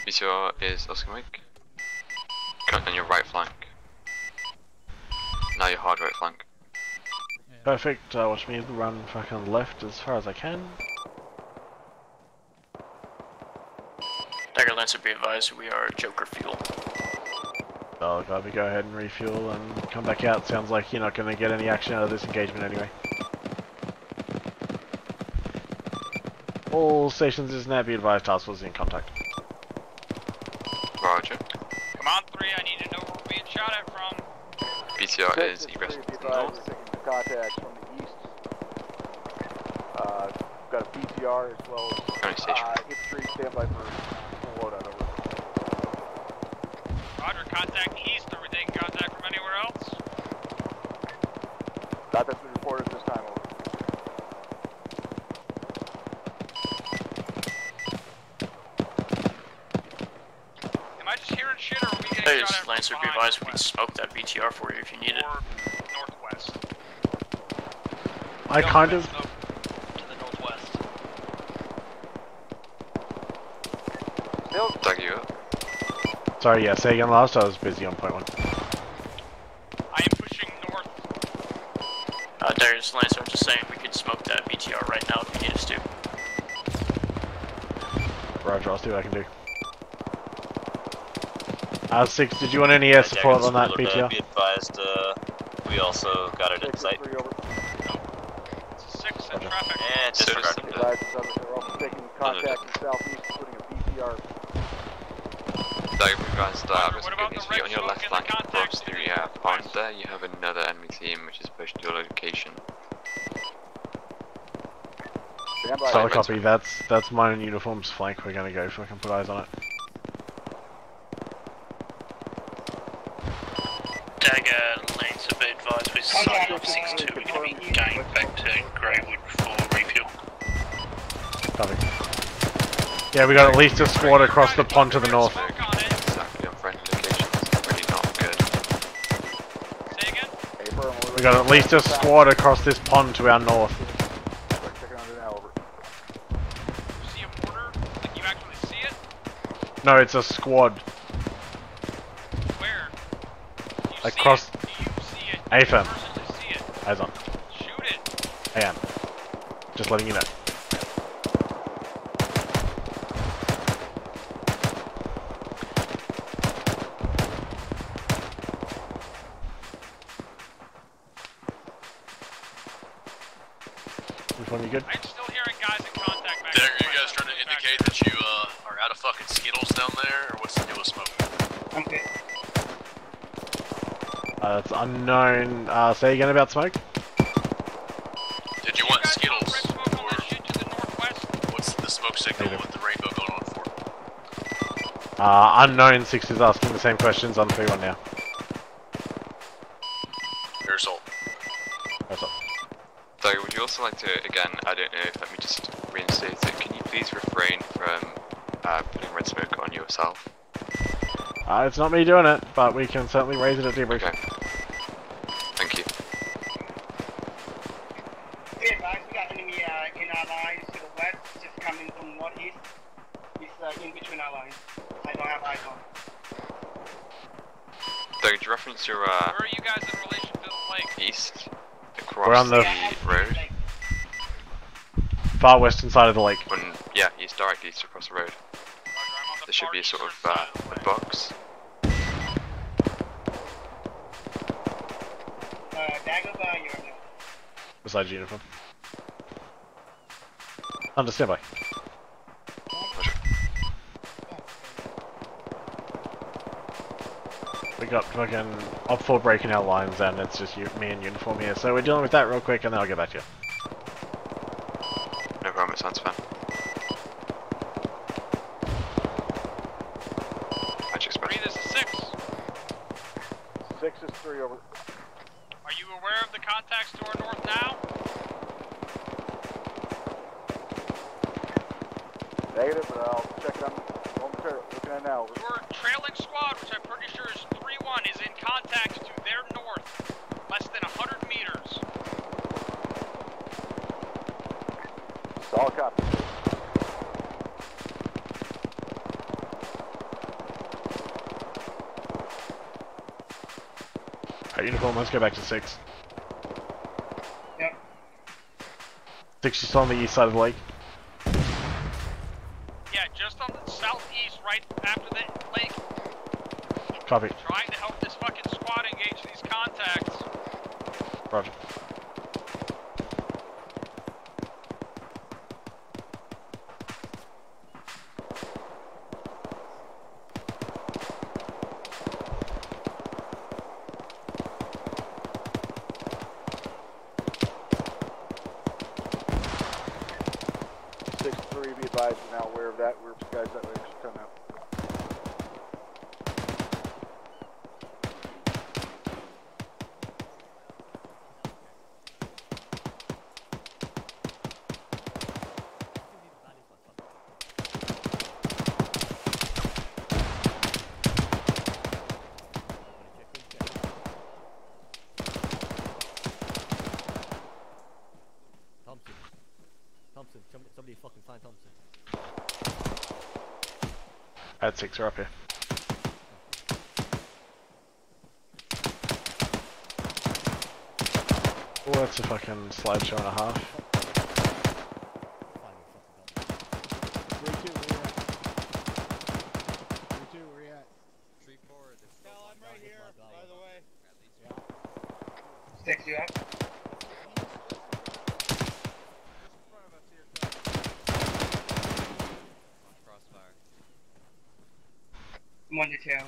BTR is Oscar Mike. Cut on your right flank. Now your hard right flank. Perfect, watch me run fucking left as far as I can. Dagger Lancer, be advised, we are Joker fuel. Oh, glad go ahead and refuel and come back out. Sounds like you're not going to get any action out of this engagement anyway. All stations is now be advised, task force is in contact. Roger. Command 3, I need to know where we're being shot at from. BTR is egress from the north. We're taking contacts from the east. Got a BTR as well as infantry standby for loadout over. Roger, contact east. Are we taking contact from anywhere else? Not that's been reported this time over. Am I just hearing shit or are we getting Hey, shot at Lancer, be advised, we can smoke that BTR for you if you need it. or northwest? I kind of... To the northwest. Dagger you up. Sorry, yeah, say again last, I was busy on point 1. I am pushing north. Darius Lancer, I'm just saying we could smoke that BTR right now if you need us to. Roger, I'll see what I can do. 6, did you want any air support on that BTR? Be advised, we also got it in sight. 6 in traffic. And disregard. We're also taking contact in southeast, including a BTR. Dagger, we advised, I've got some good news for you. On your left flank across the pond there, you have another enemy team which is pushed to your location. Solid copy, that's mine and uniforms flank, we're gonna go fucking put eyes on it. Dagger, Lancer, be advised, we're signing off 6-2, we're going to be going back to Greywood for refuel. Copy. Yeah, we got at least a squad across the pond to the north. Exactly, on friendly locations, it's really not good. Say again? We got at least a squad across this pond to our north. You see a mortar? Like you actually see it? No, it's a squad. Where? Across. Do you see it? AFM. Person see it? Eyes on. Shoot it. I am. Just letting you know. uniform, you good? I'm still hearing guys in contact back. Dagger, you guys trying to indicate that you are out of fucking Skittles down there, or what's the deal with smoke? Okay. That's unknown. Say again about smoke? Did you want Skittles, or what's the smoke signal with the rainbow going on for? Unknown 6 is asking the same questions on 3-1 now. Air assault. Dagger, would you also like to, again, I don't know, let me just reinstate it, can you please refrain from putting red smoke on yourself? It's not me doing it, but we can certainly raise it at debrief. Okay. Thank you. Hey guys, we got enemy in our lines to the west, just coming from northeast. He's in between our lines. I don't have icon. Dagger, do you reference your Where are you guys in relation to the lake? east? Across We're on the road? far western side of the lake. Yeah, east, direct east across the road. There should be a sort of a box. Dagger, you're no. Besides uniform. Under standby. We got fucking op 4 breaking our lines and it's just me and uniform here. So we're dealing with that real quick and then I'll get back to you. No problem, it sounds fun. Magic special. 3, this is 6. 6 is 3 over. Are you aware of the contacts to our north now? Negative, but I'll check it on momentarily. Looking at it now. Your trailing squad, which I'm pretty sure is 3-1, is in contact to their north, less than 100 meters. Solid copy. Alright, uniform, let's go back to 6. Yep. 6 is still on the east side of the lake. Yeah, just on the southeast, right after the lake. Copy. Trying to help this fucking squad engage these contacts. Roger. Be advised, we're now aware of that. We're guys that way should come out. Thompson, somebody fucking find Thompson. At 6 are up here. Oh, that's a fucking slideshow and a half. 3-2, where you at? 3-4. Cal, I'm right here, by the way. 6, you up? Crossfire. I'm on your tail.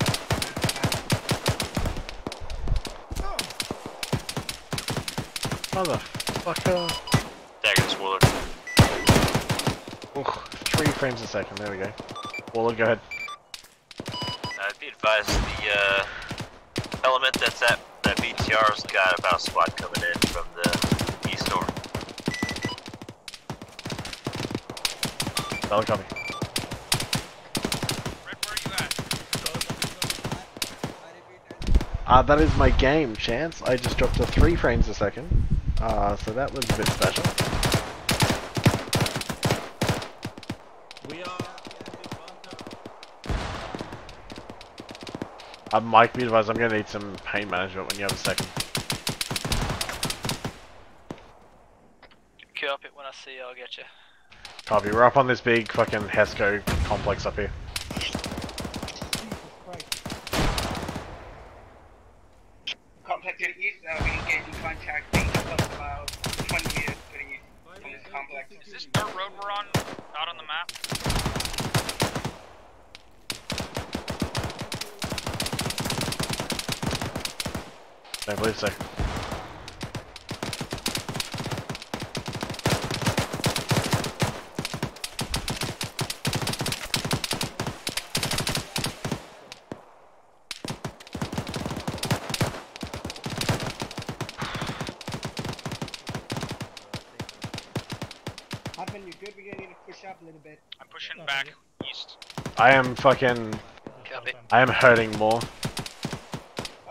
Motherfucker. Dagger's Warlord. Ooh, 3 frames a second, there we go. Warlord, go ahead. Be advised, the element that's at that BTR's got about a squad coming in from the east north. Solid copy. That is my game, Chance. I just dropped to 3 frames a second. So that was a bit special. Mike, be advised, I'm going to need some pain management when you have a second. Queue up it when I see you, I'll get you. Copy, we're up on this big fucking HESCO complex up here. Complex to the east, we engage in contact, being about 20 meters to the east from this Is this dirt road we're on not on the map? I believe so. Hardman, you good? We're gonna need to push up a little bit. I'm pushing back east. I am fucking... Copy. I am hurting more.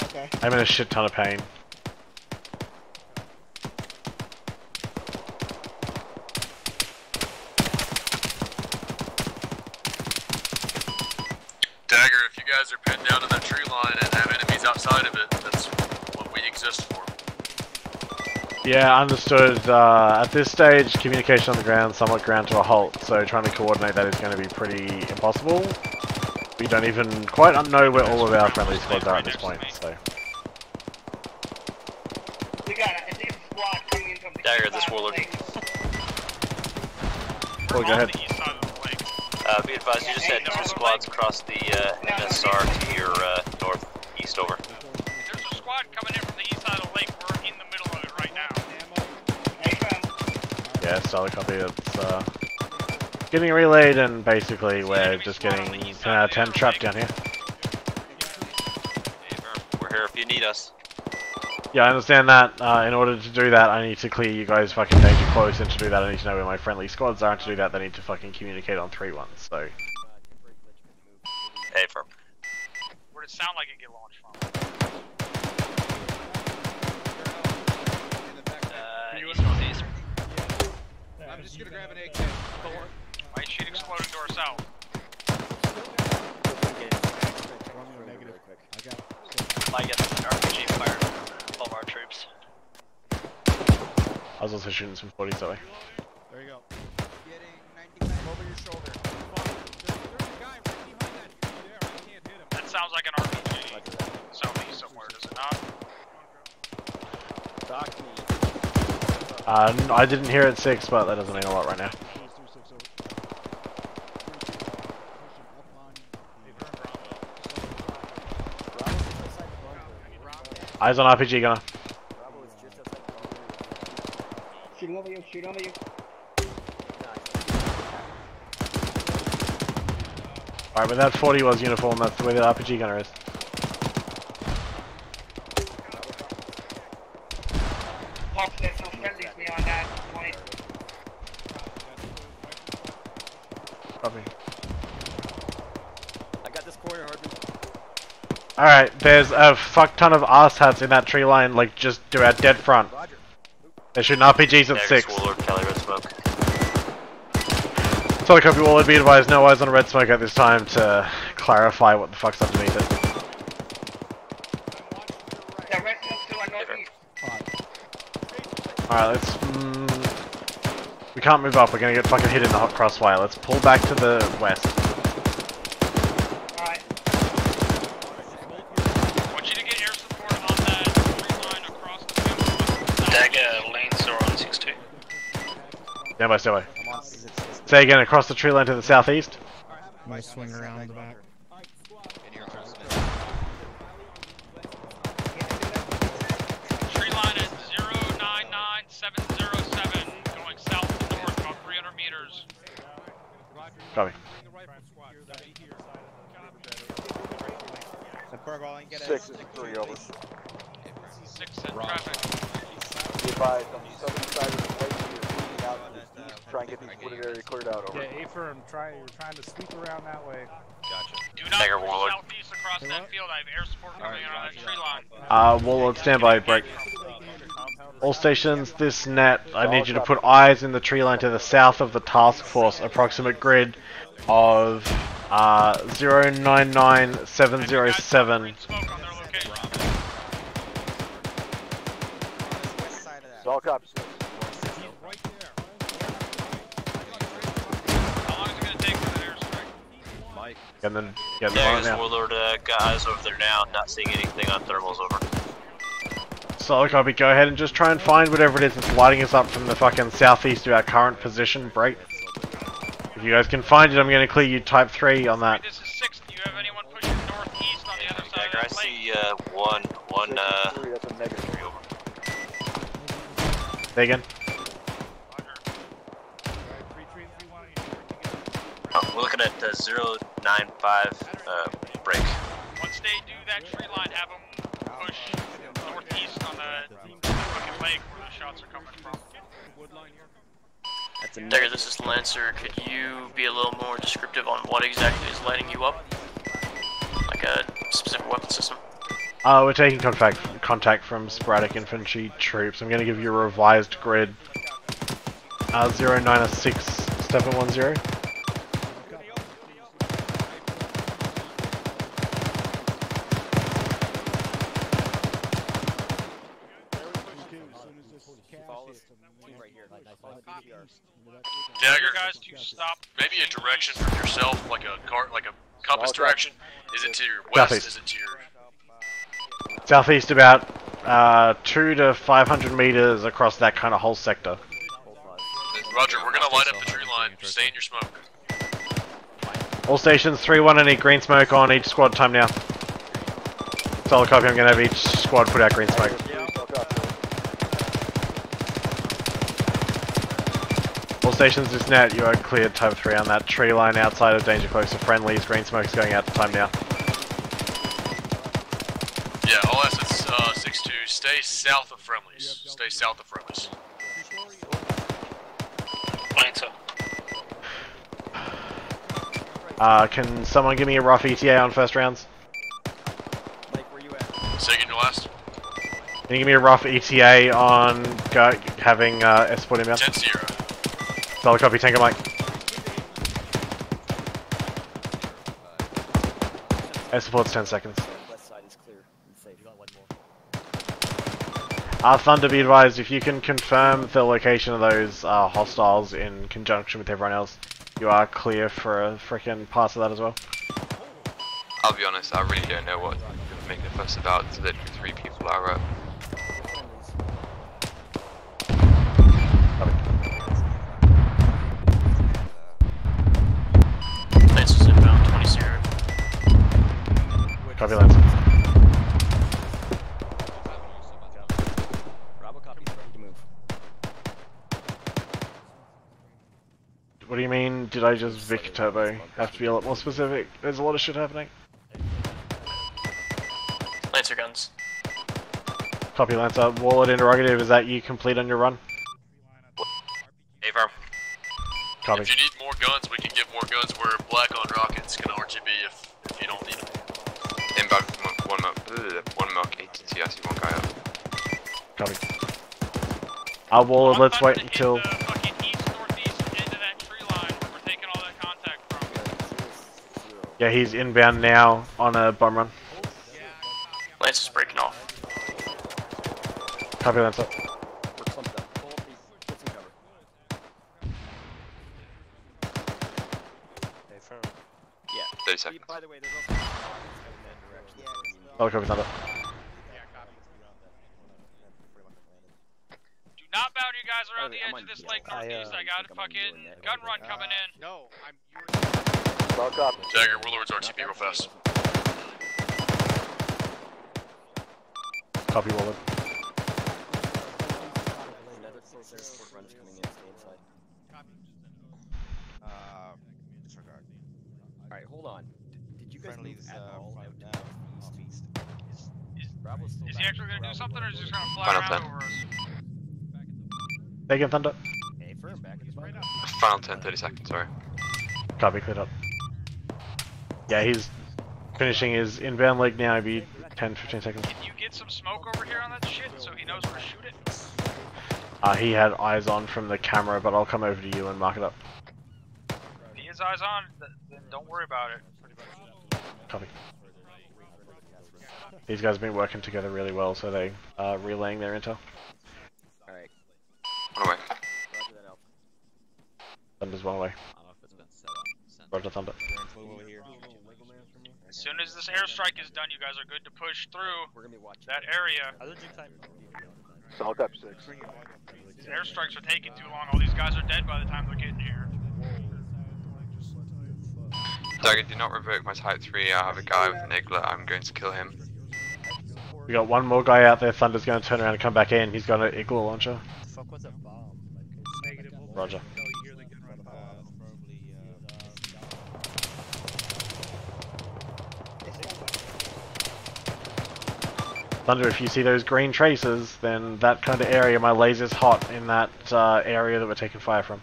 Okay. I'm in a shit ton of pain. Dagger, if you guys are pinned down to that tree line and have enemies outside of it, that's what we exist for. Yeah, understood. At this stage, communication on the ground somewhat ground to a halt, so trying to coordinate that is going to be pretty impossible. We don't even quite know where all of our friendly squads are at this point, so... We got a deep squad coming in from the Dagger, this warlord. Oh, go ahead. Be advised, you just had 2 squads across the MSR to your northeast, over. There's a squad coming in from the east side of the lake. We're in the middle of it right now. Yeah, solid copy. It's getting relayed, and basically we're just getting 10 out of 10 trapped down here. We're here if you need us. Yeah, I understand that. In order to do that, I need to clear you guys fucking danger close, and to do that I need to know where my friendly squads are, and to do that they need to fucking communicate on 3-1, so... Hey, firm. Where did it sound like it get launched from? East. I'm just gonna grab an AK. White sheet exploding to our south. Might get an RPG fired. All of our troops. I was also shooting some 40s that way. There you go. Getting 95 over your shoulder. There's a guy right behind that tree there. I can't hit him. That sounds like an RPG. Southeast somewhere, does it not? I didn't hear it 6, but that doesn't mean a lot right now. Eyes on RPG, gunner. Shooting over you, shooting over you. Alright, where that 40 was uniform, that's where the RPG gunner is. Fox, there's no friendlies beyond that point. Copy. I got this corner, Hardman. Alright, there's a fuck ton of arse hats in that tree line, like just to our dead front. They're shooting RPGs at 6. Warlord, Cali, red smoke. Solid copy, Warlord, be advised, no eyes on red smoke at this time to clarify what the fuck's underneath it. Yeah, red smoke to our northeast. Alright, let's... we can't move up, we're gonna get fucking hit in the hot crossfire. Let's pull back to the west. Alright. I want you to get air support on that tree line across the field. Dagger, lanes are on 6-2. Stand by, stay away. Say again, across the tree line to the southeast? Might swing around the back. Tree line is 099707, going south to north about 300 meters. Copy. 6 is 3 over. 6 in traffic. Be advised, on the southern side of the lake, you're moving out to the east, try and get this wooded area cleared out over. Yeah, A-firm, you're trying to sweep around that way. Gotcha. Do not Dagger, push Warlord. southeast across that field. I have air support coming in on that tree line. Warlord, stand by, break. All stations, this net, I need you to put eyes in the tree line to the south of the task force, approximate grid of 099707. All cops. How long is it going to take for that airstrike? Mike. And then, yeah, Dagger's Warlord, got eyes over there now, not seeing anything on thermals, over. Solid copy, go ahead and just try and find whatever it is that's lighting us up from the fucking southeast of our current position. Break. If you guys can find it, I'm going to clear you type 3 on that. This is 6. Do you have anyone pushing northeast on the other side Dagger, of the lake? I see That's a negative. Say again. We're looking at 095 break. Once they do that tree line, have them push northeast on the fucking lake where the shots are coming from. Dagger, this is Lancer. Could you be a little more descriptive on what exactly is lighting you up? Like a specific weapon system? We're taking contact from sporadic infantry troops. I'm going to give you a revised grid. 096 710. Dagger, guys to stop. Maybe a direction from yourself, like a compass direction. Is it to your west? Southeast. Is it to your Southeast about 200 to 500 meters across that kind of whole sector. Roger, we're gonna light up the tree line. Stay in your smoke. All stations 3-1 and need green smoke on each squad time now. Solid copy, I'm going to have each squad put out green smoke. All stations this net, you are cleared type 3 on that tree line outside of danger close to friendlies. Green smoke's going out to time now. Yeah, all assets 6-2. Stay south of friendlies. Stay south of friendlies. Can someone give me a rough ETA on first rounds? Say again your last. Can you give me a rough ETA on having S-support inbound? 10-0. Solid copy, Tango Mike. S-support's 10 seconds. Thunder, be advised, if you can confirm the location of those hostiles in conjunction with everyone else, you are clear for a frickin' pass of that as well. I'll be honest, I really don't know what to make a fuss about. It's literally 3 people are up. Lance is inbound, 20-0. Copy, Lance. What do you mean, did I just Vic Turbo? Have to be a lot more specific. There's a lot of shit happening. Lancer guns. Copy, Lancer. Wallet interrogative, is that you complete on your run? Avar. Copy. If you need more guns, we can get more guns. We're black on rockets. Can RTB if you don't need them. Inbound one milk ATT, I see one guy up. Copy. Wallet, let's wait until... Yeah, he's inbound now on a bomb run. Lance is breaking off. Copy, Lancer. Yeah. 30 seconds. By the way, there's also coming that direction. Solid copy, Thunder. Do not bound you guys around the edge of this lake northeast. I got a fucking gun run coming in. No, Dagger, Warlords RTB real fast. Copy, Wallet. Disregard. Alright, hold on. Did you guys move at all out east? Is he actually gonna do something, or is he just gonna fly around over us? Take it, Thunder. Hey, firm back at the right up. Final 10, 30 seconds, sorry. Copy, cleared up. Yeah, he's finishing his inbound leg now, it'll be 10-15 seconds. Can you get some smoke over here on that shit so he knows where to shoot it? He had eyes on from the camera, but I'll come over to you and mark it up. If he has eyes on, then don't worry about it. Copy. These guys have been working together really well, so they are relaying their intel. Alright. One away. Thunder's one away. Roger, Thunder. As soon as this airstrike is done, you guys are good to push through that area. Solid copy 6. These airstrikes are taking too long. All these guys are dead by the time they're getting here. Dagger, do not revoke my Type 3. I have a guy with an Iglet. I'm going to kill him. We got one more guy out there. Thunder's going to turn around and come back in. He's got an Iglet launcher. Fuck was a bomb? Roger. Thunder, if you see those green traces, then that kind of area, my laser's hot in that area that we're taking fire from.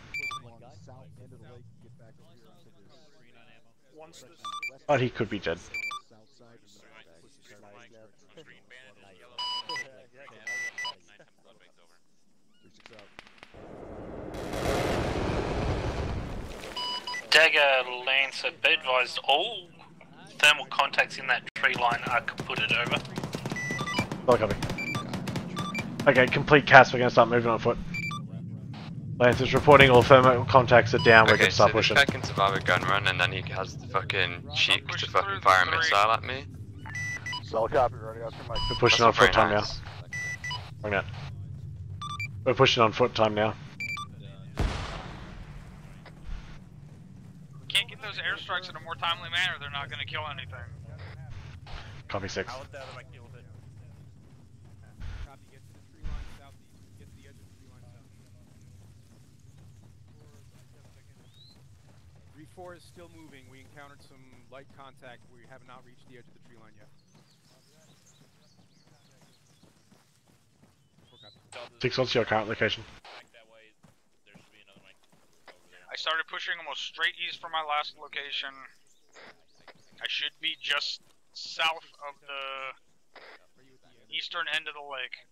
But he could be dead. Dagger, Lancer, be advised all thermal contacts in that tree line are kaputted over. Solid copy. Okay, complete cast, we're going to start moving on foot. Lancer's reporting all thermal contacts are down, we're going to start pushing. Okay, so this guy can survive a gun run and then he has the fucking cheek to fucking fire a missile at me. Solid copy, ready after Mike. We're pushing on foot time now. Wrong that. We're pushing on foot time now. We can't get those airstrikes in a more timely manner, they're not going to kill anything. Copy 6. Four is still moving. We encountered some light contact. We have not reached the edge of the tree line yet. 6, what's your current location? I started pushing almost straight east from my last location. I should be just south of the eastern end of the lake.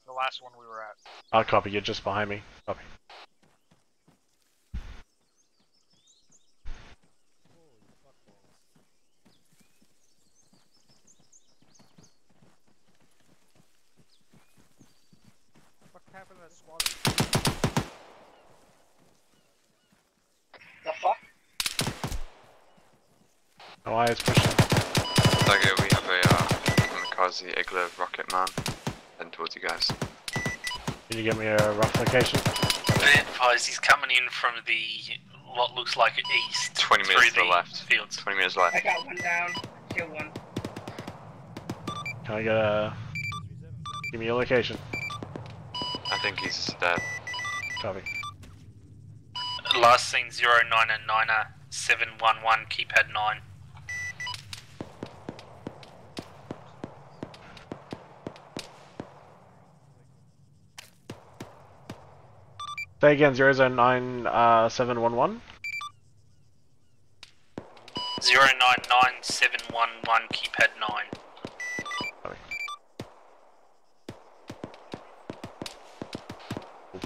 The last one we were at. I'll copy, you're just behind me. Copy. What happened to that squad? The fuck? Oh, I is pushing. Dagger, we have a kamikaze Igler rocket man heading towards you guys. Can you get me a rough location? Be advised, he's coming in from the what looks like east. 20 meters to the left. Fields. 20 meters left. I got one down. Kill one. Can I get a... Give me your location. I think he's dead. Copy. Last seen 09er 711, keypad 9. Say again, 009 711? 099711, keypad 9. Copy. We'll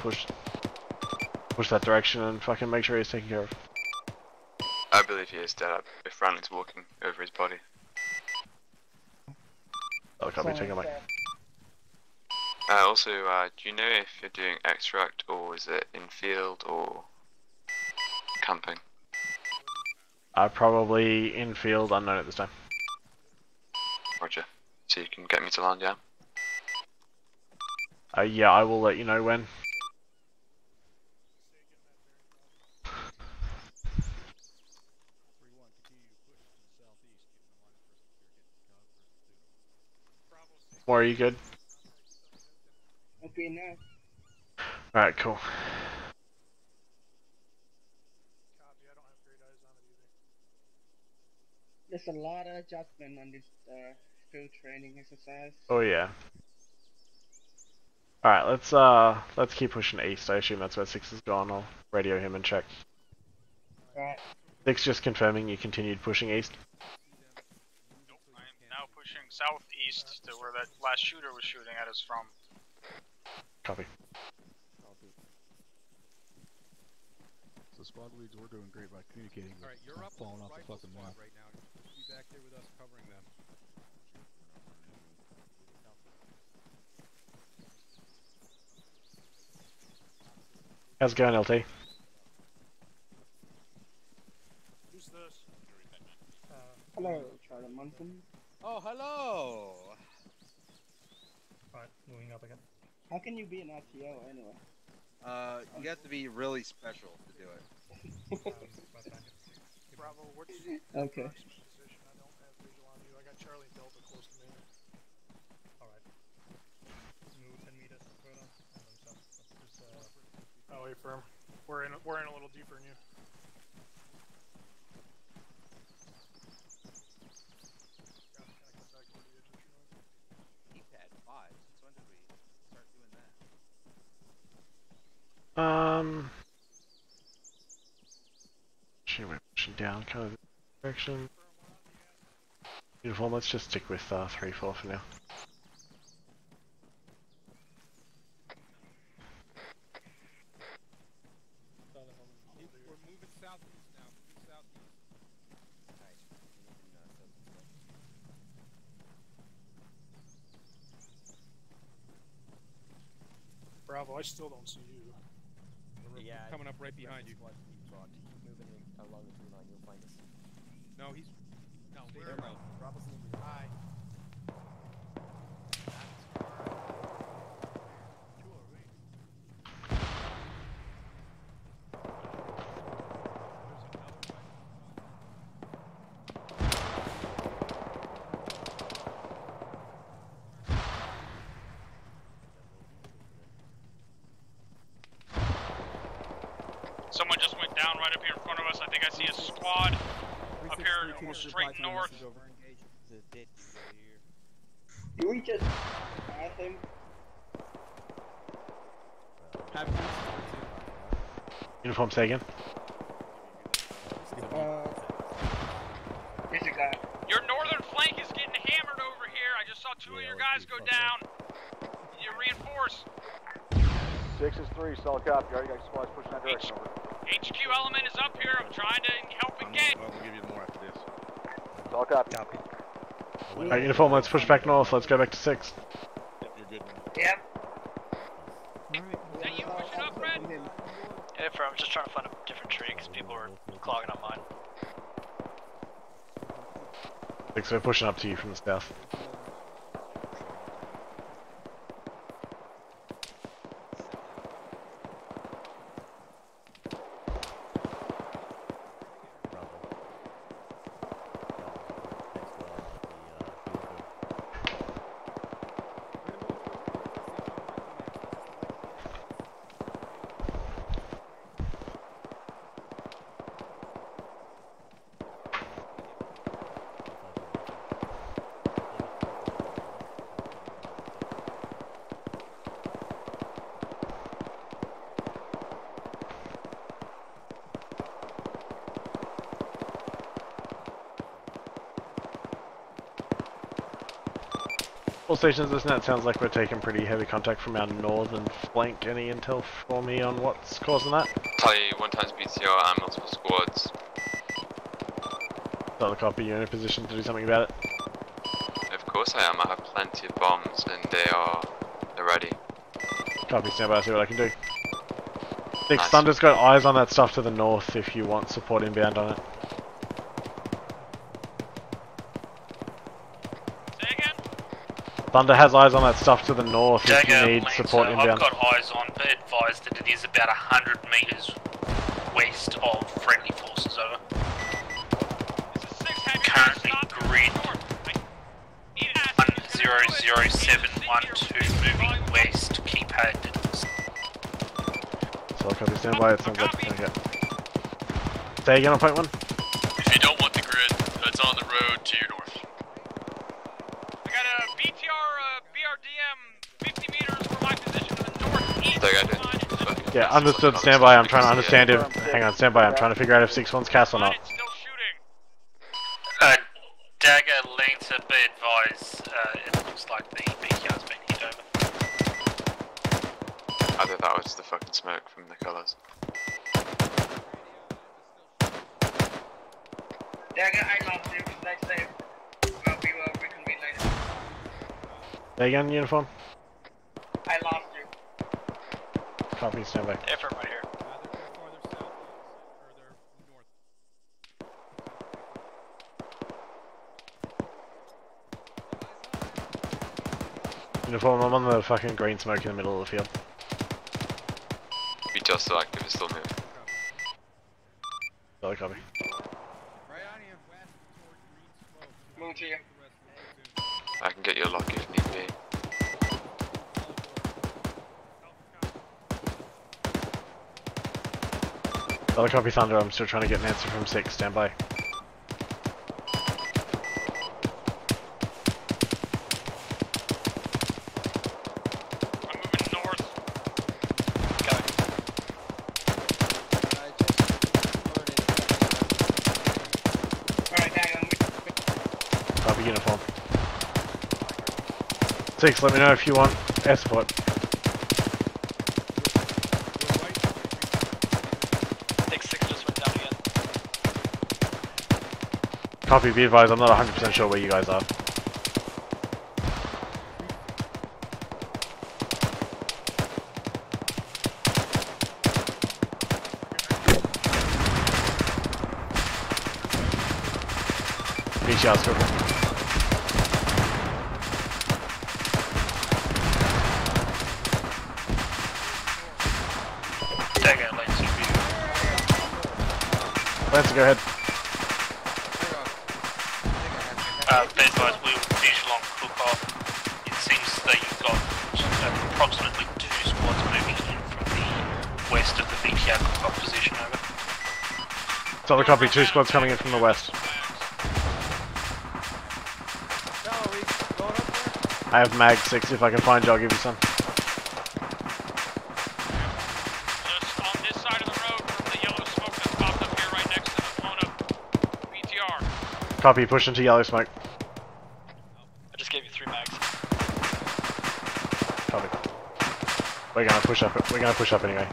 push that direction and fucking make sure he's taken care of. I believe he is dead. If Ranley's walking over his body. Oh, copy, take a mic. Also, do you know if you're doing extract or is it in field or camping? Probably in field, unknown at this time. Roger. So you can get me to land, yeah? Yeah, I will let you know when. Or are you good? Okay, now. Alright, cool. There's a lot of adjustment on this field training exercise. Oh yeah. Alright, let's keep pushing east. I assume that's where 6 is gone. I'll radio him and check. Alright. 6 just confirming you continued pushing east. Nope, I am now pushing southeast to where that last shooter was shooting at us from. Copy. So squad leads, we're doing great by communicating. Alright, you're up falling off the fucking map right now. Just be back there with us covering them. How's it going, LT? Who's this? Hello, Charlie Munson. Oh, hello! Moving up again. How can you be an RTO anyway? You have to be really special to do it. Bravo, what's Okay. position? I don't have visual on you. I got Charlie and Delta close to me. Alright. Move 10 meters further. And then stop. Just, Oh, wait, firm. We're in a little deeper than you. Keypad 5. Since when did we start doing that? We're pushing down kind of direction. Uniform, let's just stick with 3-4 for now. We're moving southeast now. Moving southeast. Nice. Bravo, I still don't see you. We're Yeah, coming up right behind you. Keep moving along the tree line, you'll find us. No, he's. No, we're. Never mind. Bravo's in the Hi. Someone just went down right up here in front of us. I think I see a squad up here, straight north. Do we just pass him? Uniform, say again. Here's a guy. Your northern flank is getting hammered over here. I just saw two of your guys go down. You reinforce. 6 is 3, solid copy. Already got squads pushing that direction over. HQ element is up here. I'm trying to help engage. We'll give you more after this. Solid copy. Alright, uniform, let's push back north. Let's go back to 6. Yep, you're good. Yep. Is that you pushing up, Red? Yeah, I'm just trying to find a different tree because people are clogging up mine. 6, we're pushing up to you from the south. All stations, this net sounds like we're taking pretty heavy contact from our northern flank. Any intel for me on what's causing that? Tally 1 times BTR and multiple squads. Solid copy, you're in a position to do something about it? Of course I am, I have plenty of bombs and they're ready. Copy, stand by, see what I can do. 6, Nice. Thunder's got eyes on that stuff to the north if you want support inbound on it. Thunder has eyes on that stuff to the north if you need support inbound. I've got eyes on, but advised that it is about 100 meters west of friendly forces over. Currently grid 100-712 moving west, keypad. Solid copy, stand by, it sounds like it's gonna get. Say again on point 1. If you don't want the grid, that's on the road to your north. I got a BTR, BRDM 50 meters from my position to the northeast. Yeah, understood, stand by, I'm trying to understand him. Hang on, stand by, I'm trying to figure out if 6 wants cast or not. Dagger, Lancer, be advised, it looks like the BTR's been hit over. I thought that was the fucking smoke from the colours. Dagger, I lost you. Let's say we will reconvene later. Say again, uniform. I lost you. Copy, stand by. Yeah, from right here. Uniform, I'm on the fucking green smoke in the middle of the field. Be just so active, it's still moving. Solid copy. Move to you. I can get you a lock if need be. Solid copy, Thunder. I'm still trying to get an answer from 6. Stand by. Copy, uniform. 6, let me know if you want air support. Copy, be advised, I'm not 100% sure where you guys are. Beach yard, scribble. Dagger, Lance, Lance, go ahead. Advise we will finish along cook-off. It seems that you've got approximately 2 squads moving in from the west of the VTR cook-off position, over. Solid copy, 2 squads coming in from the west. I have mag 6, if I can find you I'll give you some. Just on this side of the road from the yellow smoke that's popped up here right next to the blown up BTR. Copy, push into yellow smoke. I just gave you 3 mags. Copy. We're gonna push up. We're gonna push up anyway.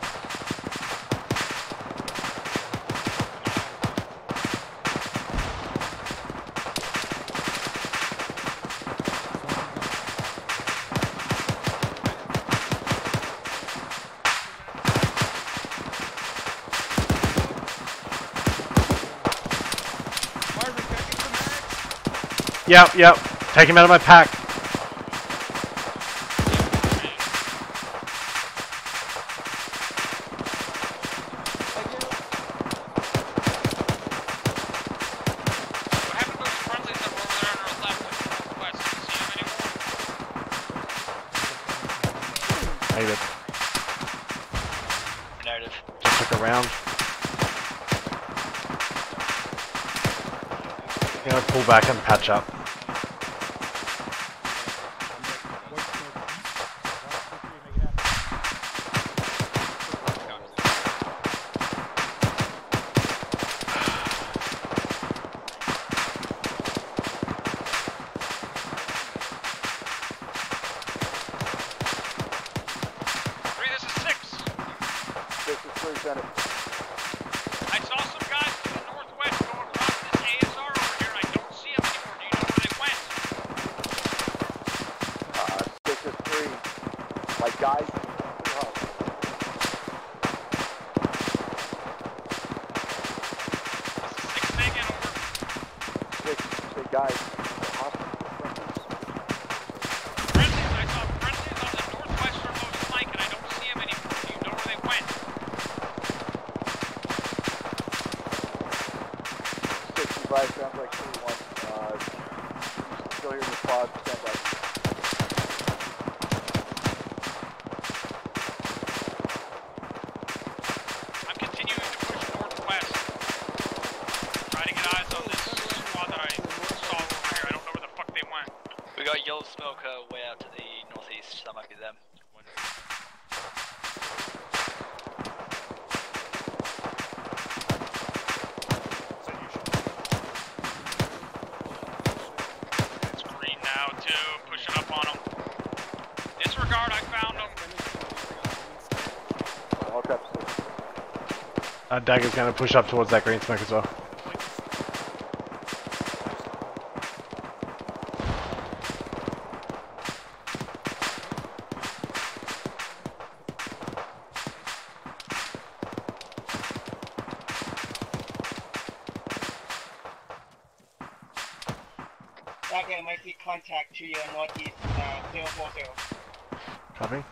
Yep. Take him out of my pack. Negative. Narrative. Just took a round. I'm gonna pull back and patch up. I saw some guys to the northwest go across this ASR over here. I don't see them anymore. Do you know where they went? 6 is 3. Like guys. This is 6 Megan over. 6, say guys. Friendlies, I saw friendlies on the northwesternmost flank and I don't see them anymore. Do you know where they went? 65 sounds like 2-1. Still here in the pod, stand by. I'm continuing to push northwest. Trying to get eyes on this squad that I saw over here. I don't know where the fuck they went. We got yellow smoke way out to the northeast. That might be them. It's green now too, pushing up on them. Disregard, I found them. Dagger's gonna push up towards that green smoke as well. Dagger might be contact to your northeast 040. Copy.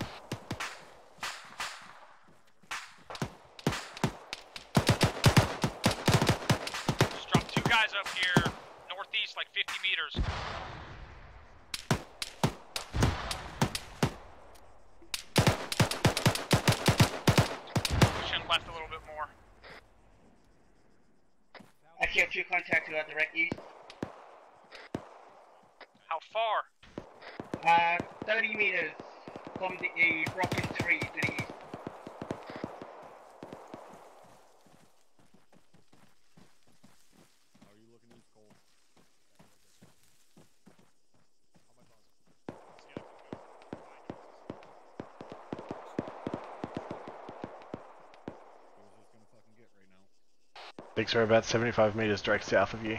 Just drop 2 guys up here, northeast, like 50 meters. Push in left a little bit more. I see 2 contact to our direct east. How far? 30 meters from the broken tree to the east. How are you looking east, Cole? Where's this gonna fucking get right now? Thanks for about 75 meters direct south of you.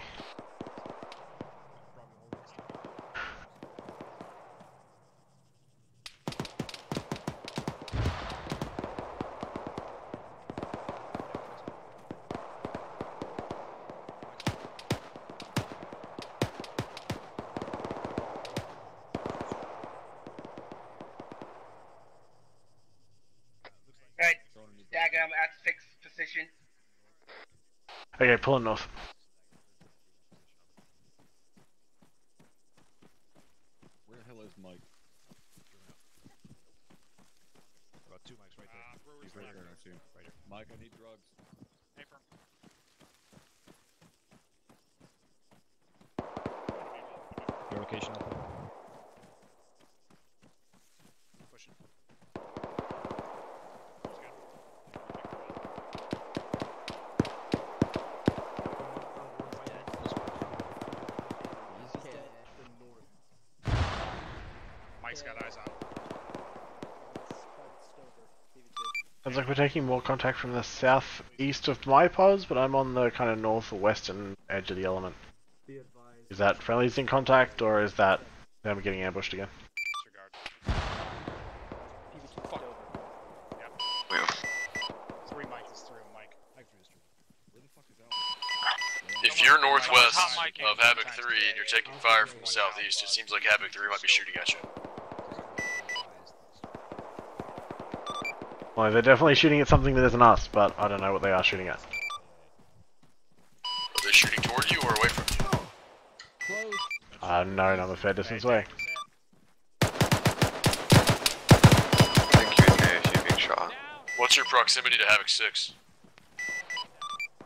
Right, Dagger, I'm at 6th position. Okay, pulling north. Where the hell is Mike? About 2 mics right there. He's right there, I see him. Right here. Mike, I need drugs. Paper. Your location open. Pushing. Mike's got eyes on. Sounds like we're taking more contact from the southeast of my pos, but I'm on the kind of north or western edge of the element. Is that friendlies in contact, or is that them getting ambushed again? Disregard. Fuck. Yep. 3 Mike, there's 3 of Mike. Where the fuck is Al? If you're northwest of Havoc 3 and you're taking fire from the southeast, it seems like Havoc 3 might be shooting at you. Well, they're definitely shooting at something that isn't us, but I don't know what they are shooting at. Are they shooting toward you or away from you? No, I'm a fair distance away. You're being shot at. What's your proximity to Havoc 6?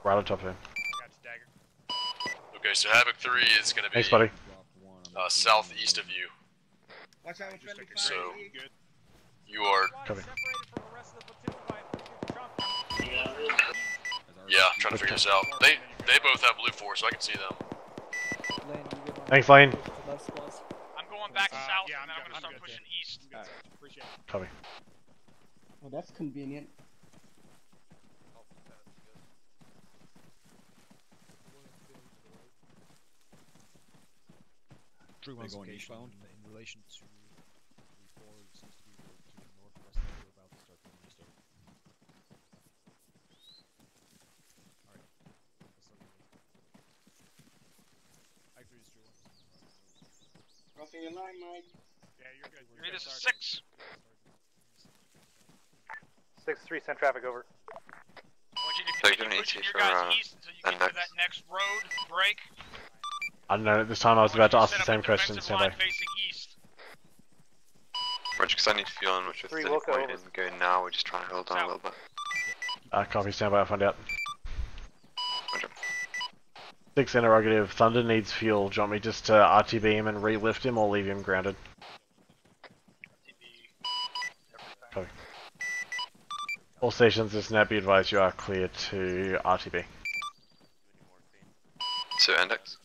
Right on top of him. Okay, so Havoc 3 is going to be Thanks, buddy. Southeast of you. Watch out, friendly fire. So you are. Copy. Yeah, I'm trying to figure this out. They both have blue 4, so I can see them. Thanks, Lane. I'm going back south, yeah, and then I'm good. gonna start I'm good, pushing east. Appreciate it. Copy. Well, that's convenient. True They one's going location eastbound? in relation to 3-4 seems to be to the northwest that we're about to start going east over. Alright. I agree with Drew. Crossing your line, Mike. Yeah, you're good. You're this is 6. 6-3, send traffic over. I want you to continue pushing your guys east until you get to that next road break. I don't know, at this time I was about to ask the same question, stand by. Facing east. Roger, because I need fuel on which was the point in going now, we're just trying to hold on a little bit. Copy, stand by, I'll find out. Roger. 6 interrogative, Thunder needs fuel. Do you want me just to RTB him and relift him or leave him grounded? Copy. All stations, this net be advised you are clear to RTB. So index?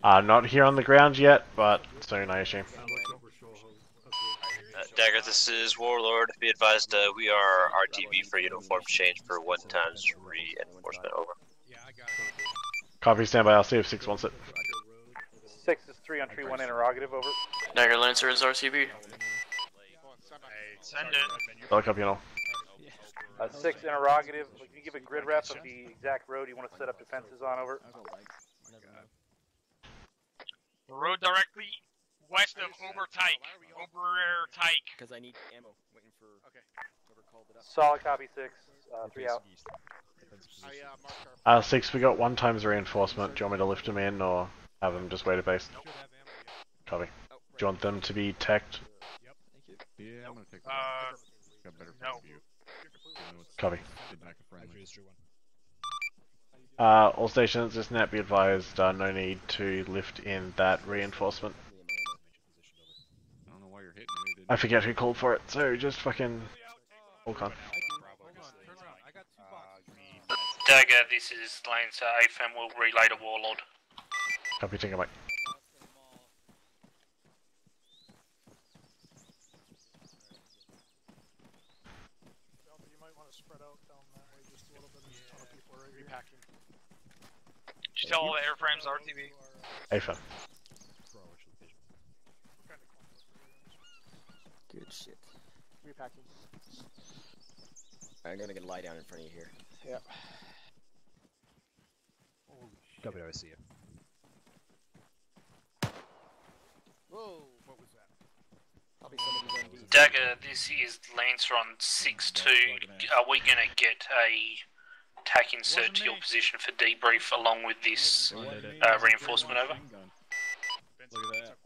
Not here on the ground yet, but soon I assume. Dagger, this is Warlord. Be advised, we are RTB for uniform change for 1 times reinforcement, over. Copy, stand by, I'll see if 6 wants it. 6-3 on tree 1 interrogative, over. Dagger Lancer is RTB. Send it. I'll copy and all. 6 interrogative. Can you give a grid rep of the exact road you want to set up defenses on, over? Road directly west of Oberteich. Oberteich. Because I need ammo. Waiting for whoever called it up. Solid copy 6. 3 out. 6, we got 1 times reinforcement. Do you want me to lift them in or have them just wait a base? Copy. Do you want them to be teched? Yep. Thank you. Yeah, I'm gonna take got better no. view. Copy. One. All stations, just net be advised, no need to lift in that reinforcement. I don't know why you're hitting it. I forget who called for it, so just fucking walk on. Dagger, this is Lance AFM, will relay to Warlord. Copy, Tinker Mike. Did you tell all the airframes RTV? AFM. Good shit. Repacking. I'm gonna get a lie down in front of you here. Yep. Copy, I see you. Whoa, what was that? Probably somebody's MD. Dagger, this is Lancer on 6-2. Are we gonna get a TAC insert to your position for debrief along with this reinforcement over?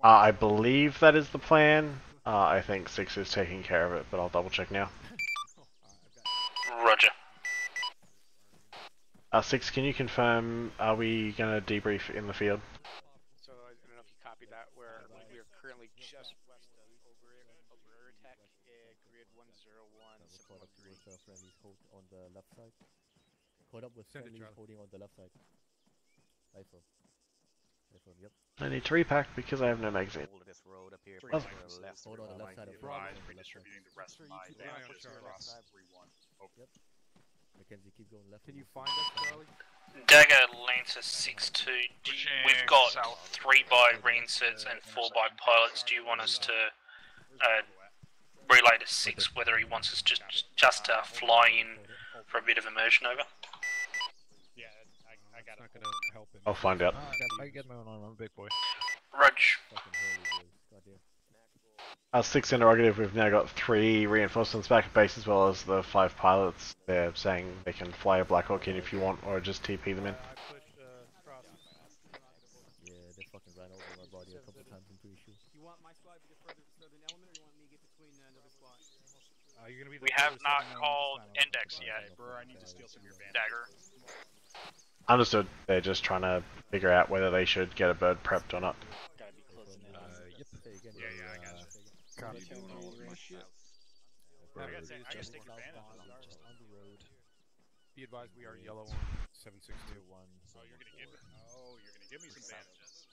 I believe that is the plan. I think 6 is taking care of it, but I'll double check now. Roger. 6, can you confirm, are we going to debrief in the field? So I don't know if you copied that, where we are currently just west of Oberteich, grid 101.713. On the left side. Caught up with friendlies holding on the left side. Rifle. Rifle, yep. I need to repack because I have no magazine. Hold this road up here. Oh. Hold on the left side of the road. Redistributing the rest of my damage across 3-1. Yep. Mackenzie, keep going left. Can you find us, Charlie? Dagger, Lancer 6-2. We've got 3 by reinserts and 4 by pilots. Do you want us to relay to 6 whether he wants us just to fly in for a bit of immersion over? Yeah, I got not gonna help him. I'll find out. I get my own arm, I'm a big boy. Rudge. 6 interrogative, we've now got 3 reinforcements back at base as well as the 5 pilots. They're saying they can fly a Black Hawk in if you want, or just TP them in. Yeah, they fucking ran over my body a couple of times, I'm pretty sure. You want my squad to get further southern element, or you want me to get between another squad? We have not called index yet. Bro, I need to steal some of your bandits. Dagger. Understood. They're just trying to figure out whether they should get a bird prepped or not. Gotta be close enough. Yep. Yeah, I got you. Copy. Doing all of my shit. I gotta take advantage of this. On the road. Be advised, we are yellow on 762. So you're gonna give me some bandages.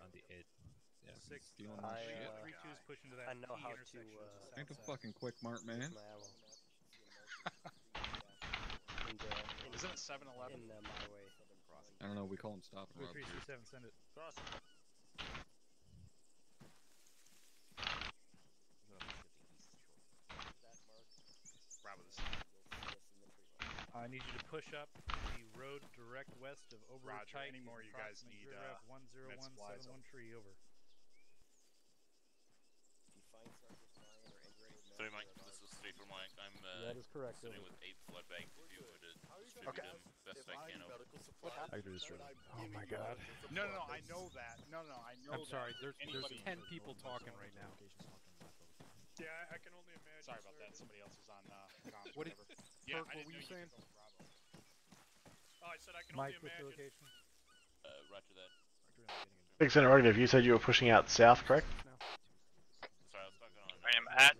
On the edge. Yeah. 6. Stealing my shit. 3-2's pushing to that. I know how to. Ain't a fucking quick mart, man. Isn't it 7-11? In my way. I don't know, we call him stop and rob. 3-3-7, send it. I need you to push up the road direct west of Oberteich. Roger, any more you guys need, 10173 over. Sorry, Mike. This is 3 for Mike. I'm that is correct, sitting with 8 blood bank if you would distribute them best I can over. I can do this right. Oh my god. No, I know that. No, I know I'm sorry, there's 10 people talking right now. Yeah, I can only imagine. Sorry about that. Somebody else is on comms. What were you saying? Oh, I said I can only imagine. Roger that. 6 interrogative, you said you were pushing out south, correct? Sorry, I was talking on. I am at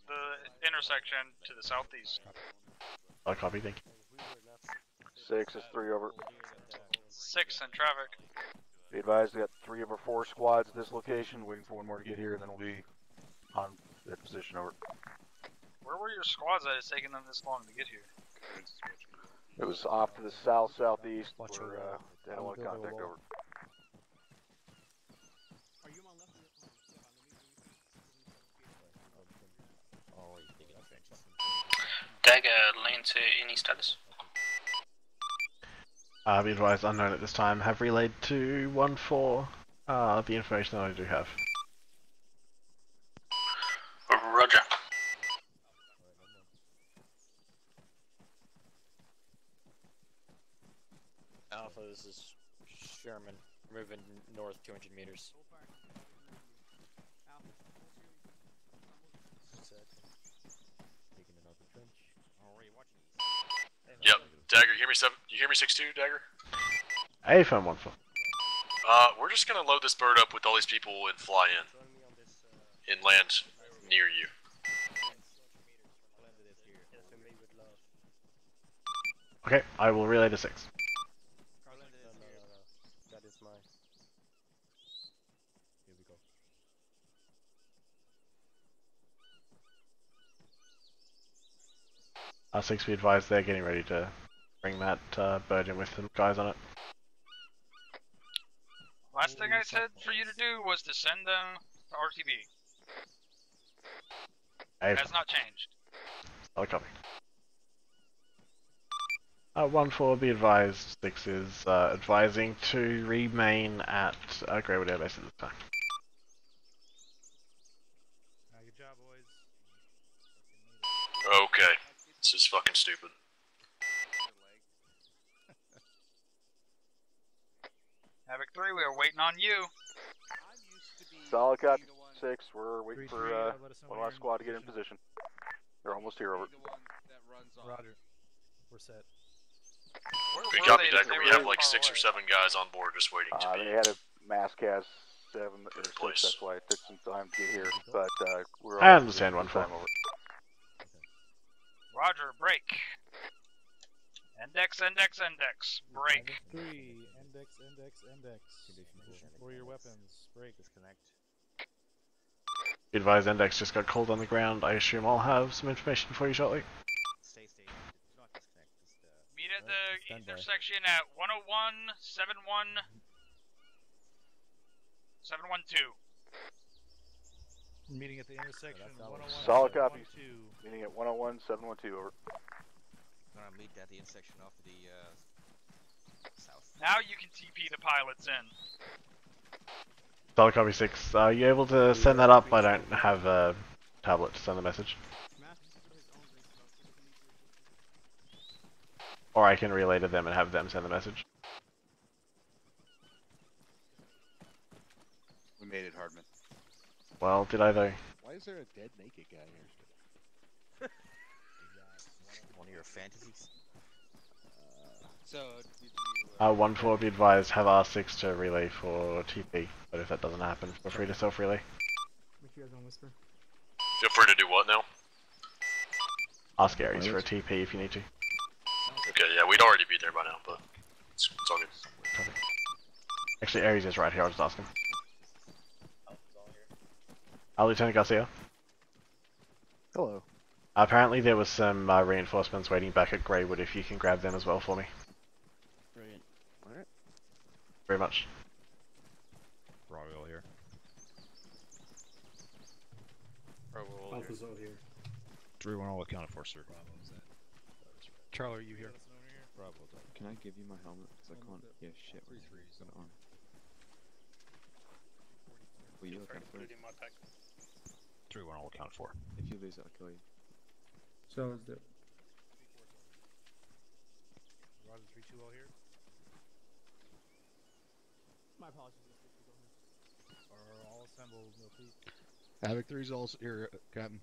the intersection to the southeast. I copy, thank you. 6 is 3 over. 6 in traffic. Be advised, we got 3 over 4 squads at this location, waiting for one more to get here, and then we'll be on that position over. Where were your squads that it's taking them this long to get here? It was off to the southeast, where they don't want to contact over. Dagger, Lancer, any status? Be advised, unknown at this time. Have relayed to 1-4. The information that I do have. Roger. Alpha, this is Sherman. Moving north 200 meters. Taking another trench. Alright, watching Yep. Dagger, you hear me? You hear me? 6-2, Dagger. Hey, phone 1-4. We're just gonna load this bird up with all these people and fly in and land near you. Okay, I will relay to 6. That is mine. Here we go. 6, be advised, they're getting ready to bring that bird in with some guys on it. Last thing I said for you to do was to send them to RTB. Has not changed. I'll copy. 1-4, be advised, 6 is advising to remain at Greywood Air Base at this time. Good job, boys. Okay. This is fucking stupid. Havoc 3, we are waiting on you. Solid copy 6, we're waiting for one last squad to get in position. They're almost here, over. Roger. We're set. Good copy, Dagger. We have like 6 or 7 guys on board just waiting to be They had a mass cast 7 or 6, place. that's why it took some time to get here, but we're I all understand, 1-4. Roger, break. Index, break. 3, index. For your weapons, break. Disconnect. Be advised, Index just got called on the ground. I assume I'll have some information for you shortly. Stay. Do not disconnect. Just, Meet at the intersection at 101, 71, 712. Meeting at the intersection 101. Solid copies. Meeting at 101, 712, over. Gonna meet at the intersection off the south. Now you can TP the pilots in. Solid copy 6. Are you able to send that up? I don't have a tablet to send the message. Or I can relay to them and have them send the message. We made it, Hardman. Well, did I though? Why is there a dead naked guy here? One of your fantasies? So, did you... 1-4, be advised, have R6 to relay for TP, but if that doesn't happen, feel free to self-relay. Make sure you guys don't whisper. Feel free to do what now? Ask Ares for a TP if you need to. Okay, yeah, we'd already be there by now, but it's all good. Actually, Ares is right here, I'll just ask him. Lieutenant Garcia. Hello. Apparently there was some reinforcements waiting back at Greywood, if you can grab them as well for me. Brilliant. Alright. Very much. Bravo here. Alpha's out here. 3-1 all accounted for, sir. Charlie, are you here? Bravo. Can I give you my helmet? Because I can't. Yeah, shit. 3-3's got on. Will you look after it? 3-1 all accounted for. If you lose it, I'll kill you. So is the... Roger, 3-2 all here? My apologies. Are all assembled, no peak. Havoc 3's all here, Captain.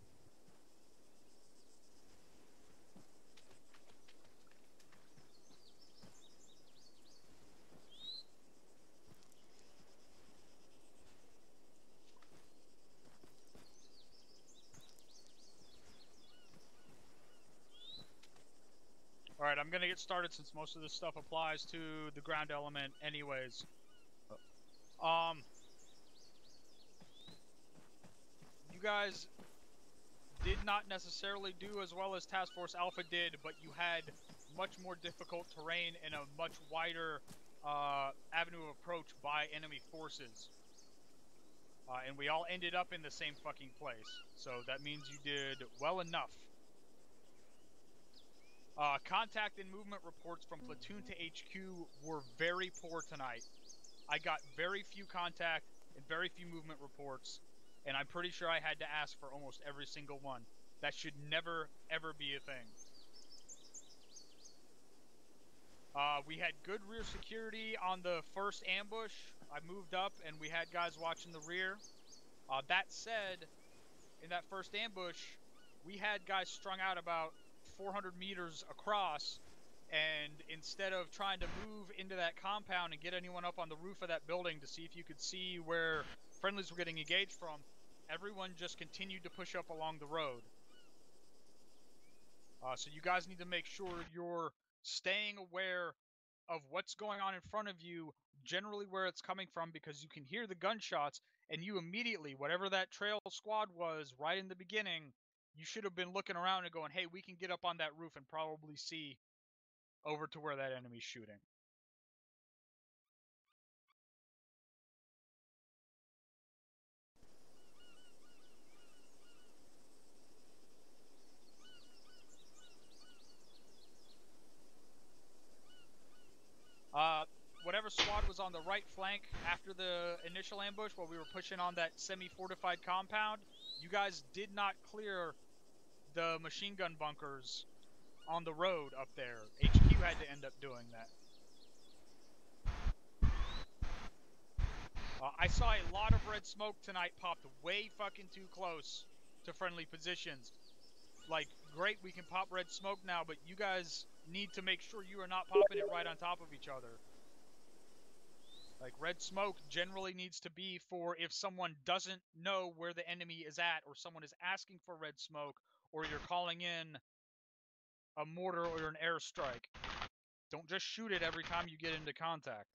Alright, I'm gonna get started since most of this stuff applies to the ground element anyways. You guys did not necessarily do as well as Task Force Alpha did, but you had much more difficult terrain and a much wider avenue of approach by enemy forces. And we all ended up in the same fucking place. So that means you did well enough. Contact and movement reports from platoon to HQ were very poor tonight. I got very few contact and very few movement reports, and I'm pretty sure I had to ask for almost every single one. That should never, ever be a thing. We had good rear security on the first ambush. I moved up and we had guys watching the rear. That said, in that first ambush, we had guys strung out about 400 meters across, and instead of trying to move into that compound and get anyone up on the roof of that building to see if you could see where friendlies were getting engaged from, everyone just continued to push up along the road. So you guys need to make sure you're staying aware of what's going on in front of you, generally where it's coming from, because you can hear the gunshots, and you immediately, whatever that trail squad was right in the beginning, you should have been looking around and going, hey, we can get up on that roof and probably see over to where that enemy's shooting. Whatever squad was on the right flank after the initial ambush while we were pushing on that semi-fortified compound, you guys did not clear the machine gun bunkers on the road up there. HQ had to end up doing that. I saw a lot of red smoke tonight popped way fucking too close to friendly positions. Like, great, we can pop red smoke now, but you guys need to make sure you are not popping it right on top of each other. Like, red smoke generally needs to be for if someone doesn't know where the enemy is at, or someone is asking for red smoke, or you're calling in a mortar or an airstrike. Don't just shoot it every time you get into contact.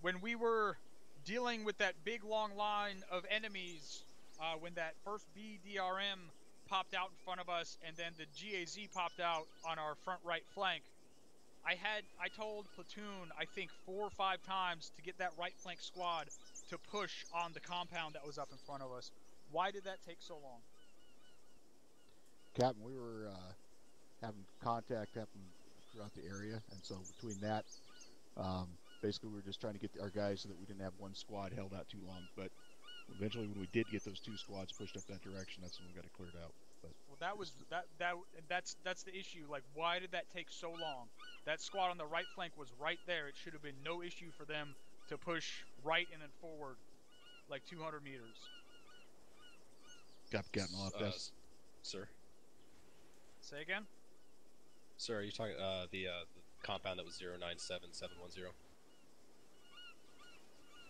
When we were dealing with that big long line of enemies, when that first BDRM popped out in front of us and then the GAZ popped out on our front right flank, I told platoon, I think 4 or 5 times to get that right flank squad to push on the compound that was up in front of us. Why did that take so long? Captain, we were having contact happen throughout the area, and so between that, basically we were just trying to get our guys so that we didn't have one squad held out too long. But eventually, when we did get those 2 squads pushed up that direction, that's when we got it cleared out. But well, that's the issue. Like, why did that take so long? That squad on the right flank was right there. It should have been no issue for them to push right and then forward, like 200 meters. Captain, off this. Sir. Say again? Sir, are you talking the compound that was 097710?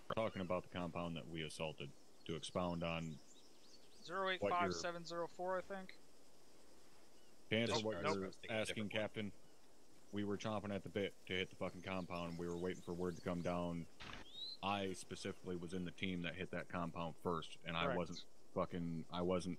We're talking about the compound that we assaulted. To expound on 085704, I think. To answer what you're asking, Captain, we were chomping at the bit to hit the fucking compound. We were waiting for word to come down. I specifically was in the team that hit that compound first, and Correct. I wasn't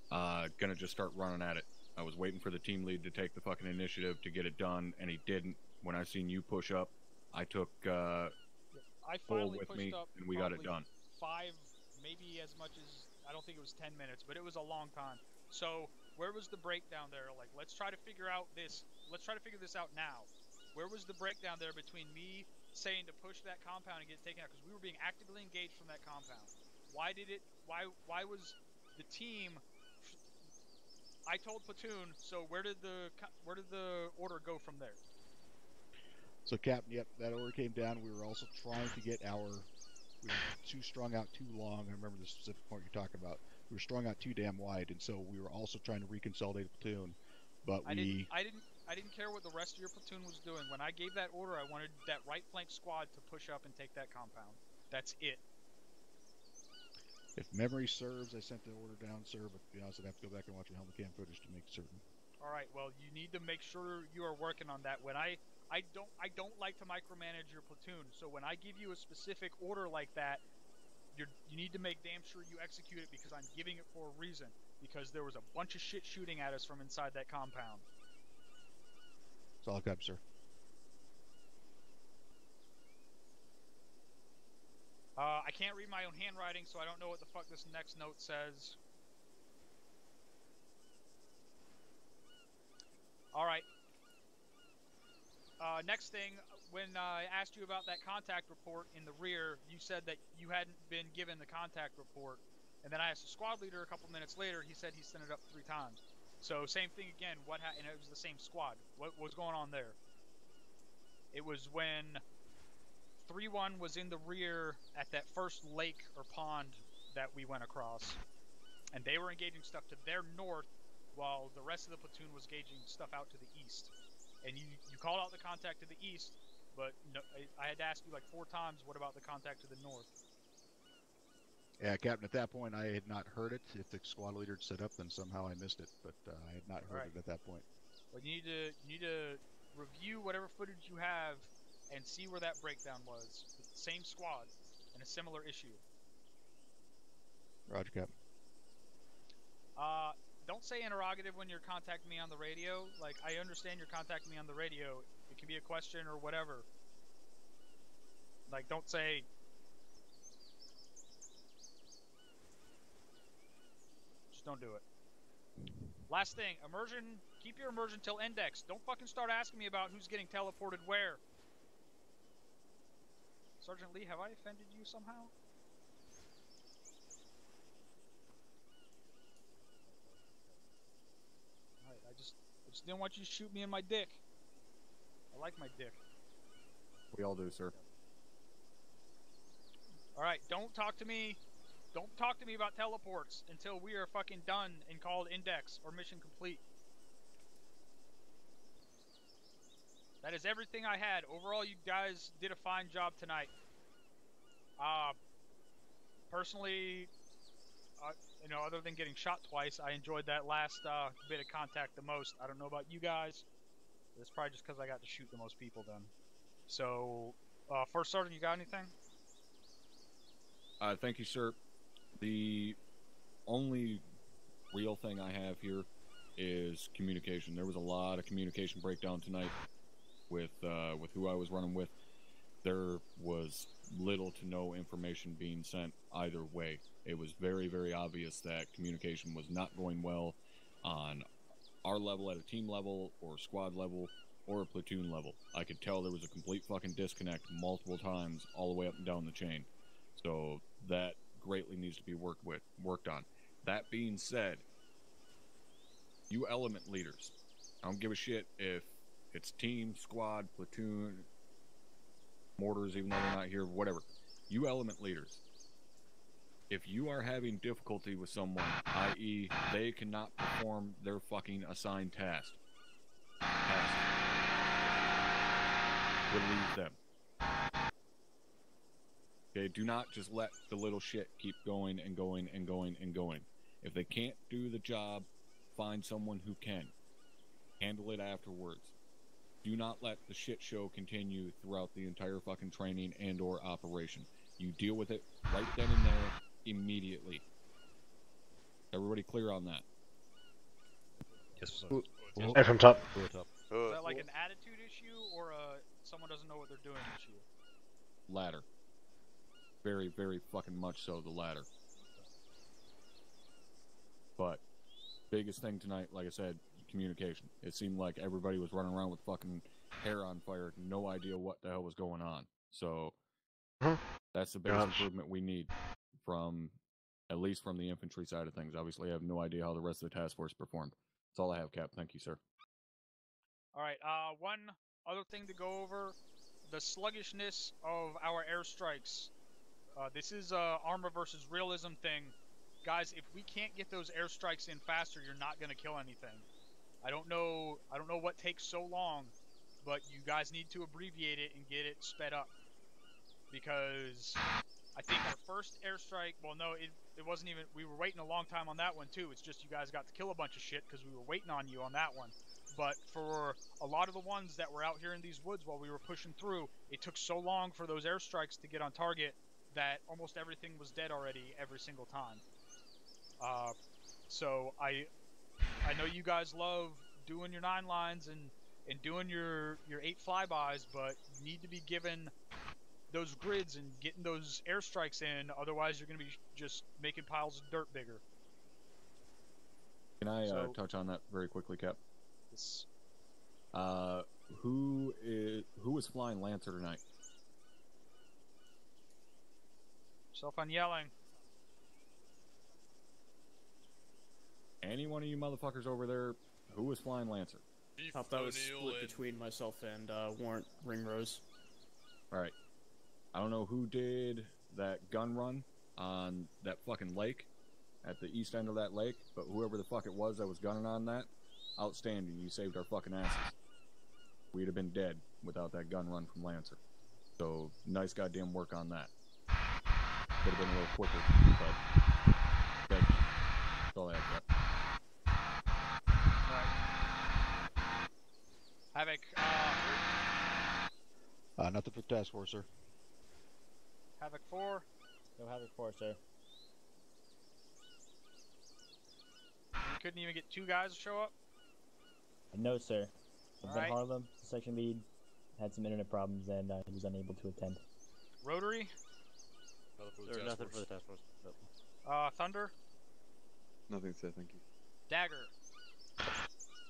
gonna just start running at it. I was waiting for the team lead to take the fucking initiative to get it done, and he didn't. When I seen you push up, I took full with me, and we got it done. 5, maybe as much as, I don't think it was 10 minutes, but it was a long time. So, where was the breakdown there? Like, let's try to figure this out now. Where was the breakdown there between me saying to push that compound and get it taken out? Because we were being actively engaged from that compound. Why was the team... I told platoon, so where did the order go from there? So, Captain, yep, that order came down. We were also trying to get we were too strung out too long. I remember the specific point you're talking about. We were strung out too damn wide, and so we were also trying to reconsolidate a platoon. But I didn't care what the rest of your platoon was doing. When I gave that order, I wanted that right flank squad to push up and take that compound. That's it. If memory serves, I sent the order down, sir, but to be honest, I'd have to go back and watch the helmet cam footage to make certain. Alright, well, you need to make sure you are working on that. When I don't like to micromanage your platoon, so when I give you a specific order like that, you need to make damn sure you execute it, because I'm giving it for a reason. Because there was a bunch of shit shooting at us from inside that compound. That's all I've got, sir. I can't read my own handwriting, so I don't know what the fuck this next note says. Alright. Next thing, when I asked you about that contact report in the rear, you said that you hadn't been given the contact report. And then I asked the squad leader a couple minutes later, he said he sent it up 3 times. So same thing again, and it was the same squad. What was going on there? It was when 3-1 was in the rear at that first lake or pond that we went across. And they were engaging stuff to their north, while the rest of the platoon was engaging stuff out to the east. And you called out the contact to the east, but no, I had to ask you like 4 times, what about the contact to the north? Yeah, Captain, at that point I had not heard it. If the squad leader had set up, then somehow I missed it, but I had not heard it at that point. But you need to review whatever footage you have and see where that breakdown was. It's the same squad and a similar issue. Roger, Captain. Don't say interrogative when you're contacting me on the radio. Like, I understand you're contacting me on the radio. It can be a question or whatever. Like, don't say... Just don't do it. Last thing, immersion. Keep your immersion till index. Don't fucking start asking me about who's getting teleported where. Sergeant Lee, have I offended you somehow? I just didn't want you to shoot me in my dick. I like my dick. We all do, sir. Alright, don't talk to me about teleports until we are fucking done and called index or mission complete. That is everything I had. Overall, you guys did a fine job tonight. Personally, you know, other than getting shot twice, I enjoyed that last bit of contact the most. I don't know about you guys. It's probably just because I got to shoot the most people then. So, First Sergeant, you got anything? Thank you, sir. The only real thing I have here is communication. There was a lot of communication breakdown tonight with who I was running with. There was little to no information being sent either way. It was very, very obvious that communication was not going well on our level, at a team level, or squad level, or a platoon level. I could tell there was a complete fucking disconnect multiple times all the way up and down the chain. So that greatly needs to be worked on. That being said, you element leaders, I don't give a shit if it's team, squad, platoon, mortars, even though they're not here, whatever. You element leaders, if you are having difficulty with someone, i.e. they cannot perform their fucking assigned task, relieve them. Okay, do not just let the little shit keep going and going and going and going. If they can't do the job, find someone who can. Handle it afterwards. Do not let the shit show continue throughout the entire fucking training and or operation. You deal with it right then and there, immediately. Everybody clear on that? Yes, sir. Hey, from top. Is that like an attitude issue or someone doesn't know what they're doing issue? Latter. Very, very fucking much so, the latter. But, biggest thing tonight, like I said, communication. It seemed like everybody was running around with fucking hair on fire, no idea what the hell was going on. So, that's the biggest improvement we need from, at least from the infantry side of things. Obviously, I have no idea how the rest of the task force performed. That's all I have, Cap. Thank you, sir. Alright, one other thing to go over, the sluggishness of our airstrikes. This is a Arma versus Realism thing. Guys, if we can't get those airstrikes in faster, you're not going to kill anything. I don't know what takes so long, but you guys need to abbreviate it and get it sped up. Because I think our first airstrike, well no, it wasn't even, we were waiting a long time on that one too. It's just you guys got to kill a bunch of shit because we were waiting on you on that one. But for a lot of the ones that were out here in these woods while we were pushing through, it took so long for those airstrikes to get on target that almost everything was dead already every single time. So I know you guys love doing your 9 lines and doing your 8 flybys, but you need to be given those grids and getting those airstrikes in, otherwise you're going to be just making piles of dirt bigger. Can I touch on that very quickly, Cap? Yes. Who is flying Lancer tonight? Self on yelling. Any one of you motherfuckers over there, who was flying Lancer? That was split between myself and Warrant Ringrose. Alright. I don't know who did that gun run on that fucking lake, at the east end of that lake, but whoever the fuck it was that was gunning on that, outstanding. You saved our fucking asses. We'd have been dead without that gun run from Lancer. So, nice goddamn work on that. Could have been a little quicker, but thank you. That's all I have got. Havoc, Nothing for task force, sir. Havoc 4. No Havoc 4, sir. You couldn't even get 2 guys to show up? No, sir. I've been Alright. Harlem, the section lead, had some internet problems, and he was unable to attend. Rotary? Nothing for the task force. Nope. Thunder? Nothing to say, thank you. Dagger?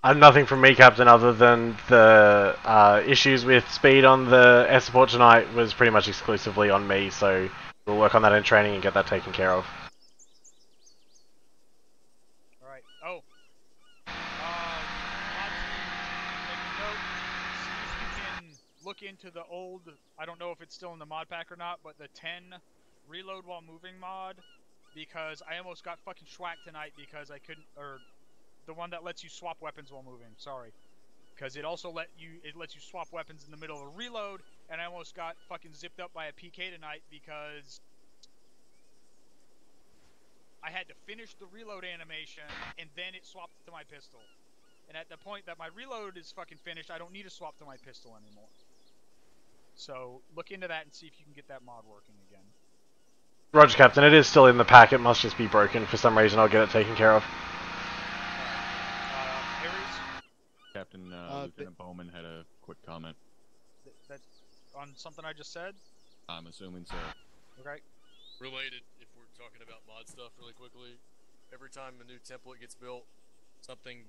Nothing from me, Captain, other than the issues with speed on the air support tonight was pretty much exclusively on me, so we'll work on that in training and get that taken care of. Alright. Oh. Make a note. See if you can look into the old, I don't know if it's still in the mod pack or not, but the 10 reload while moving mod, because I almost got fucking schwacked tonight because I couldn't, or the one that lets you swap weapons while moving, sorry. Because it also lets you swap weapons in the middle of a reload, and I almost got fucking zipped up by a PK tonight because I had to finish the reload animation, and then it swapped to my pistol. And at the point that my reload is fucking finished, I don't need to swap to my pistol anymore. So, look into that and see if you can get that mod working again. Roger, Captain. It is still in the pack. It must just be broken for some reason. I'll get it taken care of. Captain Lieutenant Bowman had a quick comment. That on something I just said? I'm assuming so. Okay. Related, if we're talking about mod stuff really quickly, every time a new template gets built, something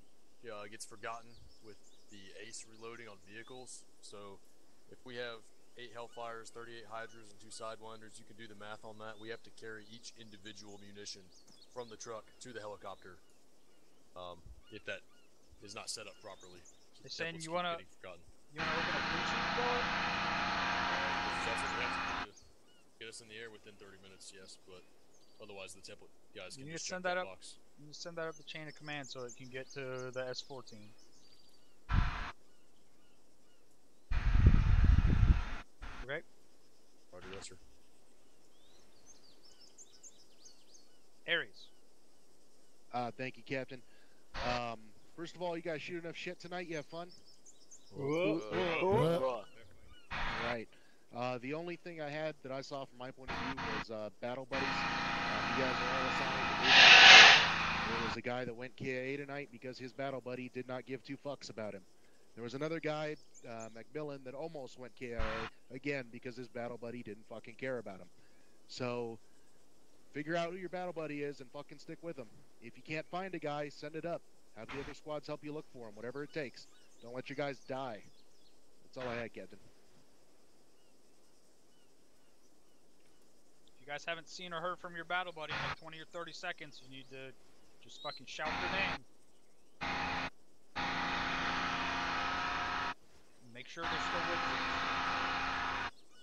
gets forgotten with the ace reloading on vehicles. So if we have 8 Hellfires, 38 Hydras, and 2 Sidewinders, you can do the math on that. We have to carry each individual munition from the truck to the helicopter if that is not set up properly. They're saying you wanna open a blue cheat door? That's what we have to do to get us in the air within 30 minutes, yes, but otherwise the template guys can just check that box. You need to send that up the chain of command so it can get to the S14. Okay. Roger that, sir. Ares. Thank you, Captain. First of all, you guys shoot enough shit tonight? You have fun? Alright. The only thing I had that I saw from my point of view was battle buddies. You guys are all assigned. There was a guy that went KIA tonight because his battle buddy did not give 2 fucks about him. There was another guy, Macmillan, that almost went KIA, again, because his battle buddy didn't fucking care about him. So, figure out who your battle buddy is and fucking stick with him. If you can't find a guy, send it up. Have the other squads help you look for him, whatever it takes. Don't let your guys die. That's all I had, Captain. If you guys haven't seen or heard from your battle buddy in like 20 or 30 seconds, you need to just fucking shout their name. Make sure they're still with you.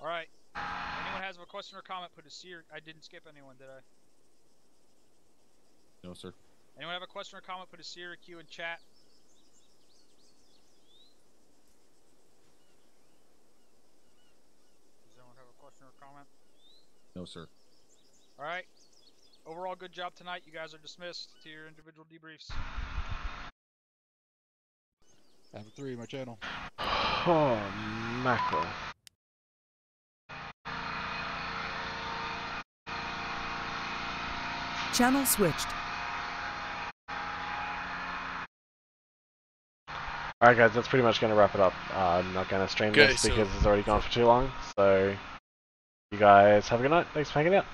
Alright. Anyone has a question or comment, put a C or... I didn't skip anyone, did I? No, sir. Anyone have a question or comment, put a C or a Q in chat. Does anyone have a question or comment? No, sir. Alright. Overall, good job tonight. You guys are dismissed to your individual debriefs. Have 3, my channel. Oh, mackerel. Channel switched. Alright guys, that's pretty much going to wrap it up. I'm not going to stream this because it's already gone for too long. So, you guys have a good night. Thanks for hanging out.